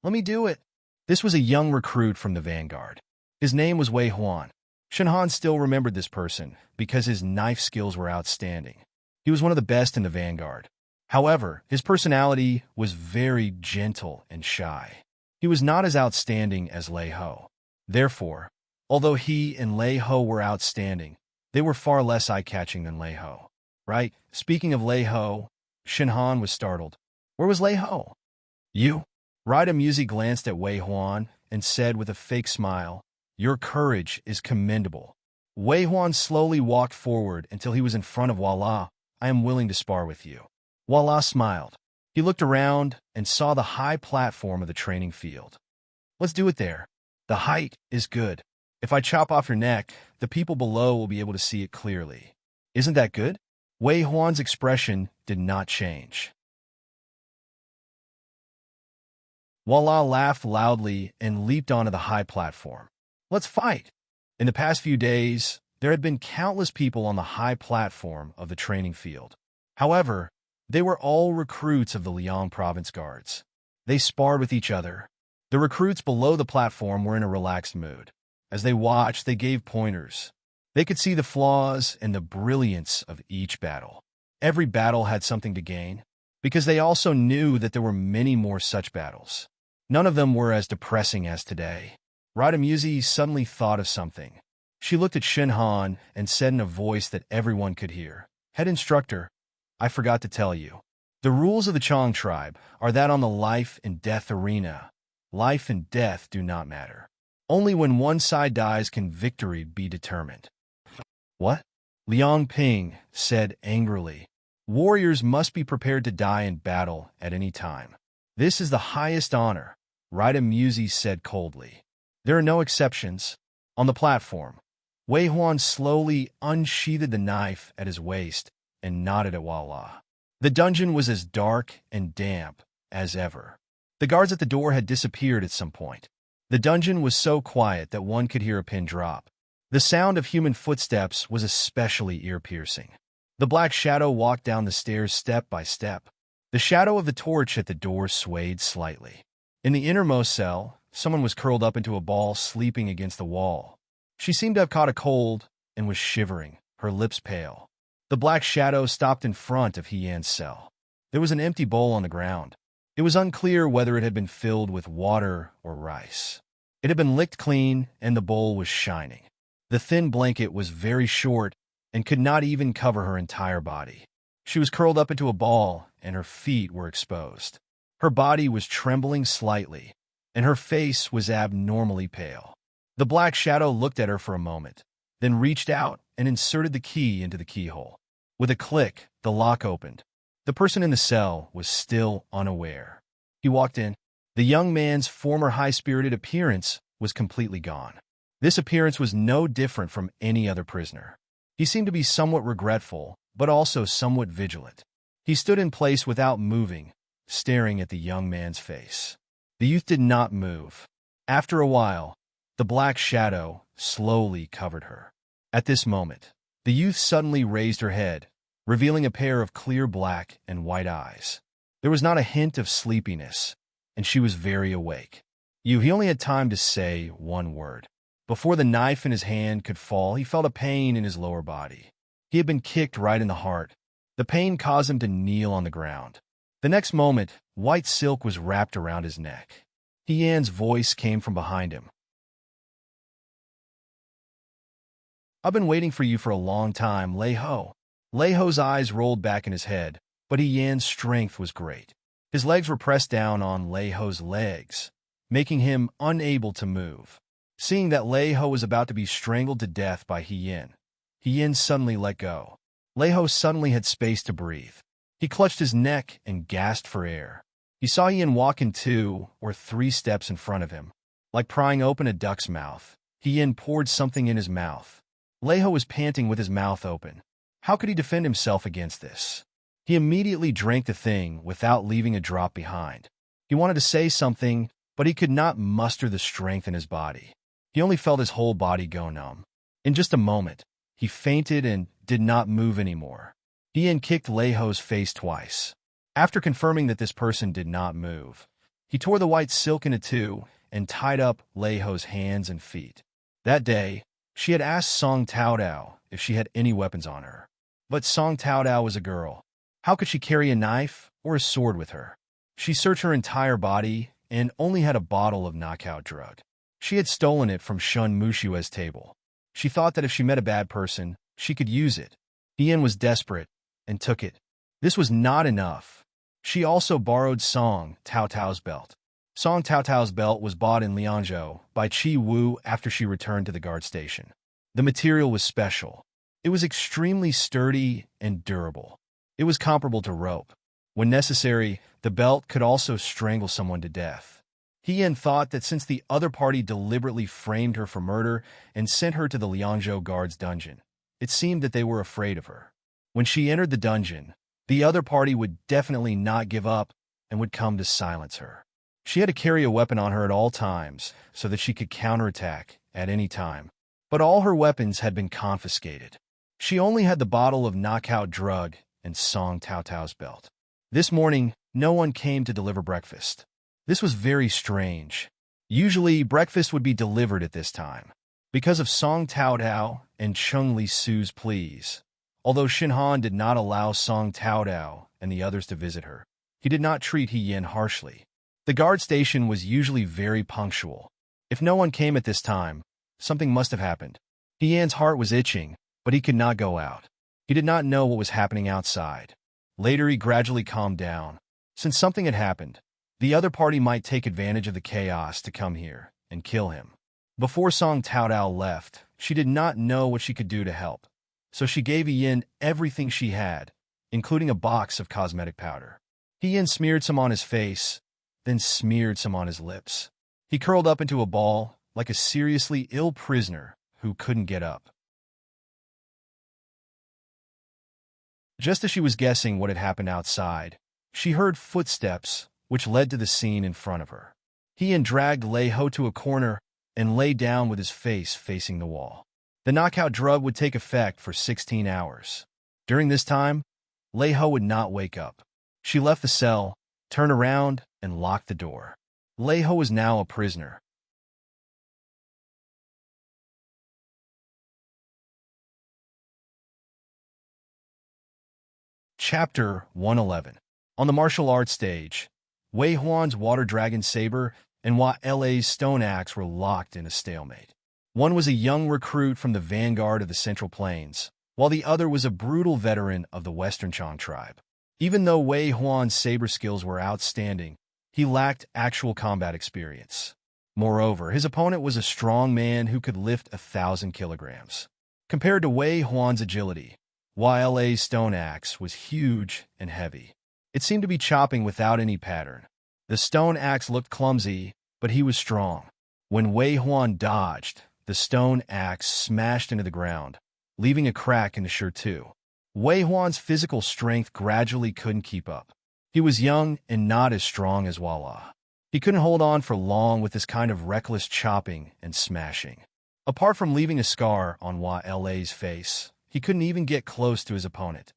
"Let me do it." This was a young recruit from the vanguard. His name was Wei Huan. Shinhan still remembered this person because his knife skills were outstanding. He was one of the best in the vanguard. However, his personality was very gentle and shy. He was not as outstanding as Lei Ho. Therefore, although he and Lei Ho were outstanding, they were far less eye-catching than Lei Ho. Right? Speaking of Lei Ho, Shinhan was startled. "Where was Lei Ho?" "You?" Radamuzi glanced at Wei Huan and said with a fake smile, "Your courage is commendable." Wei Huan slowly walked forward until he was in front of Wala. "I am willing to spar with you." Wala smiled. He looked around and saw the high platform of the training field. "Let's do it there. The height is good. If I chop off your neck, the people below will be able to see it clearly. Isn't that good?" Wei Huan's expression did not change. Wala laughed loudly and leaped onto the high platform. "Let's fight." In the past few days, there had been countless people on the high platform of the training field. However, they were all recruits of the Liang province guards. They sparred with each other. The recruits below the platform were in a relaxed mood. As they watched, they gave pointers. They could see the flaws and the brilliance of each battle. Every battle had something to gain, because they also knew that there were many more such battles. None of them were as depressing as today. Radamuzi suddenly thought of something. She looked at Shinhan and said in a voice that everyone could hear, "Head instructor, I forgot to tell you. The rules of the Chang tribe are that on the life and death arena, life and death do not matter. Only when one side dies can victory be determined." "What?" Liang Ping said angrily. "Warriors must be prepared to die in battle at any time. This is the highest honor," Radamuzi said coldly. "There are no exceptions." On the platform, Wei Huan slowly unsheathed the knife at his waist and nodded at Wala. The dungeon was as dark and damp as ever. The guards at the door had disappeared at some point. The dungeon was so quiet that one could hear a pin drop. The sound of human footsteps was especially ear-piercing. The black shadow walked down the stairs step by step. The shadow of the torch at the door swayed slightly. In the innermost cell, someone was curled up into a ball sleeping against the wall. She seemed to have caught a cold and was shivering, her lips pale. The black shadow stopped in front of Hee-Yan's cell. There was an empty bowl on the ground. It was unclear whether it had been filled with water or rice. It had been licked clean, and the bowl was shining. The thin blanket was very short and could not even cover her entire body. She was curled up into a ball, and her feet were exposed. Her body was trembling slightly, and her face was abnormally pale. The black shadow looked at her for a moment, then reached out and inserted the key into the keyhole. With a click, the lock opened. The person in the cell was still unaware. He walked in. The young man's former high-spirited appearance was completely gone. This appearance was no different from any other prisoner. He seemed to be somewhat regretful, but also somewhat vigilant. He stood in place without moving, staring at the young man's face. The youth did not move. After a while, the black shadow slowly covered her. At this moment, the youth suddenly raised her head, revealing a pair of clear black and white eyes. There was not a hint of sleepiness, and she was very awake. He only had time to say one word. Before the knife in his hand could fall, he felt a pain in his lower body. He had been kicked right in the heart. The pain caused him to kneel on the ground. The next moment, white silk was wrapped around his neck. Hee-Yan's voice came from behind him. "I've been waiting for you for a long time, Lei-Ho." Lei-Ho's eyes rolled back in his head, but Hee-Yan's strength was great. His legs were pressed down on Lei-Ho's legs, making him unable to move. Seeing that Lei-Ho was about to be strangled to death by Hee-Yan, Hee-Yan suddenly let go. Lei-Ho suddenly had space to breathe. He clutched his neck and gasped for air. He saw Hee-Yan walk in 2 or 3 steps in front of him. Like prying open a duck's mouth, Hee-Yan poured something in his mouth. Lei-Ho was panting with his mouth open. How could he defend himself against this? He immediately drank the thing without leaving a drop behind. He wanted to say something, but he could not muster the strength in his body. He only felt his whole body go numb. In just a moment, he fainted and did not move anymore. Hee-Yan kicked Lei-Ho's face twice. After confirming that this person did not move, he tore the white silk into 2 and tied up Lei-Ho's hands and feet. That day, she had asked Song Taodao if she had any weapons on her. But Song Taodao was a girl. How could she carry a knife or a sword with her? She searched her entire body and only had a bottle of knockout drug. She had stolen it from Shun Mushue's table. She thought that if she met a bad person, she could use it. Hee-Yan was desperate and took it. This was not enough. She also borrowed Song Taotao's belt. Song Taotao's belt was bought in Liangzhou by Qi Wu after she returned to the guard station. The material was special. It was extremely sturdy and durable. It was comparable to rope. When necessary, the belt could also strangle someone to death. Hee-Yan thought that since the other party deliberately framed her for murder and sent her to the Liangzhou guard's dungeon, it seemed that they were afraid of her. When she entered the dungeon, the other party would definitely not give up and would come to silence her. She had to carry a weapon on her at all times so that she could counterattack at any time. But all her weapons had been confiscated. She only had the bottle of knockout drug and Song Taotao's belt. This morning, no one came to deliver breakfast. This was very strange. Usually, breakfast would be delivered at this time. Because of Song Taodao and Chung Li Su's pleas, although Shinhan did not allow Song Taodao and the others to visit her, he did not treat Hee-Yan harshly. The guard station was usually very punctual. If no one came at this time, something must have happened. Hee-Yan's heart was itching, but he could not go out. He did not know what was happening outside. Later, he gradually calmed down. Since something had happened, the other party might take advantage of the chaos to come here and kill him. Before Song Taodao left, she did not know what she could do to help, so she gave Hee-Yan everything she had, including a box of cosmetic powder. Hee-Yan smeared some on his face, then smeared some on his lips. He curled up into a ball like a seriously ill prisoner who couldn't get up. Just as she was guessing what had happened outside, she heard footsteps, which led to the scene in front of her. He dragged Lei Ho to a corner and lay down with his face facing the wall. The knockout drug would take effect for 16 hours. During this time, Lei Ho would not wake up. She left the cell, turned around, and locked the door. Lei Ho was now a prisoner. Chapter 111. On the martial arts stage, Wei Huan's water dragon saber and La's stone axe were locked in a stalemate. One was a young recruit from the vanguard of the Central Plains, while the other was a brutal veteran of the Western Chang tribe. Even though Wei Huan's saber skills were outstanding, he lacked actual combat experience. Moreover, his opponent was a strong man who could lift 1,000 kilograms. Compared to Wei Huan's agility, La's stone axe was huge and heavy. It seemed to be chopping without any pattern. The stone axe looked clumsy, but he was strong. When Wei Huan dodged, the stone axe smashed into the ground, leaving a crack in the shirt too. Wei Huan's physical strength gradually couldn't keep up. He was young and not as strong as Wala. He couldn't hold on for long with this kind of reckless chopping and smashing. Apart from leaving a scar on La's face, he couldn't even get close to his opponent.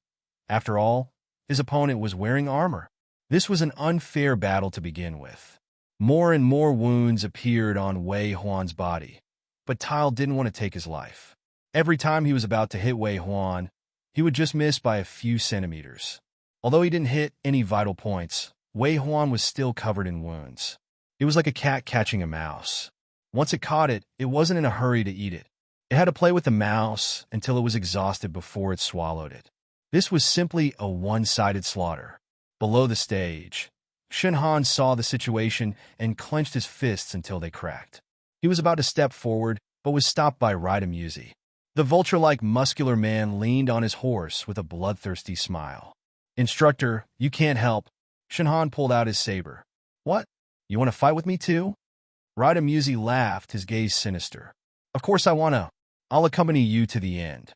After all, his opponent was wearing armor. This was an unfair battle to begin with. More and more wounds appeared on Wei Huan's body, but Tile didn't want to take his life. Every time he was about to hit Wei Huan, he would just miss by a few centimeters. Although he didn't hit any vital points, Wei Huan was still covered in wounds. It was like a cat catching a mouse. Once it caught it, it wasn't in a hurry to eat it. It had to play with the mouse until it was exhausted before it swallowed it. This was simply a one-sided slaughter. Below the stage, Shen Han saw the situation and clenched his fists until they cracked. He was about to step forward, but was stopped by Muzi. The vulture-like muscular man leaned on his horse with a bloodthirsty smile. "Instructor, you can't help." Shen Han pulled out his saber. "What? You want to fight with me too?" Muzi laughed, his gaze sinister. "Of course I want to. I'll accompany you to the end."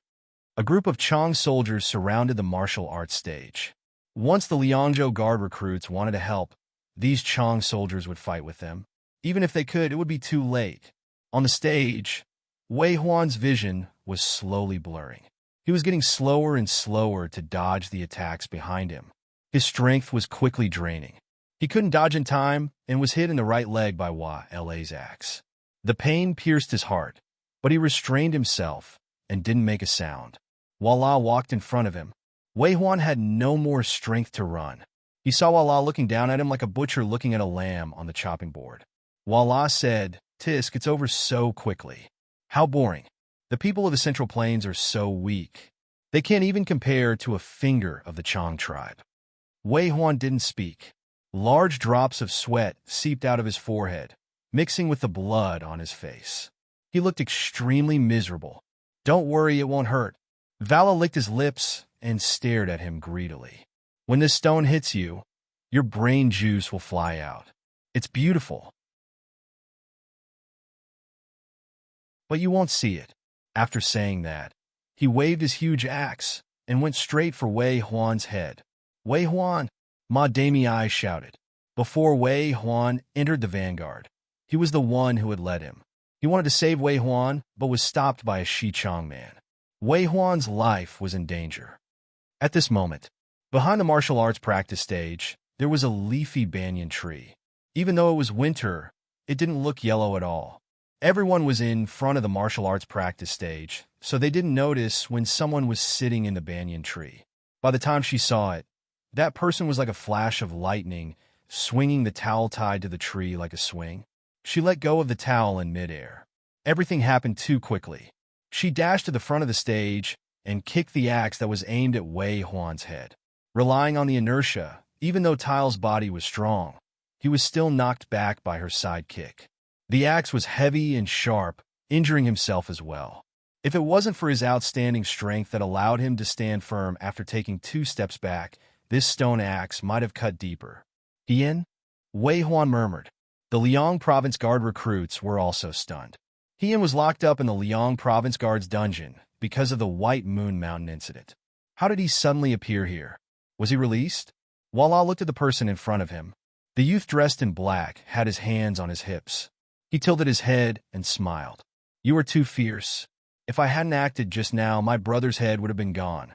A group of Chang soldiers surrounded the martial arts stage. Once the Liangzhou Guard recruits wanted to help, these Chang soldiers would fight with them. Even if they could, it would be too late. On the stage, Wei Huan's vision was slowly blurring. He was getting slower and slower to dodge the attacks behind him. His strength was quickly draining. He couldn't dodge in time and was hit in the right leg by La's axe. The pain pierced his heart, but he restrained himself and didn't make a sound. While La walked in front of him, Wei Huan had no more strength to run. He saw La looking down at him like a butcher looking at a lamb on the chopping board. La said, "Tisk, it's over so quickly. How boring. The people of the Central Plains are so weak. They can't even compare to a finger of the Chang tribe." Wei Huan didn't speak. Large drops of sweat seeped out of his forehead, mixing with the blood on his face. He looked extremely miserable. "Don't worry, it won't hurt." Vala licked his lips and stared at him greedily. "When this stone hits you, your brain juice will fly out. It's beautiful. But you won't see it." After saying that, he waved his huge axe and went straight for Wei Huan's head. "Wei Huan!" Ma Damei shouted. Before Wei Huan entered the vanguard, he was the one who had led him. He wanted to save Wei Huan, but was stopped by a Xichang man. Wei Huan's life was in danger. At this moment, behind the martial arts practice stage, there was a leafy banyan tree. Even though it was winter, it didn't look yellow at all. Everyone was in front of the martial arts practice stage, so they didn't notice when someone was sitting in the banyan tree. By the time she saw it, that person was like a flash of lightning, swinging the towel tied to the tree like a swing. She let go of the towel in midair. Everything happened too quickly. She dashed to the front of the stage and kicked the axe that was aimed at Wei Huan's head. Relying on the inertia, even though Tile's body was strong, he was still knocked back by her side kick. The axe was heavy and sharp, injuring himself as well. If it wasn't for his outstanding strength that allowed him to stand firm after taking 2 steps back, this stone axe might have cut deeper. "Hien?" Wei Huan murmured. The Liang Province Guard recruits were also stunned. Hien was locked up in the Liang Province Guard's dungeon because of the White Moon Mountain incident. How did he suddenly appear here? Was he released? Walla looked at the person in front of him. The youth dressed in black had his hands on his hips. He tilted his head and smiled. You are too fierce. If I hadn't acted just now, my brother's head would have been gone.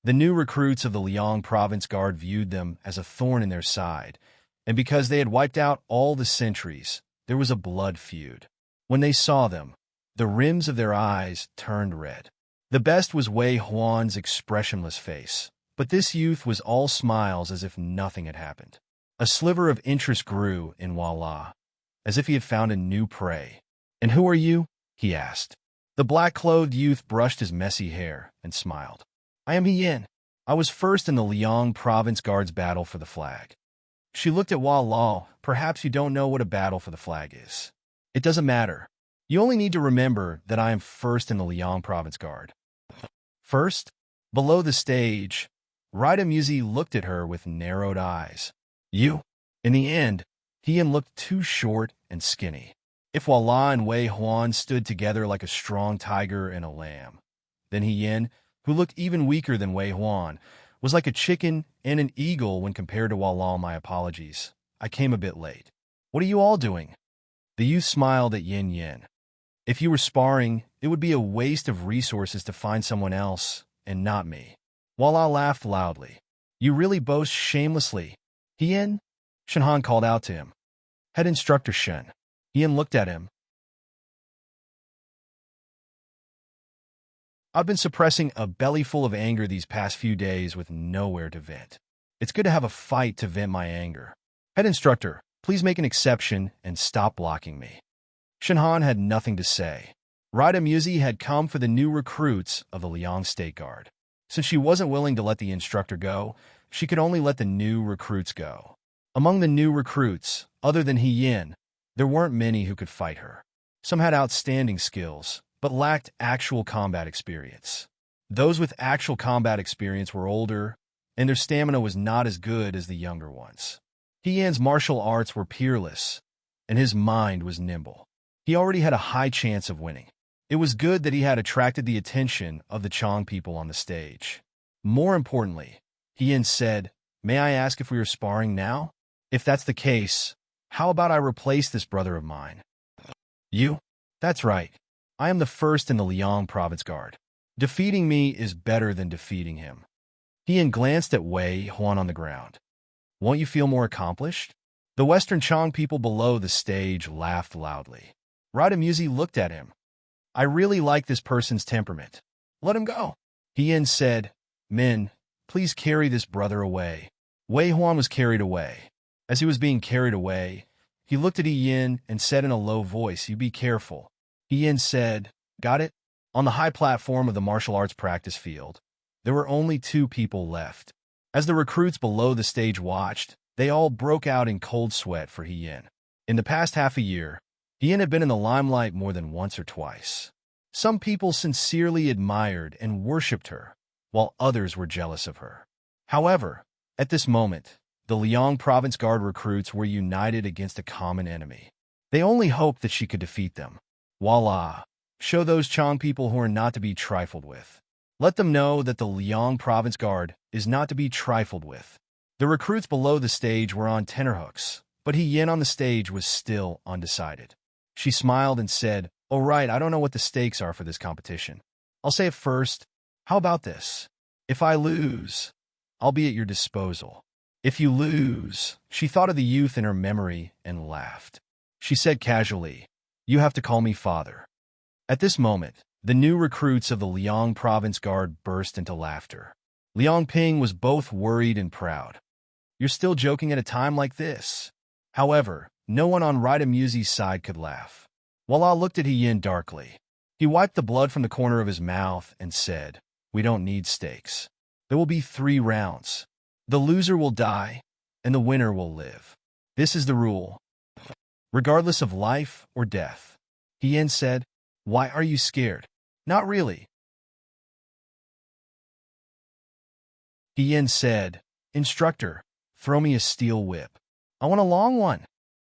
The new recruits of the Liang Province Guard viewed them as a thorn in their side, and because they had wiped out all the sentries, there was a blood feud. When they saw them, the rims of their eyes turned red. The best was Wei Huan's expressionless face, but this youth was all smiles as if nothing had happened. A sliver of interest grew in Walla, as if he had found a new prey. And who are you? He asked. The black-clothed youth brushed his messy hair and smiled. I am Yin. I was first in the Liang Province Guard's battle for the flag. She looked at Walla. Perhaps you don't know what a battle for the flag is. It doesn't matter. You only need to remember that I am first in the Liang Province Guard. First? Below the stage, Muzi looked at her with narrowed eyes. You? In the end, Yin looked too short and skinny. If Walla and Wei Huan stood together like a strong tiger and a lamb, then Yin, who looked even weaker than Wei Huan, was like a chicken and an eagle when compared to Walla. My apologies. I came a bit late. What are you all doing? The youth smiled at Yin. If you were sparring, it would be a waste of resources to find someone else, and not me. Walla laughed loudly. You really boast shamelessly. Yin? Shenhan called out to him. Head instructor Shen. Yin looked at him. I've been suppressing a belly full of anger these past few days with nowhere to vent. It's good to have a fight to vent my anger. Head instructor, please make an exception and stop blocking me. Shenhan had nothing to say. Muzi had come for the new recruits of the Liang State Guard. Since she wasn't willing to let the instructor go, she could only let the new recruits go. Among the new recruits, other than Yin, there weren't many who could fight her. Some had outstanding skills, but lacked actual combat experience. Those with actual combat experience were older, and their stamina was not as good as the younger ones. Yin's martial arts were peerless, and his mind was nimble. He already had a high chance of winning. It was good that he had attracted the attention of the Chong people on the stage. More importantly, Yin said, May I ask if we are sparring now? If that's the case, how about I replace this brother of mine? You? That's right. I am the first in the Liang Province Guard. Defeating me is better than defeating him. Yin glanced at Wei Huan on the ground. Won't you feel more accomplished? The Western Chong people below the stage laughed loudly. Muzi looked at him. I really like this person's temperament. Let him go. Yin said, Men, please carry this brother away. Wei Huan was carried away. As he was being carried away, he looked at Yin and said in a low voice, You be careful. Yin said, Got it? On the high platform of the martial arts practice field, there were only 2 people left. As the recruits below the stage watched, they all broke out in cold sweat for Yin. In the past half a year, Yin had been in the limelight more than once or twice. Some people sincerely admired and worshipped her, while others were jealous of her. However, at this moment, the Liang Province Guard recruits were united against a common enemy. They only hoped that she could defeat them. Voila! Show those Chong people who are not to be trifled with. Let them know that the Liang Province Guard is not to be trifled with. The recruits below the stage were on tenterhooks, but Yin on the stage was still undecided. She smiled and said, Oh right, I don't know what the stakes are for this competition. I'll say it first. How about this? If I lose, I'll be at your disposal. If you lose, she thought of the youth in her memory and laughed. She said casually, You have to call me father. At this moment, the new recruits of the Liang Province Guard burst into laughter. Liang Ping was both worried and proud. You're still joking at a time like this. However, no one on Muzi's side could laugh. Walla looked at Yin darkly. He wiped the blood from the corner of his mouth and said, We don't need stakes. There will be 3 rounds. The loser will die, and the winner will live. This is the rule. Regardless of life or death. Yin said, Why are you scared? Not really. Yin said, Instructor, throw me a steel whip. I want a long one.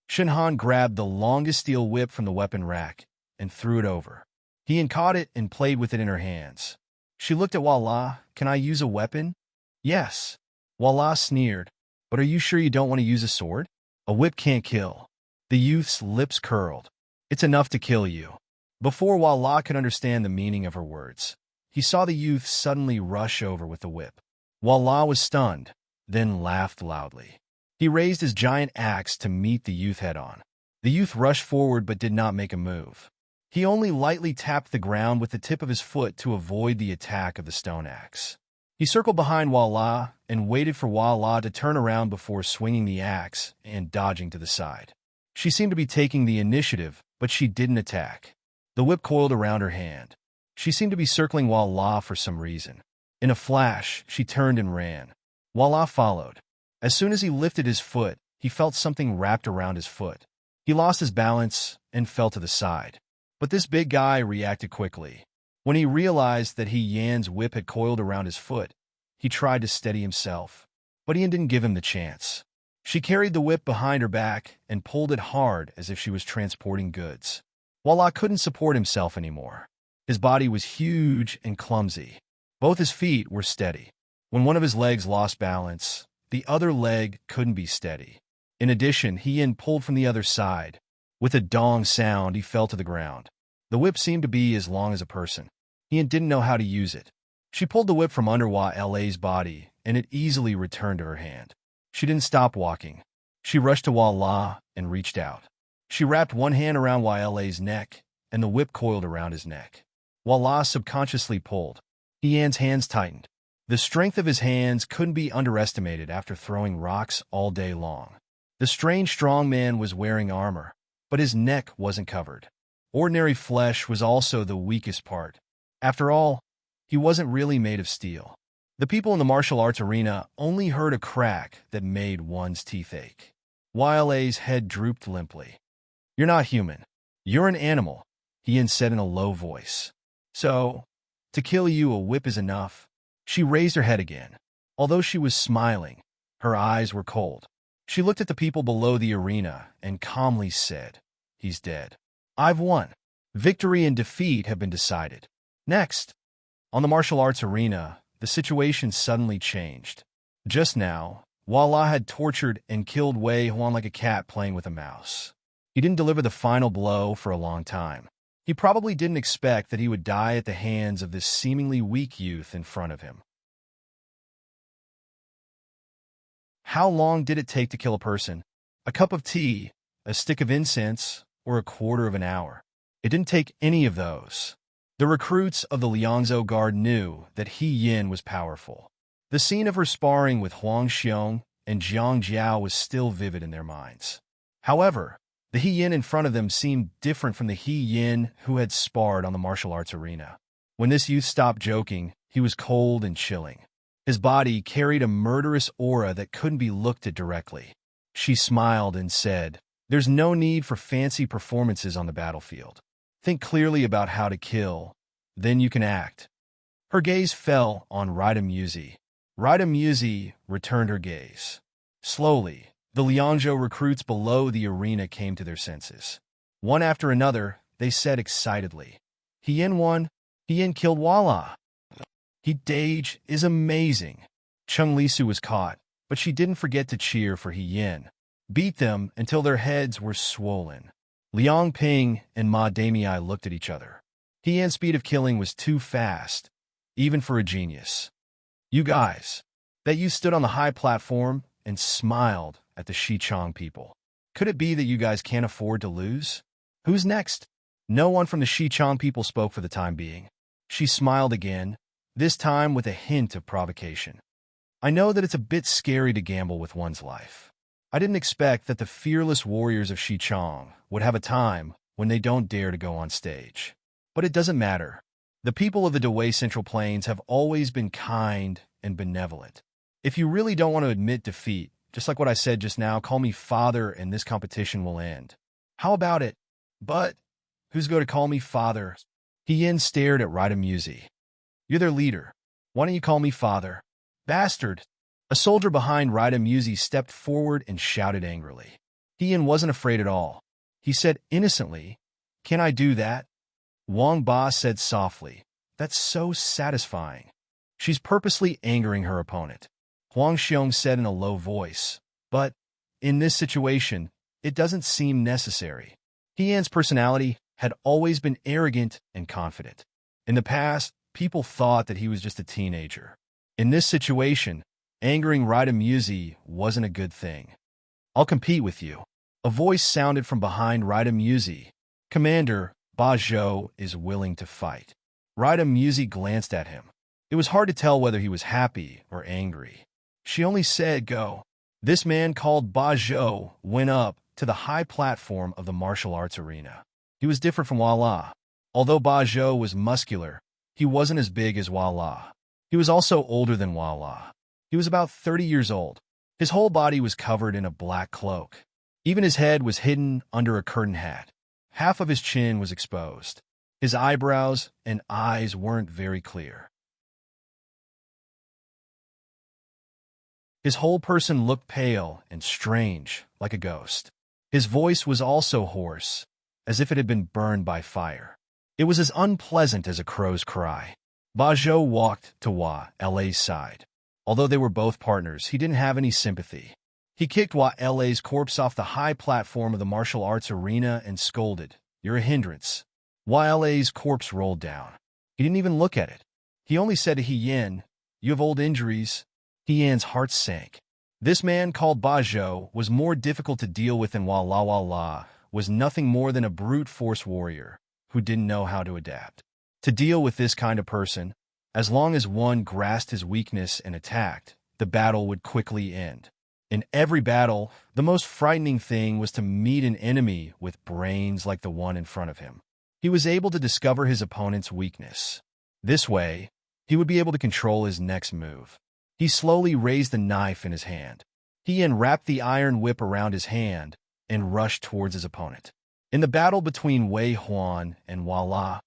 Shenhan grabbed the longest steel whip from the weapon rack and threw it over. Yin caught it and played with it in her hands. She looked at Walla. Can I use a weapon? Yes. Walla sneered. But are you sure you don't want to use a sword? A whip can't kill. The youth's lips curled. It's enough to kill you. Before Walla could understand the meaning of her words, he saw the youth suddenly rush over with the whip. Walla was stunned, then laughed loudly. He raised his giant axe to meet the youth head-on. The youth rushed forward but did not make a move. He only lightly tapped the ground with the tip of his foot to avoid the attack of the stone axe. He circled behind Walla and waited for Walla to turn around before swinging the axe and dodging to the side. She seemed to be taking the initiative, but she didn't attack. The whip coiled around her hand. She seemed to be circling Walla for some reason. In a flash, she turned and ran. Walla followed. As soon as he lifted his foot, he felt something wrapped around his foot. He lost his balance and fell to the side. But this big guy reacted quickly. When he realized that Yan's whip had coiled around his foot, he tried to steady himself, but Ian didn't give him the chance. She carried the whip behind her back and pulled it hard as if she was transporting goods. Walla couldn't support himself anymore. His body was huge and clumsy. Both his feet were steady. When one of his legs lost balance, the other leg couldn't be steady. In addition, Ian pulled from the other side. With a dong sound, he fell to the ground. The whip seemed to be as long as a person. Ian didn't know how to use it. She pulled the whip from under Walla's body, and it easily returned to her hand. She didn't stop walking. She rushed to Walla and reached out. She wrapped one hand around Walla's neck, and the whip coiled around his neck. Walla subconsciously pulled. Ian's hands tightened. The strength of his hands couldn't be underestimated after throwing rocks all day long. The strange strong man was wearing armor, but his neck wasn't covered. Ordinary flesh was also the weakest part. After all, he wasn't really made of steel. The people in the martial arts arena only heard a crack that made one's teeth ache. Walla's head drooped limply. You're not human. You're an animal, Ian said in a low voice. So, to kill you, a whip is enough. She raised her head again. Although she was smiling, her eyes were cold. She looked at the people below the arena and calmly said, He's dead. I've won. Victory and defeat have been decided. Next, on the martial arts arena, the situation suddenly changed. Just now, Walla had tortured and killed Wei Huan like a cat playing with a mouse. He didn't deliver the final blow for a long time. He probably didn't expect that he would die at the hands of this seemingly weak youth in front of him. How long did it take to kill a person? A cup of tea, a stick of incense, or a quarter of an hour? It didn't take any of those. The recruits of the Liangzhou Guard knew that He Yin was powerful. The scene of her sparring with Huang Xiong and Jiang Jiao was still vivid in their minds. However, the He Yin in front of them seemed different from the He Yin who had sparred on the martial arts arena. When this youth stopped joking, he was cold and chilling. His body carried a murderous aura that couldn't be looked at directly. She smiled and said, There's no need for fancy performances on the battlefield. Think clearly about how to kill, then you can act. Her gaze fell on Rida Muzi. Rida Muzi returned her gaze. Slowly, the Liangzhou recruits below the arena came to their senses. One after another, they said excitedly, He Yin won. He Yin killed Walla. He Dage is amazing. Chung Lisu was caught, but she didn't forget to cheer for He Yin. Beat them until their heads were swollen. Liang Ping and Ma Damei looked at each other. He Yin's speed of killing was too fast, even for a genius. You guys, that you stood on the high platform and smiled at the Xichang people. Could it be that you guys can't afford to lose? Who's next? No one from the Xichang people spoke for the time being. She smiled again, this time with a hint of provocation. I know that it's a bit scary to gamble with one's life. I didn't expect that the fearless warriors of Xichang would have a time when they don't dare to go on stage. But it doesn't matter. The people of the Dawei Central Plains have always been kind and benevolent. If you really don't want to admit defeat, just like what I said just now, call me father and this competition will end. How about it? But who's going to call me father? He Yin stared at Rida Muzi. You're their leader. Why don't you call me father? Bastard! A soldier behind Rida Muzi stepped forward and shouted angrily. He Yin wasn't afraid at all. He said innocently, Can I do that? Wang Ba said softly, That's so satisfying. She's purposely angering her opponent, Huang Xiong said in a low voice. But in this situation, it doesn't seem necessary. He Yan's personality had always been arrogant and confident. In the past, people thought that he was just a teenager. In this situation, angering Rida Muzi wasn't a good thing. I'll compete with you. A voice sounded from behind Rida Muzi. Commander, Ba Zhou is willing to fight. Rida Muzi glanced at him. It was hard to tell whether he was happy or angry. She only said, "Go." This man called Ba Zhou went up to the high platform of the martial arts arena. He was different from Wala. Although Ba Zhou was muscular, he wasn't as big as Wala. He was also older than Wala. He was about 30 years old. His whole body was covered in a black cloak. Even his head was hidden under a curtain hat. Half of his chin was exposed. His eyebrows and eyes weren't very clear. His whole person looked pale and strange, like a ghost. His voice was also hoarse, as if it had been burned by fire. It was as unpleasant as a crow's cry. Ba Zhou walked to La's side. Although they were both partners, he didn't have any sympathy. He kicked La's corpse off the high platform of the martial arts arena and scolded, "You're a hindrance." La's corpse rolled down. He didn't even look at it. He only said to He Yan, "You have old injuries." He Yan's heart sank. This man called Ba Zhou was more difficult to deal with than Wala was nothing more than a brute force warrior who didn't know how to adapt. To deal with this kind of person, as long as one grasped his weakness and attacked, the battle would quickly end. In every battle, the most frightening thing was to meet an enemy with brains like the one in front of him. He was able to discover his opponent's weakness. This way, he would be able to control his next move. He slowly raised the knife in his hand. He wrapped the iron whip around his hand and rushed towards his opponent. In the battle between Wei Huan and Wala,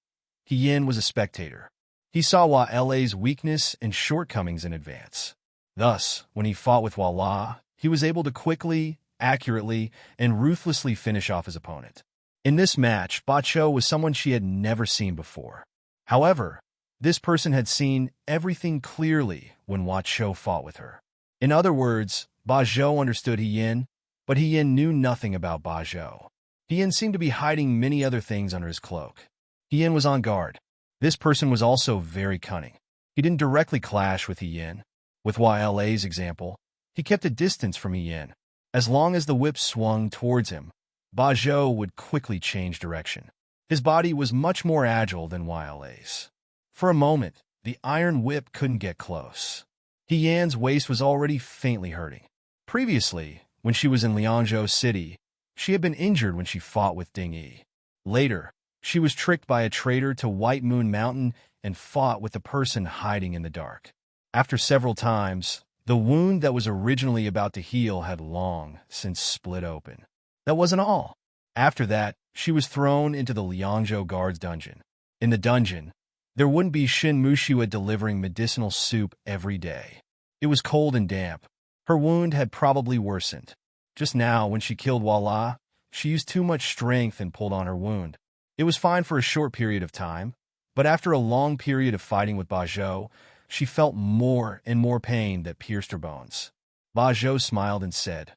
He Yan was a spectator. He saw La's weakness and shortcomings in advance. Thus, when he fought with Wala, he was able to quickly, accurately, and ruthlessly finish off his opponent. In this match, Ba Zhou was someone she had never seen before. However, this person had seen everything clearly when Hua Chou fought with her. In other words, Ba Zhou understood He Yan, but He Yan knew nothing about Ba Zhou. He Yan seemed to be hiding many other things under his cloak. He Yan was on guard. This person was also very cunning. He didn't directly clash with He Yan. With La's example, he kept a distance from He Yan. As long as the whip swung towards him, Ba Zhou would quickly change direction. His body was much more agile than La's. For a moment, the iron whip couldn't get close. He Yan's waist was already faintly hurting. Previously, when she was in Liangzhou City, she had been injured when she fought with Ding Yi. Later, she was tricked by a traitor to White Moon Mountain and fought with the person hiding in the dark. After several times, the wound that was originally about to heal had long since split open. That wasn't all. After that, she was thrown into the Liangzhou guard's dungeon. In the dungeon, there wouldn't be Shin Mushua delivering medicinal soup every day. It was cold and damp. Her wound had probably worsened. Just now, when she killed Wala, she used too much strength and pulled on her wound. It was fine for a short period of time, but after a long period of fighting with Ba Zhou, she felt more and more pain that pierced her bones. Ba Zhou smiled and said,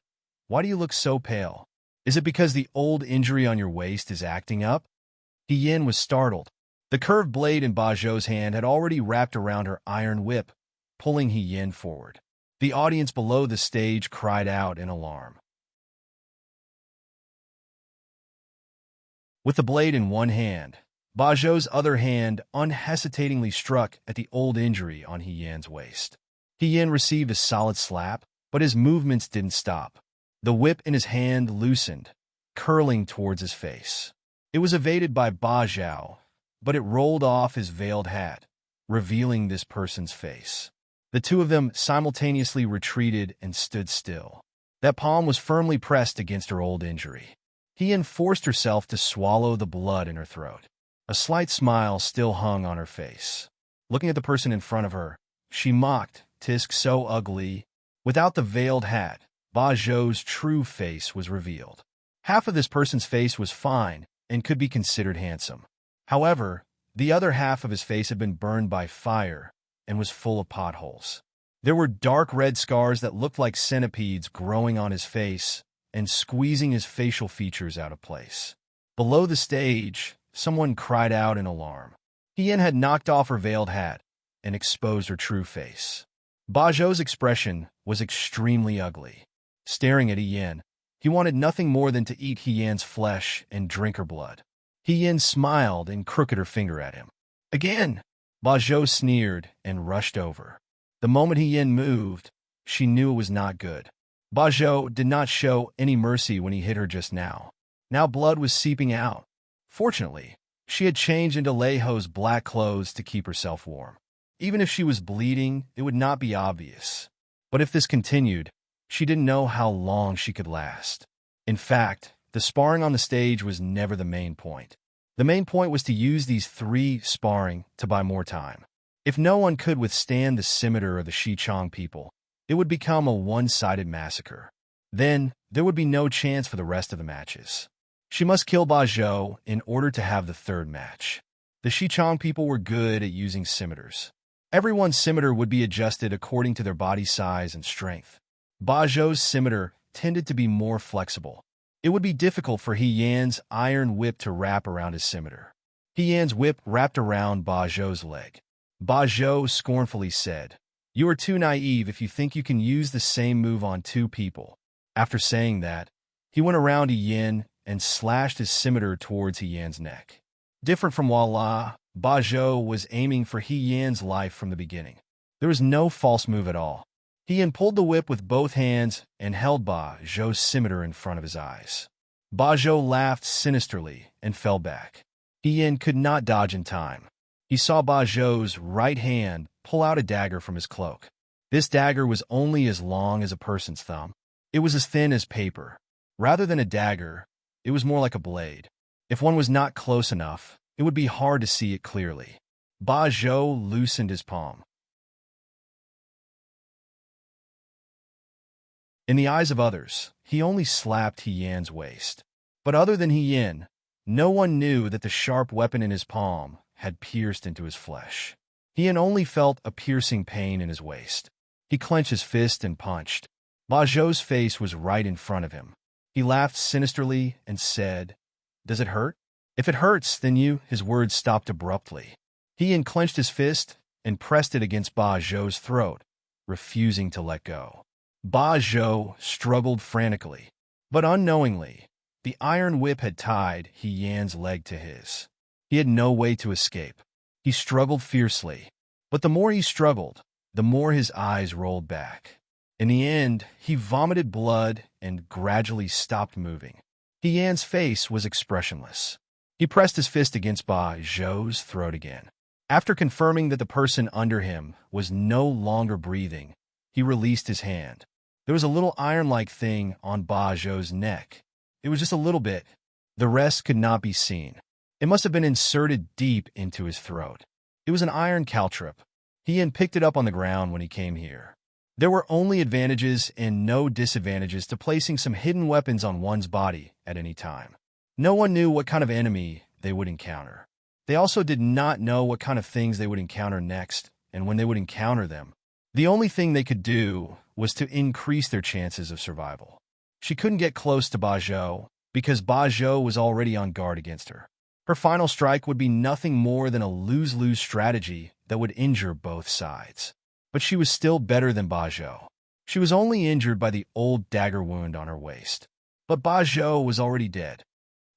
"Why do you look so pale? Is it because the old injury on your waist is acting up?" He Yan was startled. The curved blade in Ba Zhou's hand had already wrapped around her iron whip, pulling He Yan forward. The audience below the stage cried out in alarm. With the blade in one hand, Ba Zhou's other hand unhesitatingly struck at the old injury on He Yan's waist. He Yan received a solid slap, but his movements didn't stop. The whip in his hand loosened, curling towards his face. It was evaded by Ba Zhou, but it rolled off his veiled hat, revealing this person's face. The two of them simultaneously retreated and stood still. That palm was firmly pressed against her old injury. He Yan forced herself to swallow the blood in her throat. A slight smile still hung on her face. Looking at the person in front of her, she mocked, "Tisk so ugly." Without the veiled hat, Ba Zhou's true face was revealed. Half of this person's face was fine and could be considered handsome. However, The other half of his face had been burned by fire and was full of potholes. There were dark red scars that looked like centipedes growing on his face and squeezing his facial features out of place. Below the stage, someone cried out in alarm. Hien had knocked off her veiled hat and exposed her true face. Bajou's expression was extremely ugly. Staring at Hien, he wanted nothing more than to eat Hien's flesh and drink her blood. Hien smiled and crooked her finger at him. Again! Bajou sneered and rushed over. The moment Hien moved, she knew it was not good. Bajou did not show any mercy when he hit her just now. Now blood was seeping out. Fortunately, she had changed into Leiho's black clothes to keep herself warm. Even if she was bleeding, it would not be obvious. But if this continued, she didn't know how long she could last. In fact, the sparring on the stage was never the main point. The main point was to use these 3 sparring to buy more time. If no one could withstand the scimitar of the Xichang people, it would become a one-sided massacre. Then, there would be no chance for the rest of the matches. She must kill Bajou in order to have the 3rd match. The Xichang people were good at using scimitars. Everyone's scimitar would be adjusted according to their body size and strength. Bajou's scimitar tended to be more flexible. It would be difficult for Hien's iron whip to wrap around his scimitar. Hien's whip wrapped around Bajou's leg. Bajou scornfully said, "You are too naive if you think you can use the same move on 2 people." After saying that, he went around Hien and slashed his scimitar towards Hien's neck. Different from Walla, Bajou was aiming for Hien's life from the beginning. There was no false move at all. Hien pulled the whip with both hands and held Bajou's scimitar in front of his eyes. Bajou laughed sinisterly and fell back. Hien could not dodge in time. He saw Bajou's right hand pull out a dagger from his cloak. This dagger was only as long as a person's thumb. It was as thin as paper. Rather than a dagger, it was more like a blade. If one was not close enough, it would be hard to see it clearly. Bajou loosened his palm. In the eyes of others, he only slapped Hien's waist. But other than Hien, no one knew that the sharp weapon in his palm had pierced into his flesh. Hien only felt a piercing pain in his waist. He clenched his fist and punched. Bajou's face was right in front of him. He laughed sinisterly and said, "Does it hurt?" "If it hurts, then you—" His words stopped abruptly. Hien clenched his fist and pressed it against Bajou's throat, refusing to let go. Bajou struggled frantically, but unknowingly, the iron whip had tied Hien's leg to his. He had no way to escape. He struggled fiercely, but the more he struggled, the more his eyes rolled back. In the end, he vomited blood and gradually stopped moving. Hien's face was expressionless. He pressed his fist against Bajou's throat again. After confirming that the person under him was no longer breathing, he released his hand. There was a little iron-like thing on Bajou's neck. It was just a little bit. The rest could not be seen. It must have been inserted deep into his throat. It was an iron caltrip. Hien picked it up on the ground when he came here. There were only advantages and no disadvantages to placing some hidden weapons on one's body at any time. No one knew what kind of enemy they would encounter. They also did not know what kind of things they would encounter next, and when they would encounter them. The only thing they could do was to increase their chances of survival. She couldn't get close to Bajou because Bajou was already on guard against her. Her final strike would be nothing more than a lose-lose strategy that would injure both sides. But she was still better than Bajou. She was only injured by the old dagger wound on her waist. But Bajou was already dead.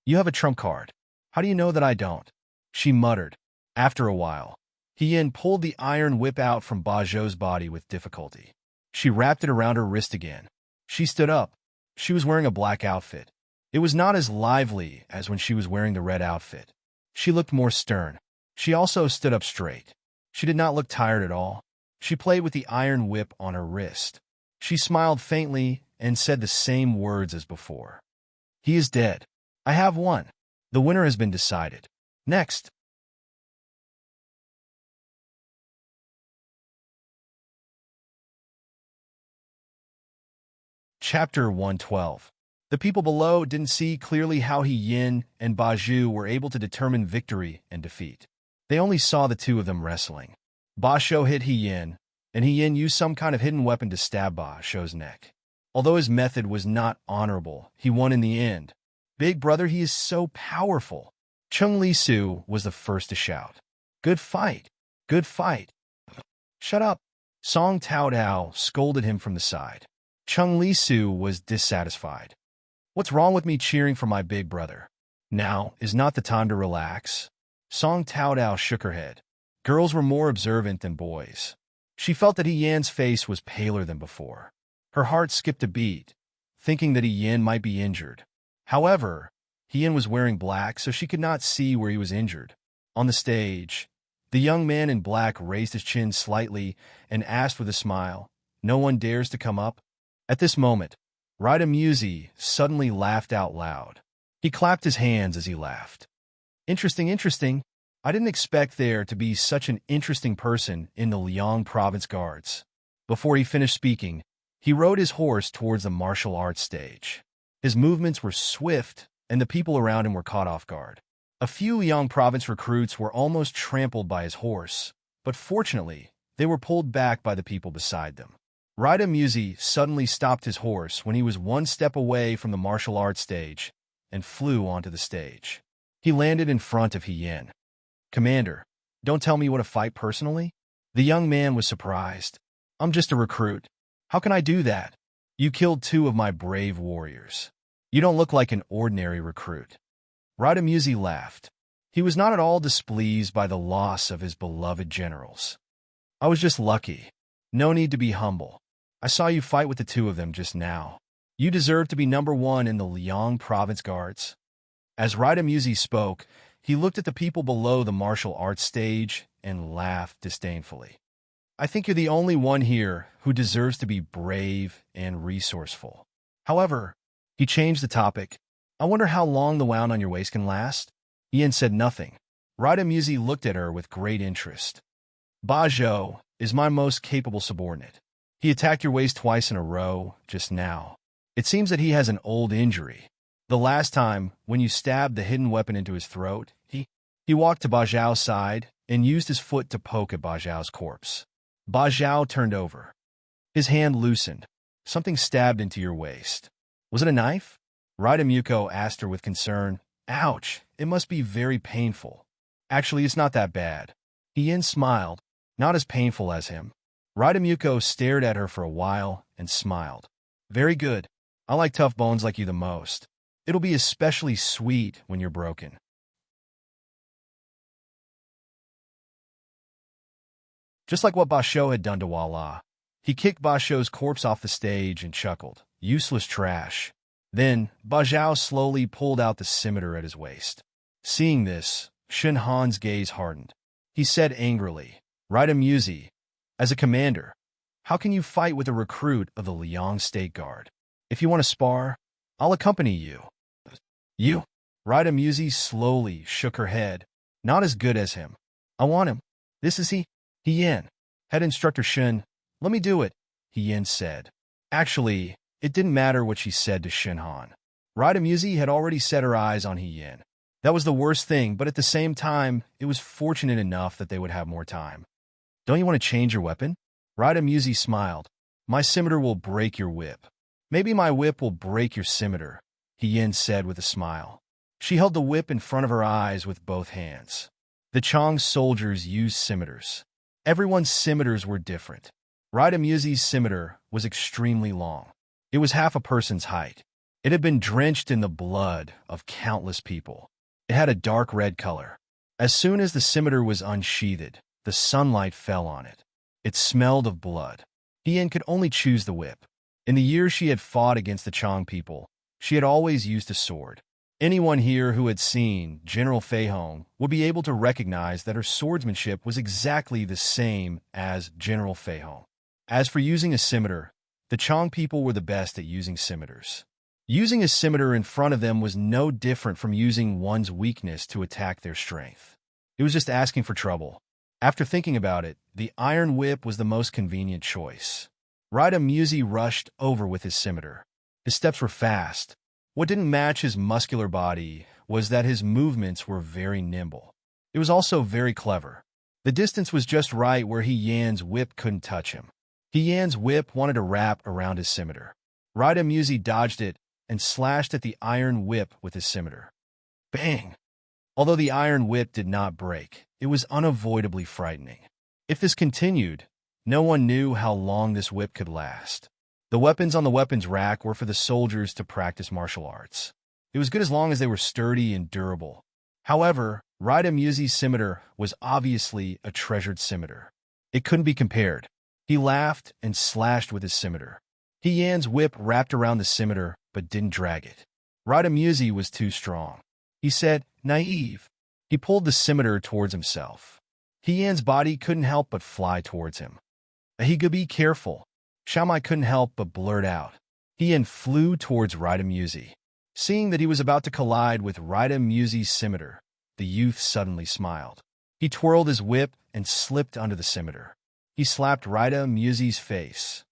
"You have a trump card. How do you know that I don't?" she muttered. After a while, Hien pulled the iron whip out from Bajou's body with difficulty. She wrapped it around her wrist again. She stood up. She was wearing a black outfit. It was not as lively as when she was wearing the red outfit. She looked more stern. She also stood up straight. She did not look tired at all. She played with the iron whip on her wrist. She smiled faintly and said the same words as before. "He is dead. I have won. The winner has been decided. Next." Chapter 112. The people below didn't see clearly how Hien and Bajou were able to determine victory and defeat. They only saw the two of them wrestling. Ba Shou hit He Yin, and He Yin used some kind of hidden weapon to stab Ba Shou's neck. Although his method was not honorable, he won in the end. Big brother, he is so powerful. Chung Li Su was the first to shout. Good fight. Good fight. Shut up. Song Tao Dao scolded him from the side. Chung Li Su was dissatisfied. What's wrong with me cheering for my big brother? Now is not the time to relax. Song Tao Dao shook her head. Girls were more observant than boys. She felt that He Yan's face was paler than before. Her heart skipped a beat, thinking that He Yan might be injured. However, He Yan was wearing black, so she could not see where he was injured. On the stage, the young man in black raised his chin slightly and asked with a smile, "No one dares to come up?" At this moment, Rida Musi suddenly laughed out loud. He clapped his hands as he laughed. Interesting, interesting. I didn't expect there to be such an interesting person in the Liang Province Guards. Before he finished speaking, he rode his horse towards the martial arts stage. His movements were swift, and the people around him were caught off guard. A few Liang Province recruits were almost trampled by his horse, but fortunately, they were pulled back by the people beside them. Rida Musi suddenly stopped his horse when he was one step away from the martial arts stage and flew onto the stage. He landed in front of He Yan. "Commander, don't tell me what to fight personally?" The young man was surprised. "I'm just a recruit. How can I do that? You killed two of my brave warriors. You don't look like an ordinary recruit." Rida Musi laughed. He was not at all displeased by the loss of his beloved generals. "I was just lucky. No need to be humble. I saw you fight with the two of them just now. You deserve to be number one in the Liang Province Guards." As Rida Musi spoke, he looked at the people below the martial arts stage and laughed disdainfully. "I think you're the only one here who deserves to be brave and resourceful. However," he changed the topic, "I wonder how long the wound on your waist can last?" Ian said nothing. Rida Musi looked at her with great interest. "Ba Zhou is my most capable subordinate. He attacked your waist twice in a row just now. It seems that he has an old injury. The last time, when you stabbed the hidden weapon into his throat, he walked to Ba Zhao's side and used his foot to poke at Ba Zhao's corpse. Ba Zhao turned over. His hand loosened. Something stabbed into your waist. Was it a knife?" Rida Muko asked her with concern. "Ouch, it must be very painful." "Actually, it's not that bad." Ian smiled. "Not as painful as him." Rida Muko stared at her for a while and smiled. "Very good. I like tough bones like you the most. It'll be especially sweet when you're broken." Just like what Ba Shou had done to Wala, he kicked Ba Shou's corpse off the stage and chuckled. "Useless trash." Then, Ba Zhao slowly pulled out the scimitar at his waist. Seeing this, Shen Han's gaze hardened. He said angrily, "Rida Musi, as a commander, how can you fight with a recruit of the Liang State Guard? If you want to spar, I'll accompany you." "You?" Rida Musi slowly shook her head. "Not as good as him. I want him. This is He Yan. Head instructor Shen. Let me do it," He Yan said. Actually, it didn't matter what she said to Shen Han. Rida Musi had already set her eyes on He Yan. That was the worst thing, but at the same time, it was fortunate enough that they would have more time. "Don't you want to change your weapon?" Rida Musi smiled. "My scimitar will break your whip." "Maybe my whip will break your scimitar," He Yan said with a smile. She held the whip in front of her eyes with both hands. The Chong soldiers used scimitars. Everyone's scimitars were different. Rida Musi's scimitar was extremely long. It was half a person's height. It had been drenched in the blood of countless people. It had a dark red color. As soon as the scimitar was unsheathed, the sunlight fell on it. It smelled of blood. Ian could only choose the whip. In the years she had fought against the Chong people, she had always used a sword. Anyone here who had seen General Fei Hong would be able to recognize that her swordsmanship was exactly the same as General Fei Hong. As for using a scimitar, the Chong people were the best at using scimitars. Using a scimitar in front of them was no different from using one's weakness to attack their strength. It was just asking for trouble. After thinking about it, the iron whip was the most convenient choice. Rida Musi rushed over with his scimitar. His steps were fast. What didn't match his muscular body was that his movements were very nimble. It was also very clever. The distance was just right where He Yan's whip couldn't touch him. He Yan's whip wanted to wrap around his scimitar. Rida Muzi dodged it and slashed at the iron whip with his scimitar. Bang! Although the iron whip did not break, it was unavoidably frightening. If this continued, no one knew how long this whip could last. The weapons on the weapons rack were for the soldiers to practice martial arts. It was good as long as they were sturdy and durable. However, Rida Muzi's scimitar was obviously a treasured scimitar. It couldn't be compared. He laughed and slashed with his scimitar. He Yan's whip wrapped around the scimitar but didn't drag it. Rida Muzi was too strong. He said, "Naive." He pulled the scimitar towards himself. He Yan's body couldn't help but fly towards him. He could be careful. Xiaomai couldn't help but blurt out. He Yan flew towards Rida Muzi. Seeing that he was about to collide with Rida Muzi's scimitar, the youth suddenly smiled. He twirled his whip and slipped under the scimitar. He slapped Rida Muzi's face.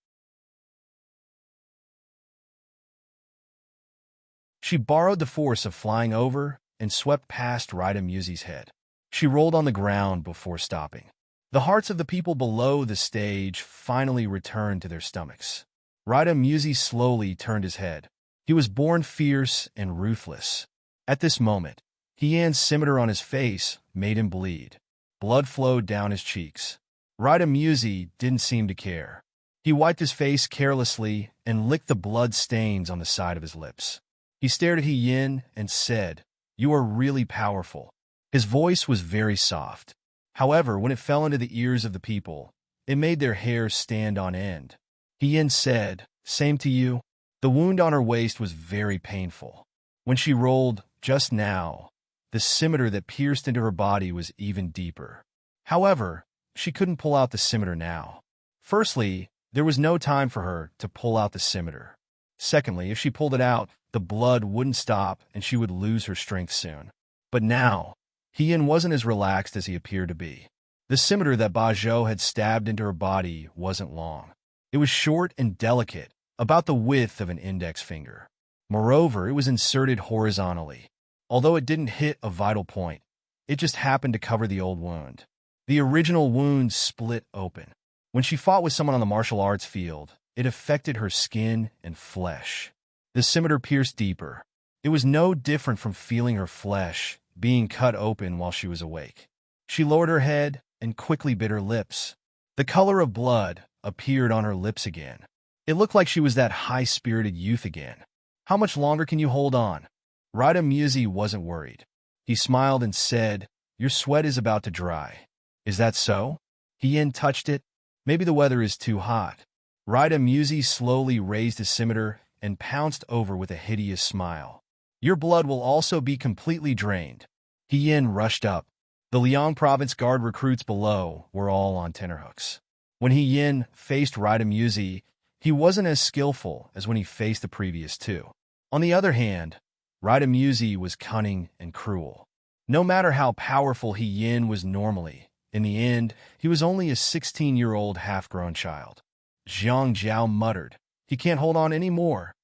She borrowed the force of flying over and swept past Rida Muzi's head. She rolled on the ground before stopping. The hearts of the people below the stage finally returned to their stomachs. Rida Muzi slowly turned his head. He was born fierce and ruthless. At this moment, He Yan's scimitar on his face made him bleed. Blood flowed down his cheeks. Rida Muzi didn't seem to care. He wiped his face carelessly and licked the blood stains on the side of his lips. He stared at He Yan and said, "You are really powerful." His voice was very soft. However, when it fell into the ears of the people, it made their hair stand on end. He Yan said, "Same to you." The wound on her waist was very painful. When she rolled, just now, the scimitar that pierced into her body was even deeper. However, she couldn't pull out the scimitar now. Firstly, there was no time for her to pull out the scimitar. Secondly, if she pulled it out, the blood wouldn't stop and she would lose her strength soon. But now, He Yan wasn't as relaxed as he appeared to be. The scimitar that Ba Zhou had stabbed into her body wasn't long. It was short and delicate, about the width of an index finger. Moreover, it was inserted horizontally. Although it didn't hit a vital point, it just happened to cover the old wound. The original wound split open. When she fought with someone on the martial arts field, it affected her skin and flesh. The scimitar pierced deeper. It was no different from feeling her flesh being cut open while she was awake. She lowered her head and quickly bit her lips. The color of blood appeared on her lips again. It looked like she was that high-spirited youth again. "How much longer can you hold on?" Rida Muzi wasn't worried. He smiled and said, "Your sweat is about to dry." "Is that so?" He Yan touched it. "Maybe the weather is too hot." Rida Muzi slowly raised his scimitar and pounced over with a hideous smile. "Your blood will also be completely drained." He Yan rushed up. The Liang province guard recruits below were all on tenterhooks. When He Yan faced Rida Muzi, he wasn't as skillful as when he faced the previous two. On the other hand, Rida Muzi was cunning and cruel. No matter how powerful He Yan was normally, in the end, he was only a 16-year-old half-grown child. Zhang Jiao muttered, "He can't hold on anymore.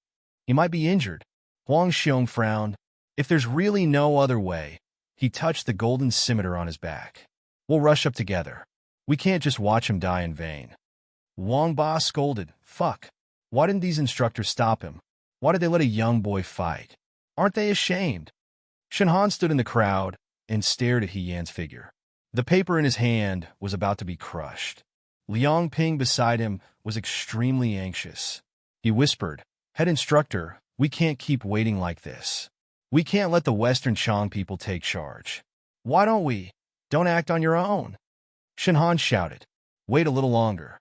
He might be injured." Huang Xiong frowned. "If there's really no other way," he touched the golden scimitar on his back. "We'll rush up together. We can't just watch him die in vain." Wang Ba scolded, "Fuck. Why didn't these instructors stop him? Why did they let a young boy fight? Aren't they ashamed?" Shenhan stood in the crowd and stared at He Yan's figure. The paper in his hand was about to be crushed. Liang Ping beside him was extremely anxious. He whispered, "Head instructor, we can't keep waiting like this. We can't let the Western Chang people take charge. Why don't we? Don't act on your own." Shenhan shouted, "Wait a little longer."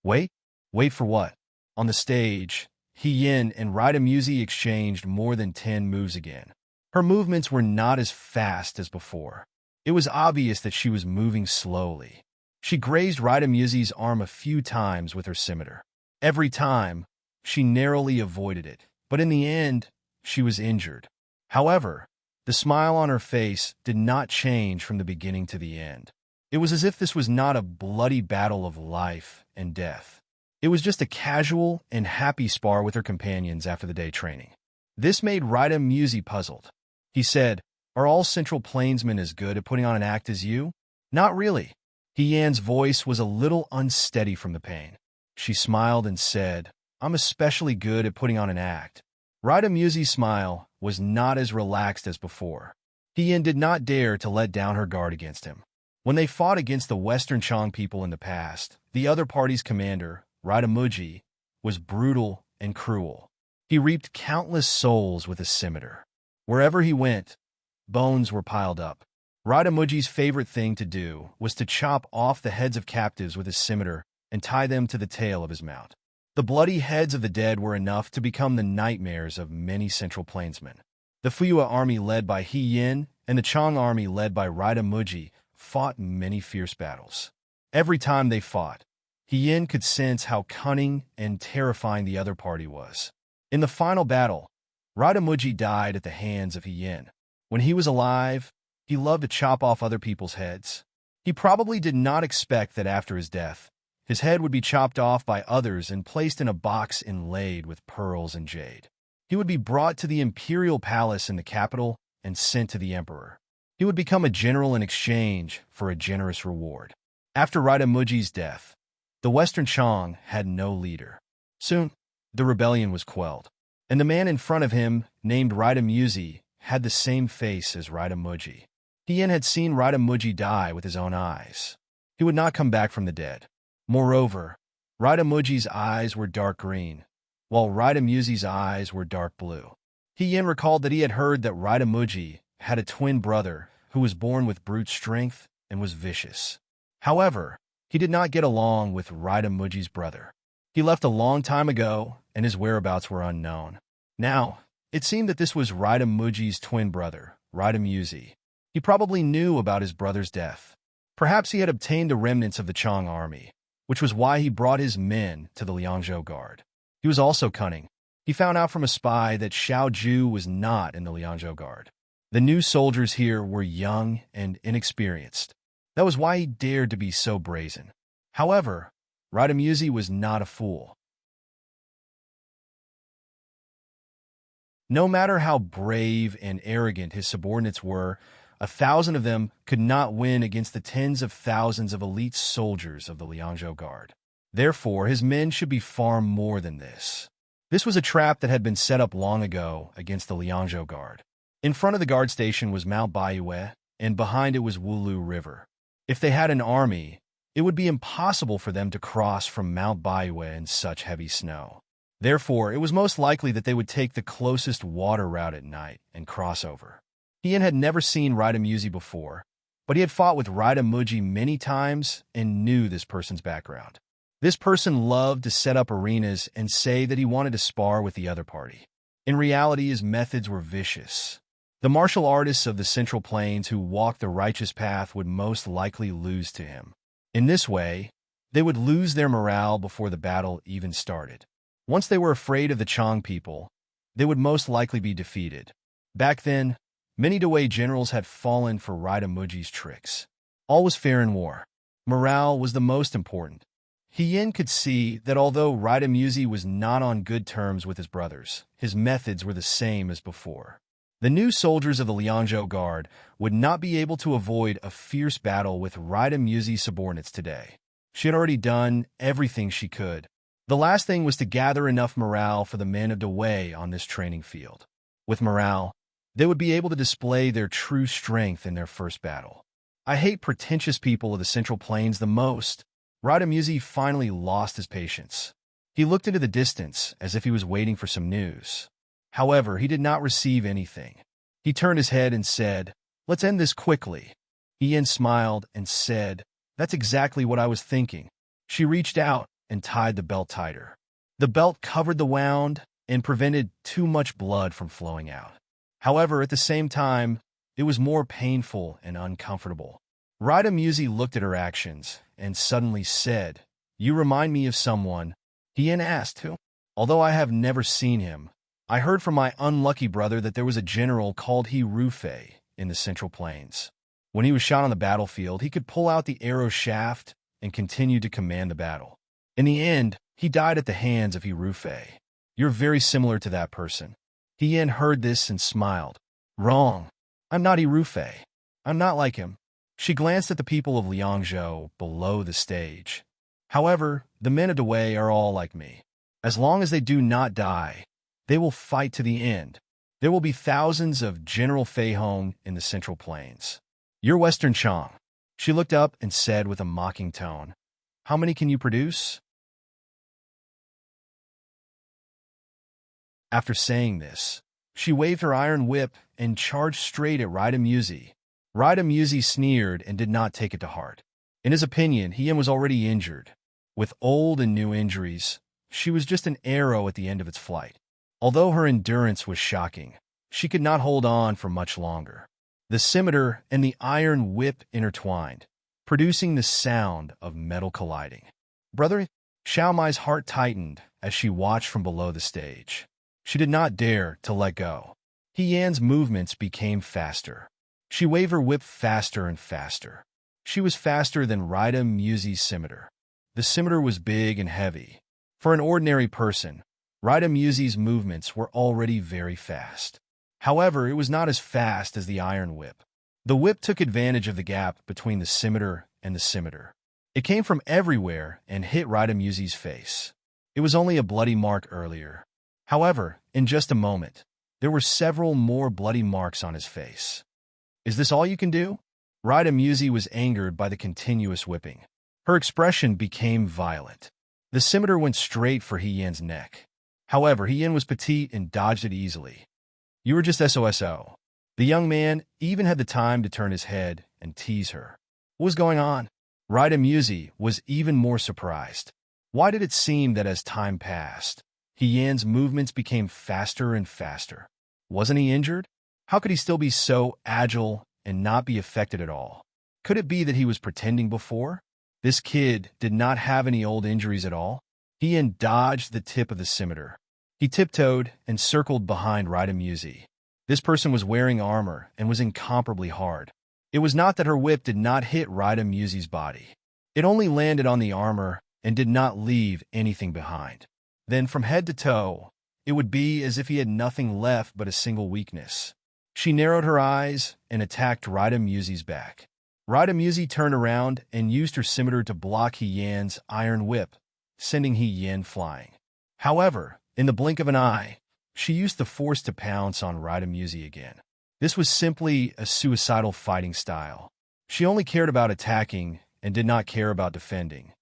Wait? Wait for what? On the stage, He Yan and Rida Muzi exchanged more than 10 moves again. Her movements were not as fast as before. It was obvious that she was moving slowly. She grazed Rida Muzi's arm a few times with her scimitar. Every time, she narrowly avoided it, but in the end, she was injured. However, the smile on her face did not change from the beginning to the end. It was as if this was not a bloody battle of life and death. It was just a casual and happy spar with her companions after the day training. This made Rida Musi puzzled. He said, "Are all Central Plainsmen as good at putting on an act as you?" "Not really." He-Yan's voice was a little unsteady from the pain. She smiled and said, "I'm especially good at putting on an act." Rida Musi's smile was not as relaxed as before. He-Yan did not dare to let down her guard against him. When they fought against the Western Chang people in the past, the other party's commander, Rida Muji, was brutal and cruel. He reaped countless souls with his scimitar. Wherever he went, bones were piled up. Rida Muji's favorite thing to do was to chop off the heads of captives with his scimitar and tie them to the tail of his mount. The bloody heads of the dead were enough to become the nightmares of many Central Plainsmen. The Fuyua army led by He-Yan and the Chang army led by Rida Muji fought many fierce battles. Every time they fought, He-Yan could sense how cunning and terrifying the other party was. In the final battle, Rida Muji died at the hands of He-Yan. When he was alive, he loved to chop off other people's heads. He probably did not expect that after his death, his head would be chopped off by others and placed in a box inlaid with pearls and jade. He would be brought to the imperial palace in the capital and sent to the emperor. He would become a general in exchange for a generous reward. After Rida Muji's death, the Western Chang had no leader. Soon, the rebellion was quelled, and the man in front of him, named Rida Musi, had the same face as Rida Muji. He-Yan had seen Rida Muji die with his own eyes. He would not come back from the dead. Moreover, Rida Muji's eyes were dark green, while Rida Musi's eyes were dark blue. He-Yan recalled that he had heard that Rida Muji had a twin brother who was born with brute strength and was vicious. However, he did not get along with Rida Muji's brother. He left a long time ago, and his whereabouts were unknown. Now, it seemed that this was Rida Muji's twin brother, Rida Musi. He probably knew about his brother's death. Perhaps he had obtained the remnants of the Chang army, which was why he brought his men to the Liangzhou Guard. He was also cunning. He found out from a spy that Xiao Ju was not in the Liangzhou Guard. The new soldiers here were young and inexperienced. That was why he dared to be so brazen. However, Rida Musi was not a fool. No matter how brave and arrogant his subordinates were, 1,000 of them could not win against the tens of thousands of elite soldiers of the Liangzhou Guard. Therefore, his men should be far more than this. This was a trap that had been set up long ago against the Liangzhou Guard. In front of the guard station was Mount Baiyue, and behind it was Wulu River. If they had an army, it would be impossible for them to cross from Mount Baiyue in such heavy snow. Therefore, it was most likely that they would take the closest water route at night and cross over. He-Yan had never seen Rida Musi before, but he had fought with Rida Muji many times and knew this person's background. This person loved to set up arenas and say that he wanted to spar with the other party. In reality, his methods were vicious. The martial artists of the Central Plains who walked the righteous path would most likely lose to him. In this way, they would lose their morale before the battle even started. Once they were afraid of the Chang people, they would most likely be defeated. Back then, many Dawei generals had fallen for Rida Muji's tricks. All was fair in war. Morale was the most important. He-Yan could see that although Rida Musi was not on good terms with his brothers, his methods were the same as before. The new soldiers of the Liangzhou Guard would not be able to avoid a fierce battle with Rida Musi's subordinates today. She had already done everything she could. The last thing was to gather enough morale for the men of Dawei on this training field. With morale, they would be able to display their true strength in their first battle. I hate pretentious people of the Central Plains the most. Rida Musi finally lost his patience. He looked into the distance as if he was waiting for some news. However, he did not receive anything. He turned his head and said, "Let's end this quickly." He-Yan smiled and said, "That's exactly what I was thinking." She reached out and tied the belt tighter. The belt covered the wound and prevented too much blood from flowing out. However, at the same time, it was more painful and uncomfortable. Rida Musi looked at her actions and suddenly said, "You remind me of someone." He-Yan asked who. Although I have never seen him, I heard from my unlucky brother that there was a general called He Rufei in the Central Plains. When he was shot on the battlefield, he could pull out the arrow shaft and continue to command the battle. In the end, he died at the hands of He Rufei. You're very similar to that person. Hien heard this and smiled. Wrong. I'm not Irufei. I'm not like him. She glanced at the people of Liangzhou below the stage. However, the men of Dawei are all like me. As long as they do not die, they will fight to the end. There will be thousands of General Fei Hong in the Central Plains. You're Western Chong. She looked up and said with a mocking tone, How many can you produce? After saying this, she waved her iron whip and charged straight at Rida Musi. Rida Musi sneered and did not take it to heart. In his opinion, Hien was already injured. With old and new injuries, she was just an arrow at the end of its flight. Although her endurance was shocking, she could not hold on for much longer. The scimitar and the iron whip intertwined, producing the sound of metal colliding. Brother, Xiao Mai's heart tightened as she watched from below the stage. She did not dare to let go. Hian's movements became faster. She waved her whip faster and faster. She was faster than Rida Musi's scimitar. The scimitar was big and heavy. For an ordinary person, Rida Musi's movements were already very fast. However, it was not as fast as the iron whip. The whip took advantage of the gap between the scimitar and the scimitar. It came from everywhere and hit Rida Musi's face. It was only a bloody mark earlier. However, in just a moment, there were several more bloody marks on his face. Is this all you can do? Rida Musi was angered by the continuous whipping. Her expression became violent. The scimitar went straight for Hien's neck. However, Hien was petite and dodged it easily. You were just SOSO. The young man even had the time to turn his head and tease her. What was going on? Rida Musi was even more surprised. Why did it seem that as time passed, Hien's movements became faster and faster? Wasn't he injured? How could he still be so agile and not be affected at all? Could it be that he was pretending before? This kid did not have any old injuries at all. Hien dodged the tip of the scimitar. He tiptoed and circled behind Rida Musi. This person was wearing armor and was incomparably hard. It was not that her whip did not hit Rida Musi's body. It only landed on the armor and did not leave anything behind. Then from head to toe, it would be as if he had nothing left but a single weakness. She narrowed her eyes and attacked Rida Musi's back. Rida Musi turned around and used her scimitar to block Hien's iron whip, sending Hien flying. However, in the blink of an eye, she used the force to pounce on Rida Musi again. This was simply a suicidal fighting style. She only cared about attacking and did not care about defending.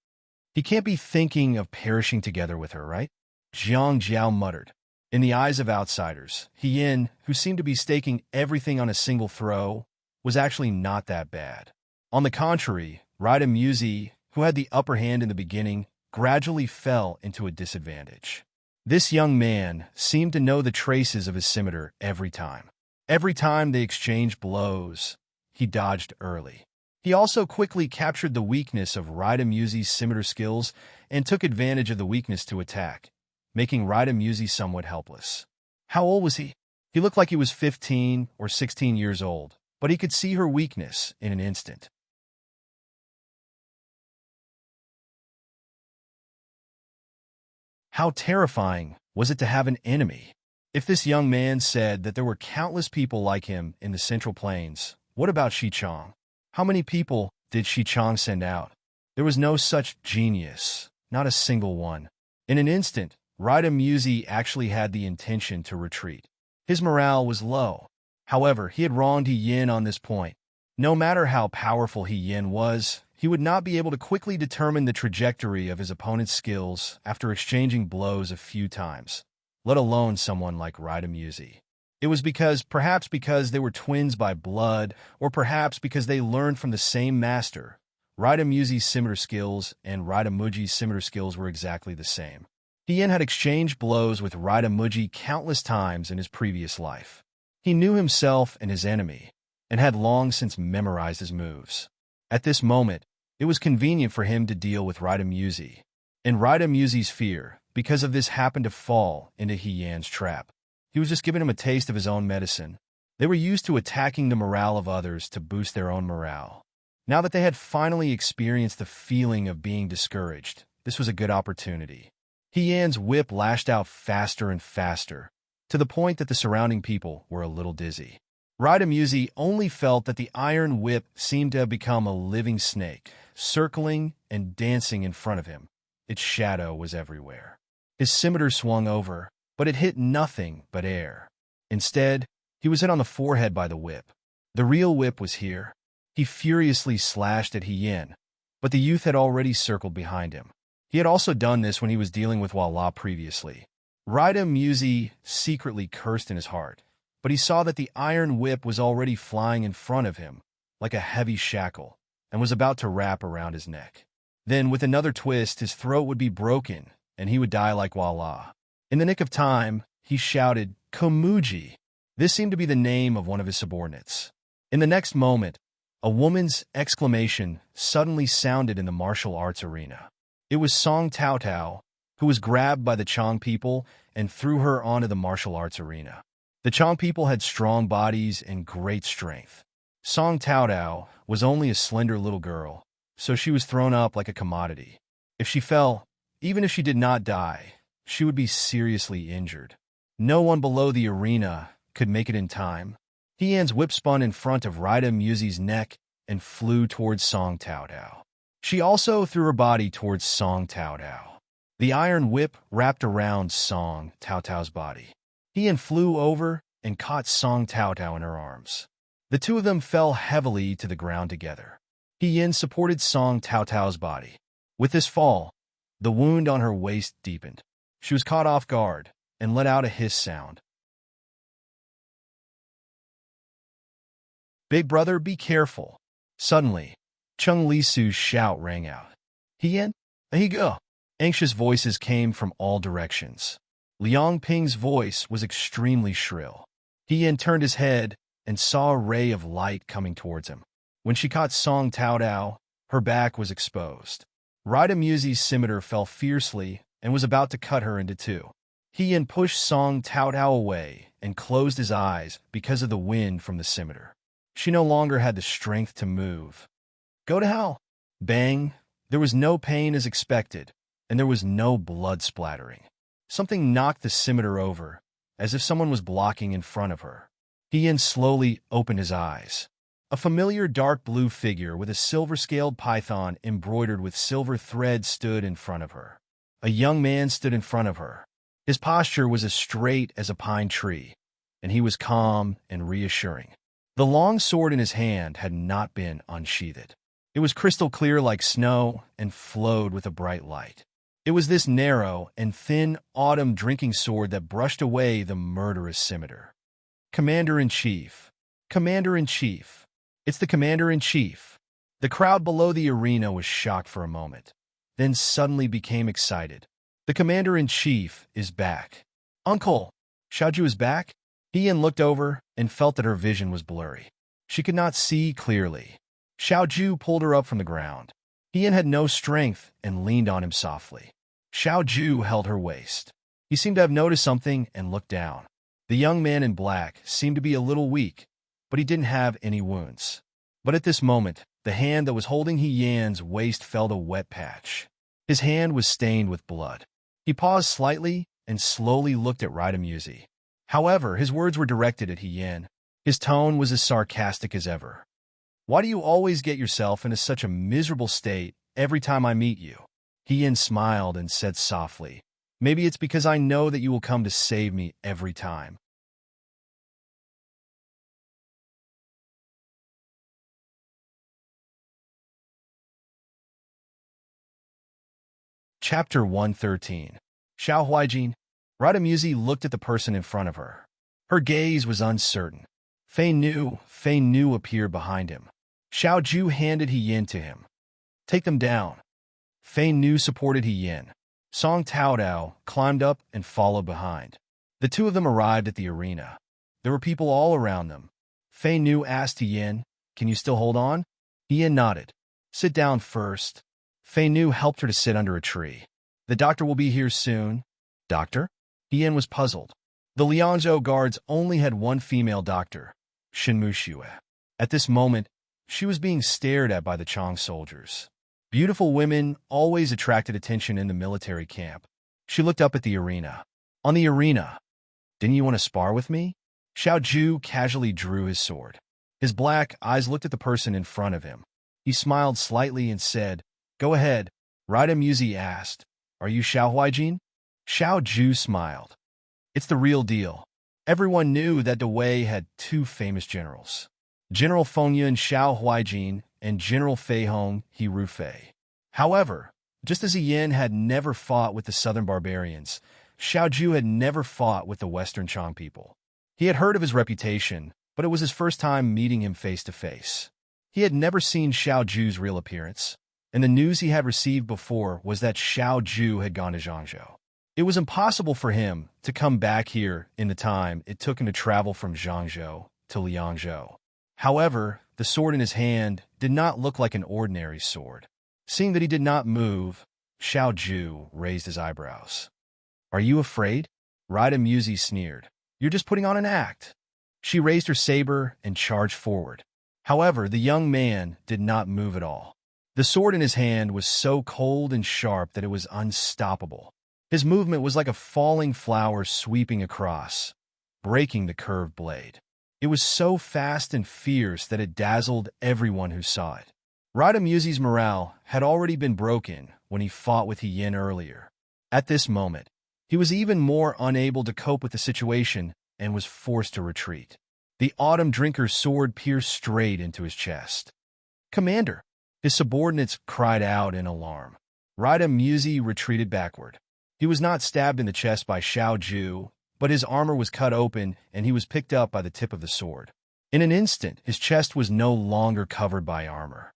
He can't be thinking of perishing together with her, right? Jiang Jiao muttered. In the eyes of outsiders, Hien, who seemed to be staking everything on a single throw, was actually not that bad. On the contrary, Rida Musi, who had the upper hand in the beginning, gradually fell into a disadvantage. This young man seemed to know the traces of his scimitar every time. Every time they exchanged blows, he dodged early. He also quickly captured the weakness of Rida Musi's scimitar skills and took advantage of the weakness to attack, making Rida Musi somewhat helpless. How old was he? He looked like he was 15 or 16 years old, but he could see her weakness in an instant. How terrifying was it to have an enemy? If this young man said that there were countless people like him in the Central Plains, what about Xichong? How many people did Xichong send out? There was no such genius, not a single one. In an instant, Rida Musi actually had the intention to retreat. His morale was low. However, he had wronged Hien on this point. No matter how powerful Hien was, he would not be able to quickly determine the trajectory of his opponent's skills after exchanging blows a few times, let alone someone like Rida Musi. It was perhaps because they were twins by blood, or perhaps because they learned from the same master. Rida Musi's scimitar skills and Rida Muji's scimitar skills were exactly the same. Hien had exchanged blows with Rida Muji countless times in his previous life. He knew himself and his enemy, and had long since memorized his moves. At this moment, it was convenient for him to deal with Rida Musi. And Rida Musi's fear, because of this, happened to fall into Hien's trap. He was just giving him a taste of his own medicine. They were used to attacking the morale of others to boost their own morale. Now that they had finally experienced the feeling of being discouraged, this was a good opportunity. Hien's whip lashed out faster and faster, to the point that the surrounding people were a little dizzy. Rendezvous only felt that the iron whip seemed to have become a living snake, circling and dancing in front of him. Its shadow was everywhere. His scimitar swung over, but it hit nothing but air. Instead, he was hit on the forehead by the whip. The real whip was here. He furiously slashed at Hien, but the youth had already circled behind him. He had also done this when he was dealing with Walla previously. Rendezvous secretly cursed in his heart, but he saw that the iron whip was already flying in front of him, like a heavy shackle, and was about to wrap around his neck. Then, with another twist, his throat would be broken, and he would die like Walla. In the nick of time, he shouted, "Komuji!" This seemed to be the name of one of his subordinates. In the next moment, a woman's exclamation suddenly sounded in the martial arts arena. It was Song Tao Tao, who was grabbed by the Chong people and threw her onto the martial arts arena. The Chong people had strong bodies and great strength. Song Tao Tao was only a slender little girl, so she was thrown up like a commodity. If she fell, even if she did not die, she would be seriously injured. No one below the arena could make it in time. Hien's whip spun in front of Rendezvous' neck and flew towards Song Tao Tao. She also threw her body towards Song Tao Tao. The iron whip wrapped around Song Tao Tao's body. Hien flew over and caught Song Tao Tao in her arms. The two of them fell heavily to the ground together. Hien supported Song Tao Tao's body. With this fall, the wound on her waist deepened. She was caught off guard and let out a hiss sound. "Big brother, be careful." Suddenly, Chung Lisu's shout rang out. "Hien, there you go." Anxious voices came from all directions. Liang Ping's voice was extremely shrill. Hien turned his head and saw a ray of light coming towards him. When she caught Song Tao Tao, her back was exposed. Rendezvous' scimitar fell fiercely and was about to cut her into two. Hien pushed Song Tao Tao away and closed his eyes because of the wind from the scimitar. She no longer had the strength to move. "Go to hell!" Bang! There was no pain as expected, and there was no blood splattering. Something knocked the scimitar over, as if someone was blocking in front of her. Hien slowly opened his eyes. A familiar dark blue figure with a silver-scaled python embroidered with silver thread stood in front of her. A young man stood in front of her. His posture was as straight as a pine tree, and he was calm and reassuring. The long sword in his hand had not been unsheathed. It was crystal clear like snow and flowed with a bright light. It was this narrow and thin autumn drinking sword that brushed away the murderous scimitar. "Commander-in-Chief! Commander-in-Chief! It's the Commander-in-Chief!" The crowd below the arena was shocked for a moment, then suddenly became excited. "The Commander-in-Chief is back. Uncle, Xiaoju is back?" Hien looked over and felt that her vision was blurry. She could not see clearly. Xiaoju pulled her up from the ground. Hien had no strength and leaned on him softly. Xiaoju held her waist. He seemed to have noticed something and looked down. The young man in black seemed to be a little weak, but he didn't have any wounds. But at this moment, the hand that was holding Hien's waist felt a wet patch. His hand was stained with blood. He paused slightly and slowly looked at Rendezvous. However, his words were directed at Hien. His tone was as sarcastic as ever. "Why do you always get yourself into such a miserable state every time I meet you?" Hien smiled and said softly, "Maybe it's because I know that you will come to save me every time." Chapter 113. Xiao Huijin. Rendezvous looked at the person in front of her. Her gaze was uncertain. Fei Nu appeared behind him. Xiao Ju handed Hien to him. "Take them down." Fei Nu supported Hien. Song Tao Tao climbed up and followed behind. The two of them arrived at the arena. There were people all around them. Fei Nu asked Hien, "Can you still hold on?" Hien nodded. "Sit down first." Fei Nu helped her to sit under a tree. "The doctor will be here soon." "Doctor?" Hien was puzzled. The Liangzhou guards only had one female doctor, Shinmu Xue. At this moment, she was being stared at by the Chong soldiers. Beautiful women always attracted attention in the military camp. She looked up at the arena. On the arena, Didn't you want to spar with me? Xiao Ju casually drew his sword. His black eyes looked at the person in front of him. He smiled slightly and said, "Go ahead." Raida Muzi asked, "Are you Xiao Huijin?" Xiao Ju smiled. It's the real deal. Everyone knew that Dewei had two famous generals, General Fengyun Xiao Huijin and General Fei Hong He Rufei. However, just as Yin had never fought with the southern barbarians, Xiao Ju had never fought with the western Chang people. He had heard of his reputation, but it was his first time meeting him face to face. He had never seen Xiao Ju's real appearance, and the news he had received before was that Xiao Ju had gone to Zhangzhou. It was impossible for him to come back here in the time it took him to travel from Zhangzhou to Liangzhou. However, the sword in his hand did not look like an ordinary sword. Seeing that he did not move, Xiao Ju raised his eyebrows. "Are you afraid?" Raida Muzi sneered. "You're just putting on an act." She raised her saber and charged forward. However, the young man did not move at all. The sword in his hand was so cold and sharp that it was unstoppable. His movement was like a falling flower sweeping across, breaking the curved blade. It was so fast and fierce that it dazzled everyone who saw it. Raida Muzi's morale had already been broken when he fought with Yin earlier. At this moment, he was even more unable to cope with the situation and was forced to retreat. The Autumn Drinker's sword pierced straight into his chest. "Commander!" His subordinates cried out in alarm. Raida Muzi retreated backward. He was not stabbed in the chest by Xiao Ju, but his armor was cut open and he was picked up by the tip of the sword. In an instant, his chest was no longer covered by armor.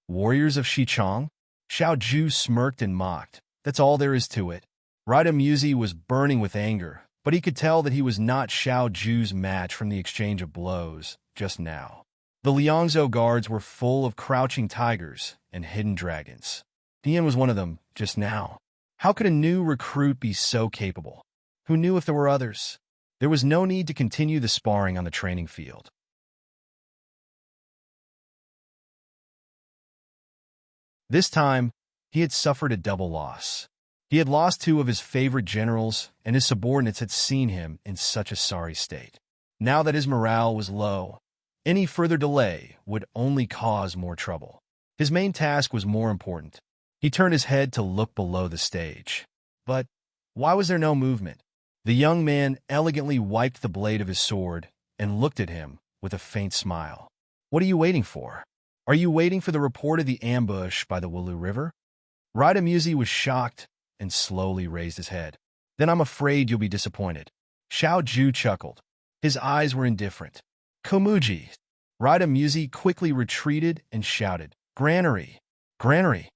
"Warriors of Xichang?" Xiao Ju smirked and mocked. "That's all there is to it." Raida Muzi was burning with anger, but he could tell that he was not Xiao Ju's match from the exchange of blows just now. The Liangzhou guards were full of crouching tigers and hidden dragons. Dian was one of them just now. How could a new recruit be so capable? Who knew if there were others? There was no need to continue the sparring on the training field. This time, he had suffered a double loss. He had lost two of his favorite generals, and his subordinates had seen him in such a sorry state. Now that his morale was low, any further delay would only cause more trouble. His main task was more important. He turned his head to look below the stage. But why was there no movement? The young man elegantly wiped the blade of his sword and looked at him with a faint smile. "What are you waiting for? Are you waiting for the report of the ambush by the Wulu River?" Raida Muzi was shocked and slowly raised his head. "Then I'm afraid you'll be disappointed." Xiao Ju chuckled. His eyes were indifferent. "Komuji!" Raida Muzi quickly retreated and shouted, "Granary! Granary!"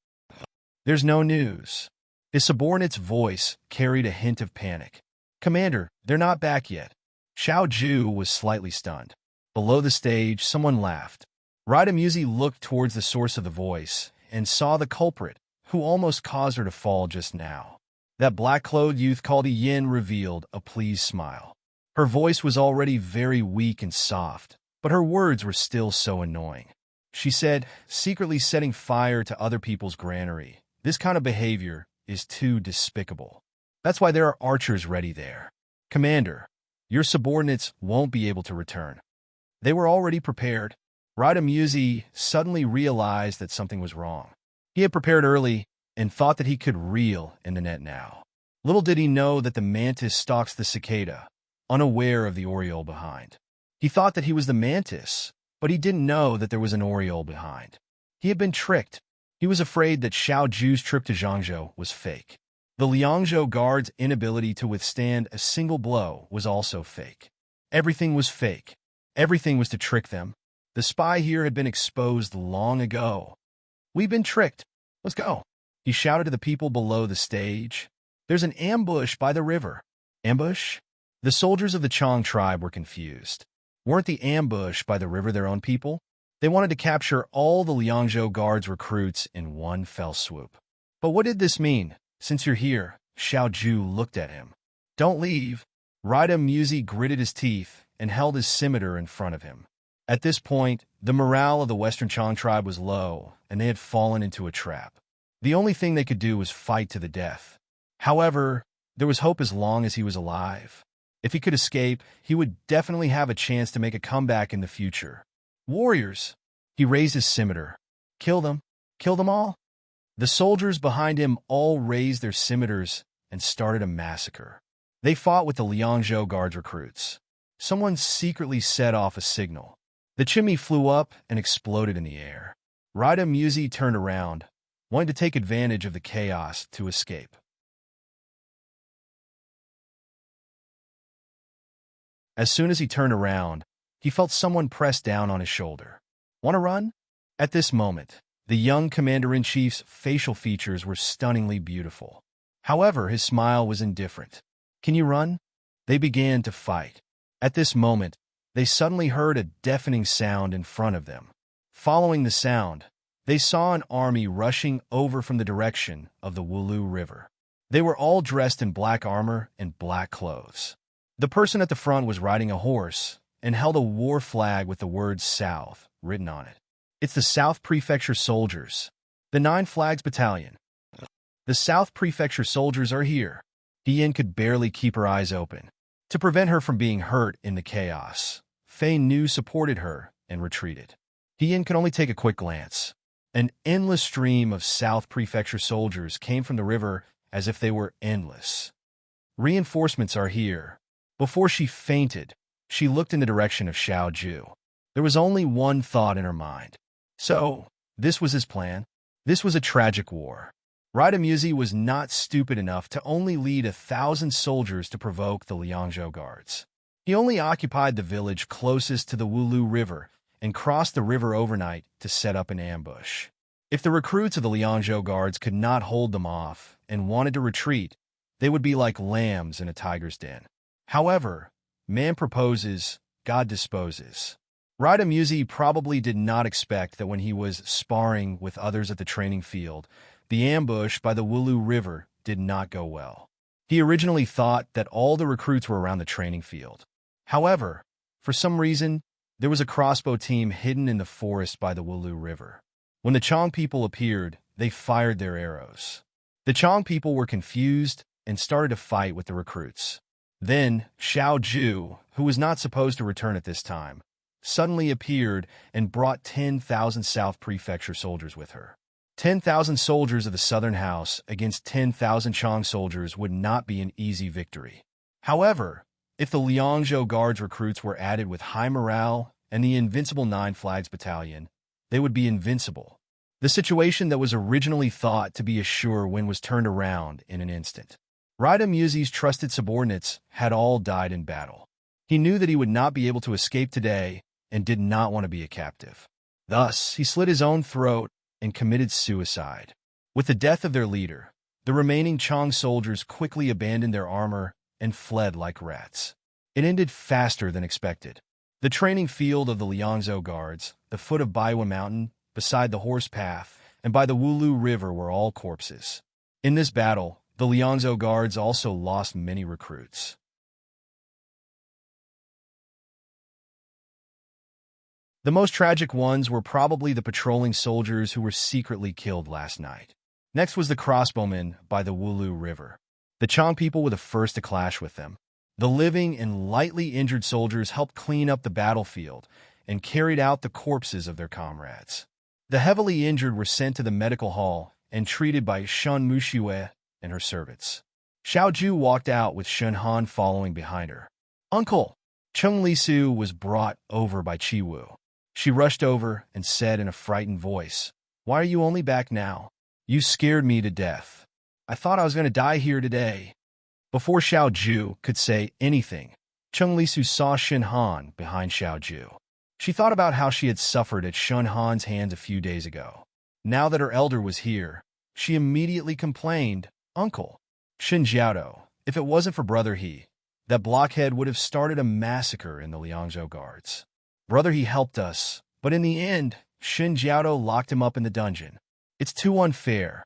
"There's no news." His subordinate's voice carried a hint of panic. "Commander, they're not back yet." Xiao Ju was slightly stunned. Below the stage, someone laughed. Raida Muzi looked towards the source of the voice and saw the culprit, who almost caused her to fall just now. That black-clothed youth called Yin revealed a pleased smile. Her voice was already very weak and soft, but her words were still so annoying. She said, "Secretly setting fire to other people's granary. This kind of behavior is too despicable. That's why there are archers ready there. Commander, your subordinates won't be able to return." They were already prepared. Raida Muzi suddenly realized that something was wrong. He had prepared early and thought that he could reel in the net now. Little did he know that the mantis stalks the cicada, unaware of the oriole behind. He thought that he was the mantis, but he didn't know that there was an oriole behind. He had been tricked. He was afraid that Xiao Ju's trip to Zhangzhou was fake. The Liangzhou guards' inability to withstand a single blow was also fake. Everything was fake. Everything was to trick them. The spy here had been exposed long ago. "We've been tricked. Let's go." He shouted to the people below the stage. "There's an ambush by the river." Ambush? The soldiers of the Chang tribe were confused. Weren't the ambush by the river their own people? They wanted to capture all the Liangzhou guards' recruits in one fell swoop. But what did this mean? "Since you're here," Xiao Ju looked at him. "Don't leave." Raida Muzi gritted his teeth and held his scimitar in front of him. At this point, the morale of the Western Chang tribe was low, and they had fallen into a trap. The only thing they could do was fight to the death. However, there was hope as long as he was alive. If he could escape, he would definitely have a chance to make a comeback in the future. Warriors! He raised his scimitar. Kill them. Kill them all. The soldiers behind him all raised their scimitars and started a massacre. They fought with the Liangzhou Guards recruits. Someone secretly set off a signal. The chimney flew up and exploded in the air. Rida Musi turned around, wanting to take advantage of the chaos to escape. As soon as he turned around, he felt someone press down on his shoulder. Want to run? At this moment, the young commander-in-chief's facial features were stunningly beautiful. However, his smile was indifferent. Can you run? They began to fight. At this moment, they suddenly heard a deafening sound in front of them. Following the sound, they saw an army rushing over from the direction of the Wulu River. They were all dressed in black armor and black clothes. The person at the front was riding a horse and held a war flag with the words South written on it. It's the South Prefecture soldiers. The 9 Flags Battalion. The South Prefecture soldiers are here. Dian could barely keep her eyes open. To prevent her from being hurt in the chaos, Fei Nu supported her and retreated. Dian could only take a quick glance. An endless stream of South Prefecture soldiers came from the river as if they were endless. Reinforcements are here. Before she fainted, she looked in the direction of Xiao Ju. There was only one thought in her mind. So, this was his plan. This was a tragic war. Rida Musi was not stupid enough to only lead 1,000 soldiers to provoke the Liangzhou Guards. He only occupied the village closest to the Wulu River and crossed the river overnight to set up an ambush. If the recruits of the Liangzhou Guards could not hold them off and wanted to retreat, they would be like lambs in a tiger's den. However, man proposes, God disposes. Rida Musi probably did not expect that when he was sparring with others at the training field, the ambush by the Wulu River did not go well. He originally thought that all the recruits were around the training field. However, for some reason, there was a crossbow team hidden in the forest by the Wulu River. When the Chong people appeared, they fired their arrows. The Chong people were confused and started to fight with the recruits. Then, Xiao Ju, who was not supposed to return at this time, suddenly appeared and brought 10,000 South Prefecture soldiers with her. 10,000 soldiers of the Southern House against 10,000 Chong soldiers would not be an easy victory. However, if the Liangzhou Guards recruits were added with high morale and the invincible 9 Flags Battalion, they would be invincible. The situation that was originally thought to be a sure win was turned around in an instant. Rida Musi's trusted subordinates had all died in battle. He knew that he would not be able to escape today and did not want to be a captive. Thus, he slit his own throat and committed suicide. With the death of their leader, the remaining Chong soldiers quickly abandoned their armor and fled like rats. It ended faster than expected. The training field of the Liangzhou Guards, the foot of Baiwa Mountain, beside the horse path, and by the Wulu River were all corpses. In this battle, the Liangzhou Guards also lost many recruits. The most tragic ones were probably the patrolling soldiers who were secretly killed last night. Next was the crossbowmen by the Wulu River. The Chong people were the first to clash with them. The living and lightly injured soldiers helped clean up the battlefield and carried out the corpses of their comrades. The heavily injured were sent to the medical hall and treated by Shun Muxiue and her servants. Xiao Ju walked out with Shun Han following behind her. "Uncle!" Chung Lisu was brought over by Chi Wu. She rushed over and said in a frightened voice, "Why are you only back now? You scared me to death. I thought I was going to die here today." Before Xiao Ju could say anything, Chung Lisu saw Shun Han behind Xiao Ju. She thought about how she had suffered at Shun Han's hands a few days ago. Now that her elder was here, she immediately complained, "Uncle, Shun Jiaodo, if it wasn't for Brother He, that blockhead would have started a massacre in the Liangzhou Guards. Brother He helped us, but in the end, Shun Jiaodo locked him up in the dungeon. It's too unfair."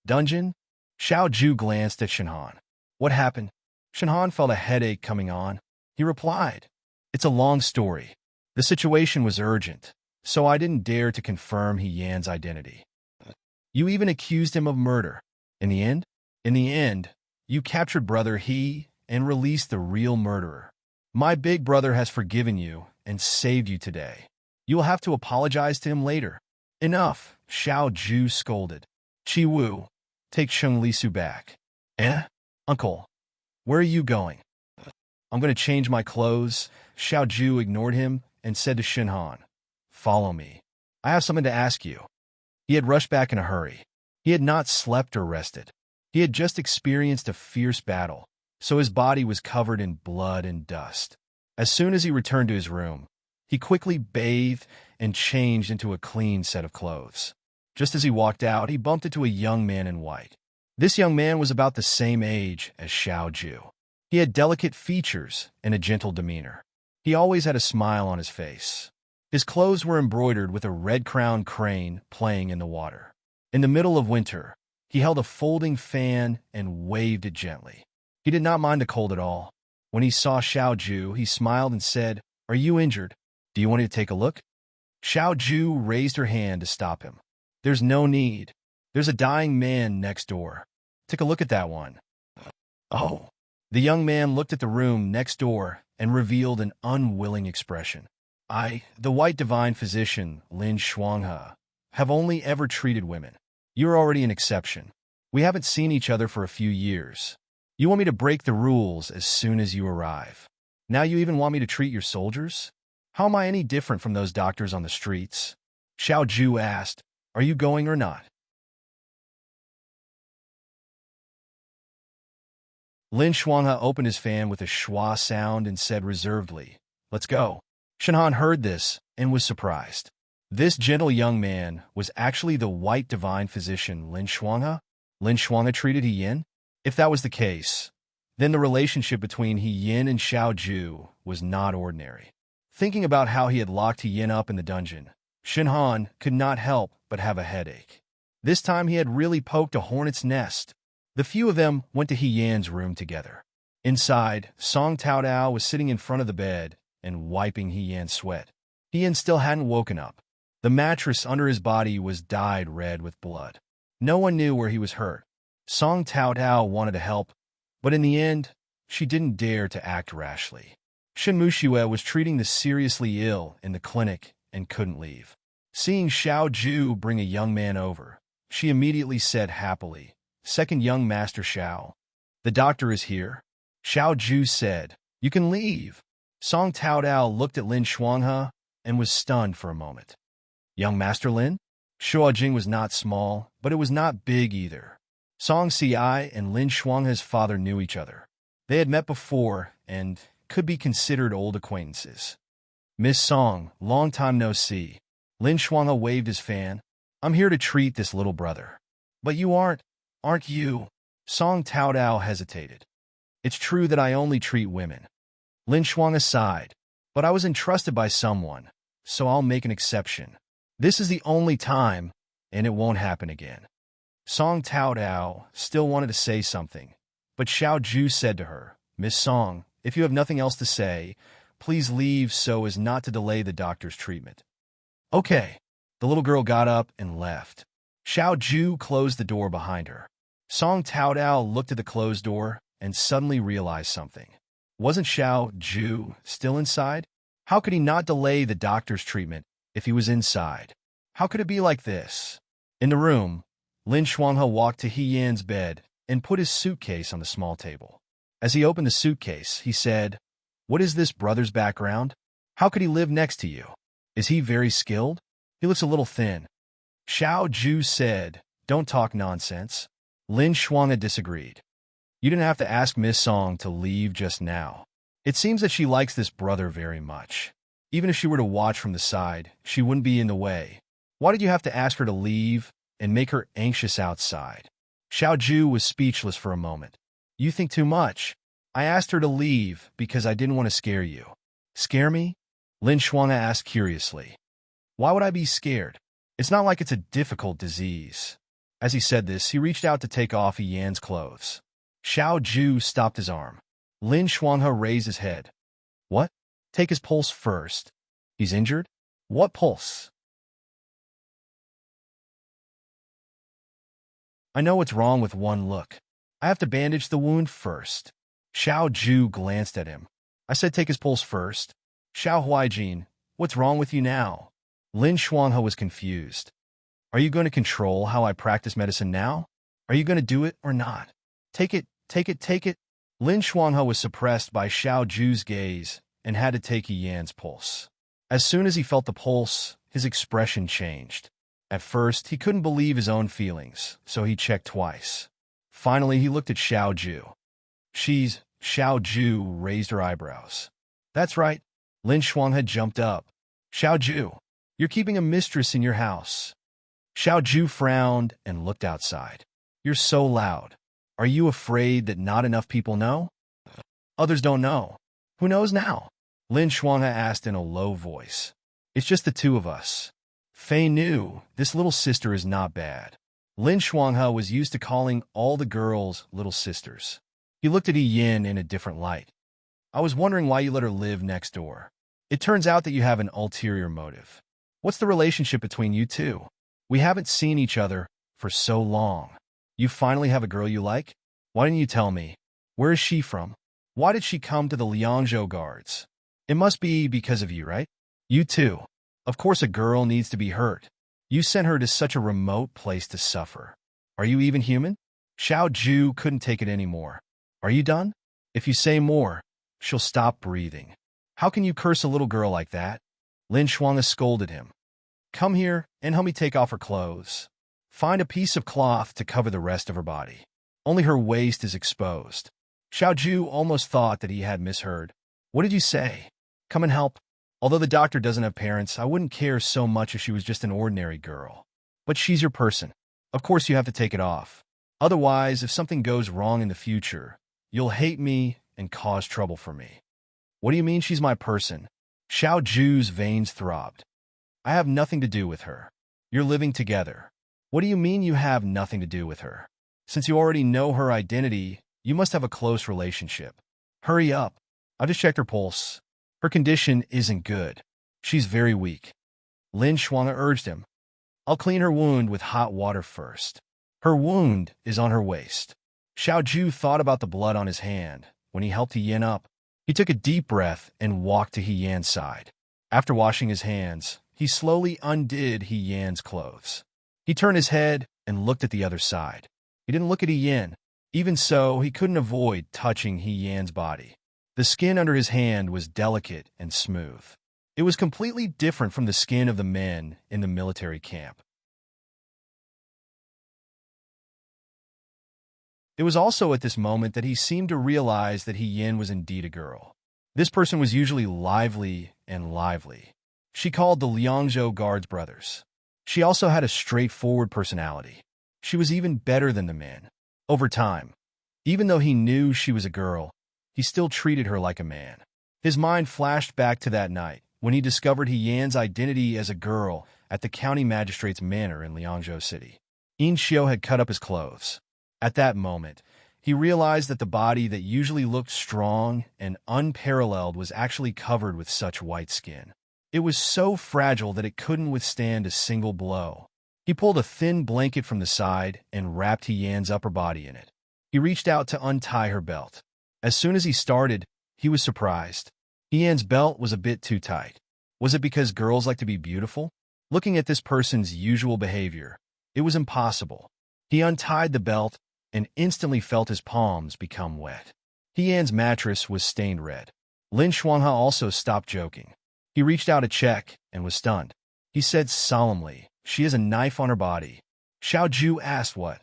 "Dungeon?" Xiao Ju glanced at Shun Han. "What happened?" Shun Han felt a headache coming on. He replied, "It's a long story. The situation was urgent, so I didn't dare to confirm He Yan's identity. You even accused him of murder. In the end, you captured Brother He and release the real murderer. My big brother has forgiven you and saved you today. You will have to apologize to him later. Enough, Xiao Ju scolded. Chi Wu, take Sheng Lisu back. Eh? Uncle, where are you going? I'm going to change my clothes. Xiao Ju ignored him and said to Shinhan, follow me. I have something to ask you. He had rushed back in a hurry. He had not slept or rested. He had just experienced a fierce battle, so his body was covered in blood and dust. As soon as he returned to his room, he quickly bathed and changed into a clean set of clothes. Just as he walked out, he bumped into a young man in white. This young man was about the same age as Xiao Ju. He had delicate features and a gentle demeanor. He always had a smile on his face. His clothes were embroidered with a red-crowned crane playing in the water. In the middle of winter, he held a folding fan and waved it gently. He did not mind the cold at all. When he saw Xiao Ju, he smiled and said, "Are you injured? Do you want me to take a look?" Xiao Ju raised her hand to stop him. "There's no need. There's a dying man next door. Take a look at that one." "Oh." The young man looked at the room next door and revealed an unwilling expression. The white divine physician, Lin Shuanghe, have only ever treated women. You're already an exception. We haven't seen each other for a few years. You want me to break the rules as soon as you arrive. Now you even want me to treat your soldiers? How am I any different from those doctors on the streets?" Xiao Ju asked, "Are you going or not?" Lin Shuanghe opened his fan with a schwa sound and said reservedly, "Let's go." Shenhan heard this and was surprised. This gentle young man was actually the white divine physician Lin Shuanghe. Lin Shuanghe treated He Yin? If that was the case, then the relationship between He Yin and Xiao Ju was not ordinary. Thinking about how he had locked He Yin up in the dungeon, Shenhan could not help but have a headache. This time he had really poked a hornet's nest. The few of them went to He Yan's room together. Inside, Song Taodao was sitting in front of the bed and wiping He Yan's sweat. He Yan still hadn't woken up. The mattress under his body was dyed red with blood. No one knew where he was hurt. Song Taodao wanted to help, but in the end, she didn't dare to act rashly. Shen Muxue was treating the seriously ill in the clinic and couldn't leave. Seeing Xiao Ju bring a young man over, she immediately said happily, "Second young Master Xiao. The doctor is here." Xiao Ju said, "You can leave." Song Taodao looked at Lin Shuanghe and was stunned for a moment. Young Master Lin? Shuo Jing was not small, but it was not big either. Song Si and Lin Shuanghe's father knew each other. They had met before and could be considered old acquaintances. "Miss Song, long time no see." Lin Shuanghe waved his fan. "I'm here to treat this little brother." "But you aren't you?" Song Taodao hesitated. "It's true that I only treat women." Lin Shuanghe sighed. "But I was entrusted by someone, so I'll make an exception. This is the only time, and it won't happen again." Song Taodao still wanted to say something, but Xiao Ju said to her, "Miss Song, if you have nothing else to say, please leave so as not to delay the doctor's treatment." "Okay." The little girl got up and left. Xiao Ju closed the door behind her. Song Taodao looked at the closed door and suddenly realized something. Wasn't Xiao Ju still inside? How could he not delay the doctor's treatment if he was inside? How could it be like this? In the room, Lin Shuanghe walked to He Yan's bed and put his suitcase on the small table. As he opened the suitcase, he said, "What is this brother's background? How could he live next to you? Is he very skilled? He looks a little thin." Xiao Ju said, "Don't talk nonsense." Lin Shuanghe disagreed. "You didn't have to ask Miss Song to leave just now. It seems that she likes this brother very much. Even if she were to watch from the side, she wouldn't be in the way. Why did you have to ask her to leave and make her anxious outside?" Xiao Ju was speechless for a moment. "You think too much. I asked her to leave because I didn't want to scare you." "Scare me?" Lin Shuanghe asked curiously. "Why would I be scared? It's not like it's a difficult disease." As he said this, he reached out to take off He Yan's clothes. Xiao Ju stopped his arm. Lin Shuanghe raised his head. "What? Take his pulse first. He's injured? What pulse?" "I know what's wrong with one look. I have to bandage the wound first." Xiao Ju glanced at him. I said take his pulse first. Xiao Huaijin, what's wrong with you now? Lin Xuanghe was confused. Are you going to control how I practice medicine now? Are you going to do it or not? Take it, take it, take it. Lin Xuanghe was suppressed by Xiao Ju's gaze and had to take He Yan's pulse. As soon as he felt the pulse, his expression changed. At first, he couldn't believe his own feelings, so he checked twice. Finally, he looked at Xiao Ju. Xiao Ju raised her eyebrows. That's right. Lin Xuang had jumped up. Xiao Ju, you're keeping a mistress in your house. Xiao Ju frowned and looked outside. You're so loud. Are you afraid that not enough people know? Others don't know. Who knows now? Lin Xuanghe asked in a low voice. It's just the two of us. Fei knew this little sister is not bad. Lin Xuanghe was used to calling all the girls little sisters. He looked at Yi Yin in a different light. I was wondering why you let her live next door. It turns out that you have an ulterior motive. What's the relationship between you two? We haven't seen each other for so long. You finally have a girl you like? Why didn't you tell me? Where is she from? Why did she come to the Liangzhou guards? It must be because of you, right? You too. Of course a girl needs to be hurt. You sent her to such a remote place to suffer. Are you even human? Xiao Ju couldn't take it anymore. Are you done? If you say more, she'll stop breathing. How can you curse a little girl like that? Lin Xuanghe scolded him. Come here and help me take off her clothes. Find a piece of cloth to cover the rest of her body. Only her waist is exposed. Xiao Ju almost thought that he had misheard. What did you say? Come and help. Although the doctor doesn't have parents, I wouldn't care so much if she was just an ordinary girl. But she's your person. Of course you have to take it off. Otherwise, if something goes wrong in the future, you'll hate me and cause trouble for me. What do you mean she's my person? Xiao Ju's veins throbbed. I have nothing to do with her. You're living together. What do you mean you have nothing to do with her? Since you already know her identity, you must have a close relationship. Hurry up. I just checked her pulse. Her condition isn't good. She's very weak. Lin Xuanghe urged him. I'll clean her wound with hot water first. Her wound is on her waist. Xiao Ju thought about the blood on his hand. When he helped He Yin up, he took a deep breath and walked to He Yan's side. After washing his hands, he slowly undid He Yan's clothes. He turned his head and looked at the other side. He didn't look at He Yin. Even so, he couldn't avoid touching He Yan's body. The skin under his hand was delicate and smooth. It was completely different from the skin of the men in the military camp. It was also at this moment that he seemed to realize that He Yin was indeed a girl. This person was usually lively and lively. She called the Liangzhou guards brothers. She also had a straightforward personality. She was even better than the men. Over time, even though he knew she was a girl, he still treated her like a man. His mind flashed back to that night when he discovered He Yan's identity as a girl at the county magistrate's manor in Liangzhou City. Yin Xiu had cut up his clothes. At that moment, he realized that the body that usually looked strong and unparalleled was actually covered with such white skin. It was so fragile that it couldn't withstand a single blow. He pulled a thin blanket from the side and wrapped He Yan's upper body in it. He reached out to untie her belt. As soon as he started, he was surprised. He Yan's belt was a bit too tight. Was it because girls like to be beautiful? Looking at this person's usual behavior, it was impossible. He untied the belt and instantly felt his palms become wet. He Yan's mattress was stained red. Lin Xuanghe also stopped joking. He reached out to check and was stunned. He said solemnly, she has a knife on her body. Xiao Ju asked what.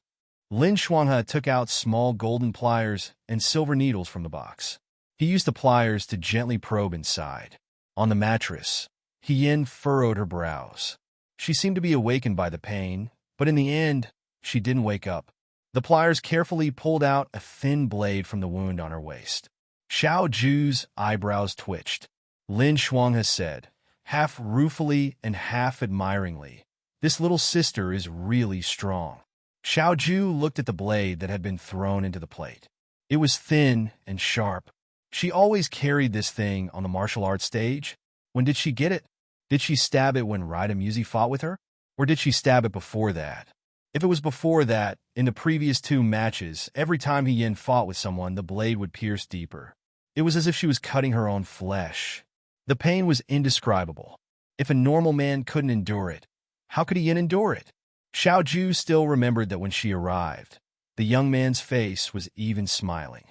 Lin Xuanghe took out small golden pliers and silver needles from the box. He used the pliers to gently probe inside. On the mattress, He Yin furrowed her brows. She seemed to be awakened by the pain, but in the end, she didn't wake up. The pliers carefully pulled out a thin blade from the wound on her waist. Xiao Ju's eyebrows twitched. Lin Xuanghe said, half ruefully and half admiringly, this little sister is really strong. Xiao Ju looked at the blade that had been thrown into the plate. It was thin and sharp. She always carried this thing on the martial arts stage. When did she get it? Did she stab it when Raida Musi fought with her? Or did she stab it before that? If it was before that, in the previous 2 matches, every time He Yin fought with someone, the blade would pierce deeper. It was as if she was cutting her own flesh. The pain was indescribable. If a normal man couldn't endure it, how could He Yin endure it? Xiao Ju still remembered that when she arrived, the young man's face was even smiling.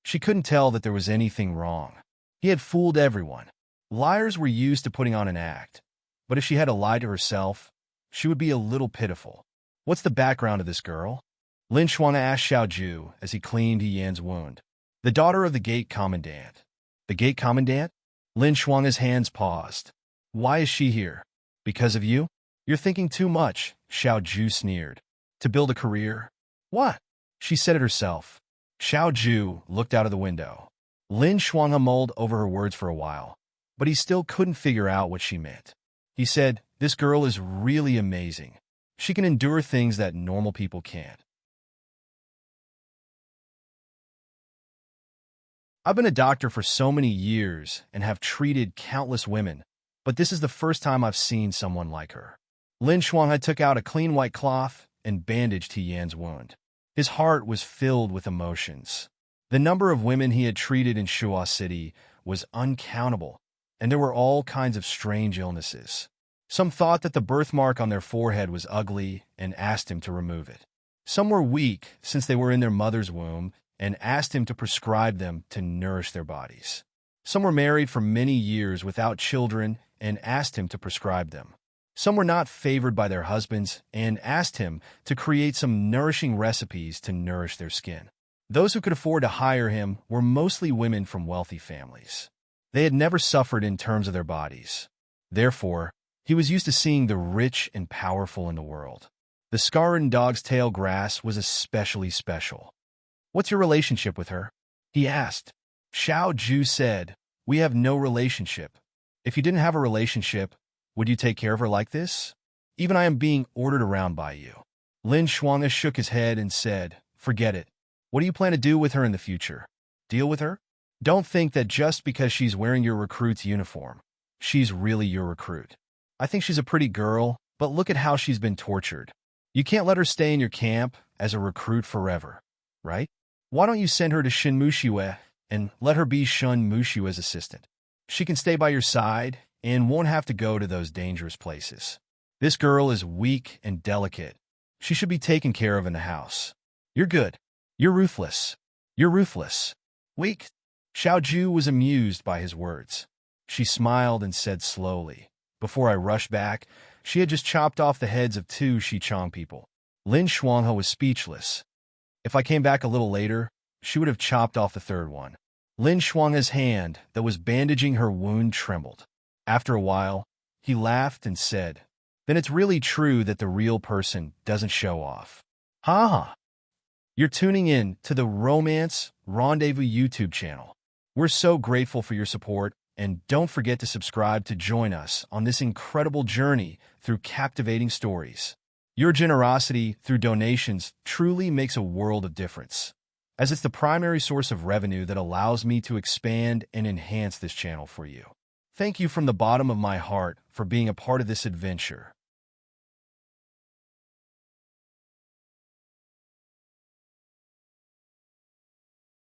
She couldn't tell that there was anything wrong. He had fooled everyone. Liars were used to putting on an act, but if she had to lie to herself, she would be a little pitiful. What's the background of this girl? Lin Xuan asked Xiao Ju as he cleaned He Yan's wound. The daughter of the gate commandant. The gate commandant? Lin Xuan's hands paused. Why is she here? Because of you? You're thinking too much, Xiao Ju sneered. To build a career? What? She said it herself. Xiao Ju looked out of the window. Lin Xuan mulled over her words for a while, but he still couldn't figure out what she meant. He said, this girl is really amazing. She can endure things that normal people can't. I've been a doctor for so many years and have treated countless women, but this is the first time I've seen someone like her. Lin Xuan took out a clean white cloth and bandaged He Yan's wound. His heart was filled with emotions. The number of women he had treated in Shuo City was uncountable, and there were all kinds of strange illnesses. Some thought that the birthmark on their forehead was ugly and asked him to remove it. Some were weak since they were in their mother's womb and asked him to prescribe them to nourish their bodies. Some were married for many years without children and asked him to prescribe them. Some were not favored by their husbands and asked him to create some nourishing recipes to nourish their skin. Those who could afford to hire him were mostly women from wealthy families. They had never suffered in terms of their bodies. Therefore, he was used to seeing the rich and powerful in the world. The scarred dog's tail grass was especially special. What's your relationship with her? He asked. Xiao Ju said, we have no relationship. If you didn't have a relationship, would you take care of her like this? Even I am being ordered around by you. Lin Xuan shook his head and said, forget it. What do you plan to do with her in the future? Deal with her? Don't think that just because she's wearing your recruit's uniform, she's really your recruit. I think she's a pretty girl, but look at how she's been tortured. You can't let her stay in your camp as a recruit forever, right? Why don't you send her to Shin Mushiue and let her be Shun Mushue's assistant? She can stay by your side and won't have to go to those dangerous places. This girl is weak and delicate. She should be taken care of in the house. You're good. You're ruthless. You're ruthless. Weak. Xiao Ju was amused by his words. She smiled and said slowly, before I rushed back, she had just chopped off the heads of 2 Shichong people. Lin Xuanhe was speechless. If I came back a little later, she would have chopped off the 3rd one. Lin Xuanhe's hand that was bandaging her wound trembled. After a while, he laughed and said, then it's really true that the real person doesn't show off. Ha ha. You're tuning in to the Romance Rendezvous YouTube channel. We're so grateful for your support, and don't forget to subscribe to join us on this incredible journey through captivating stories. Your generosity through donations truly makes a world of difference, as it's the primary source of revenue that allows me to expand and enhance this channel for you. Thank you from the bottom of my heart for being a part of this adventure.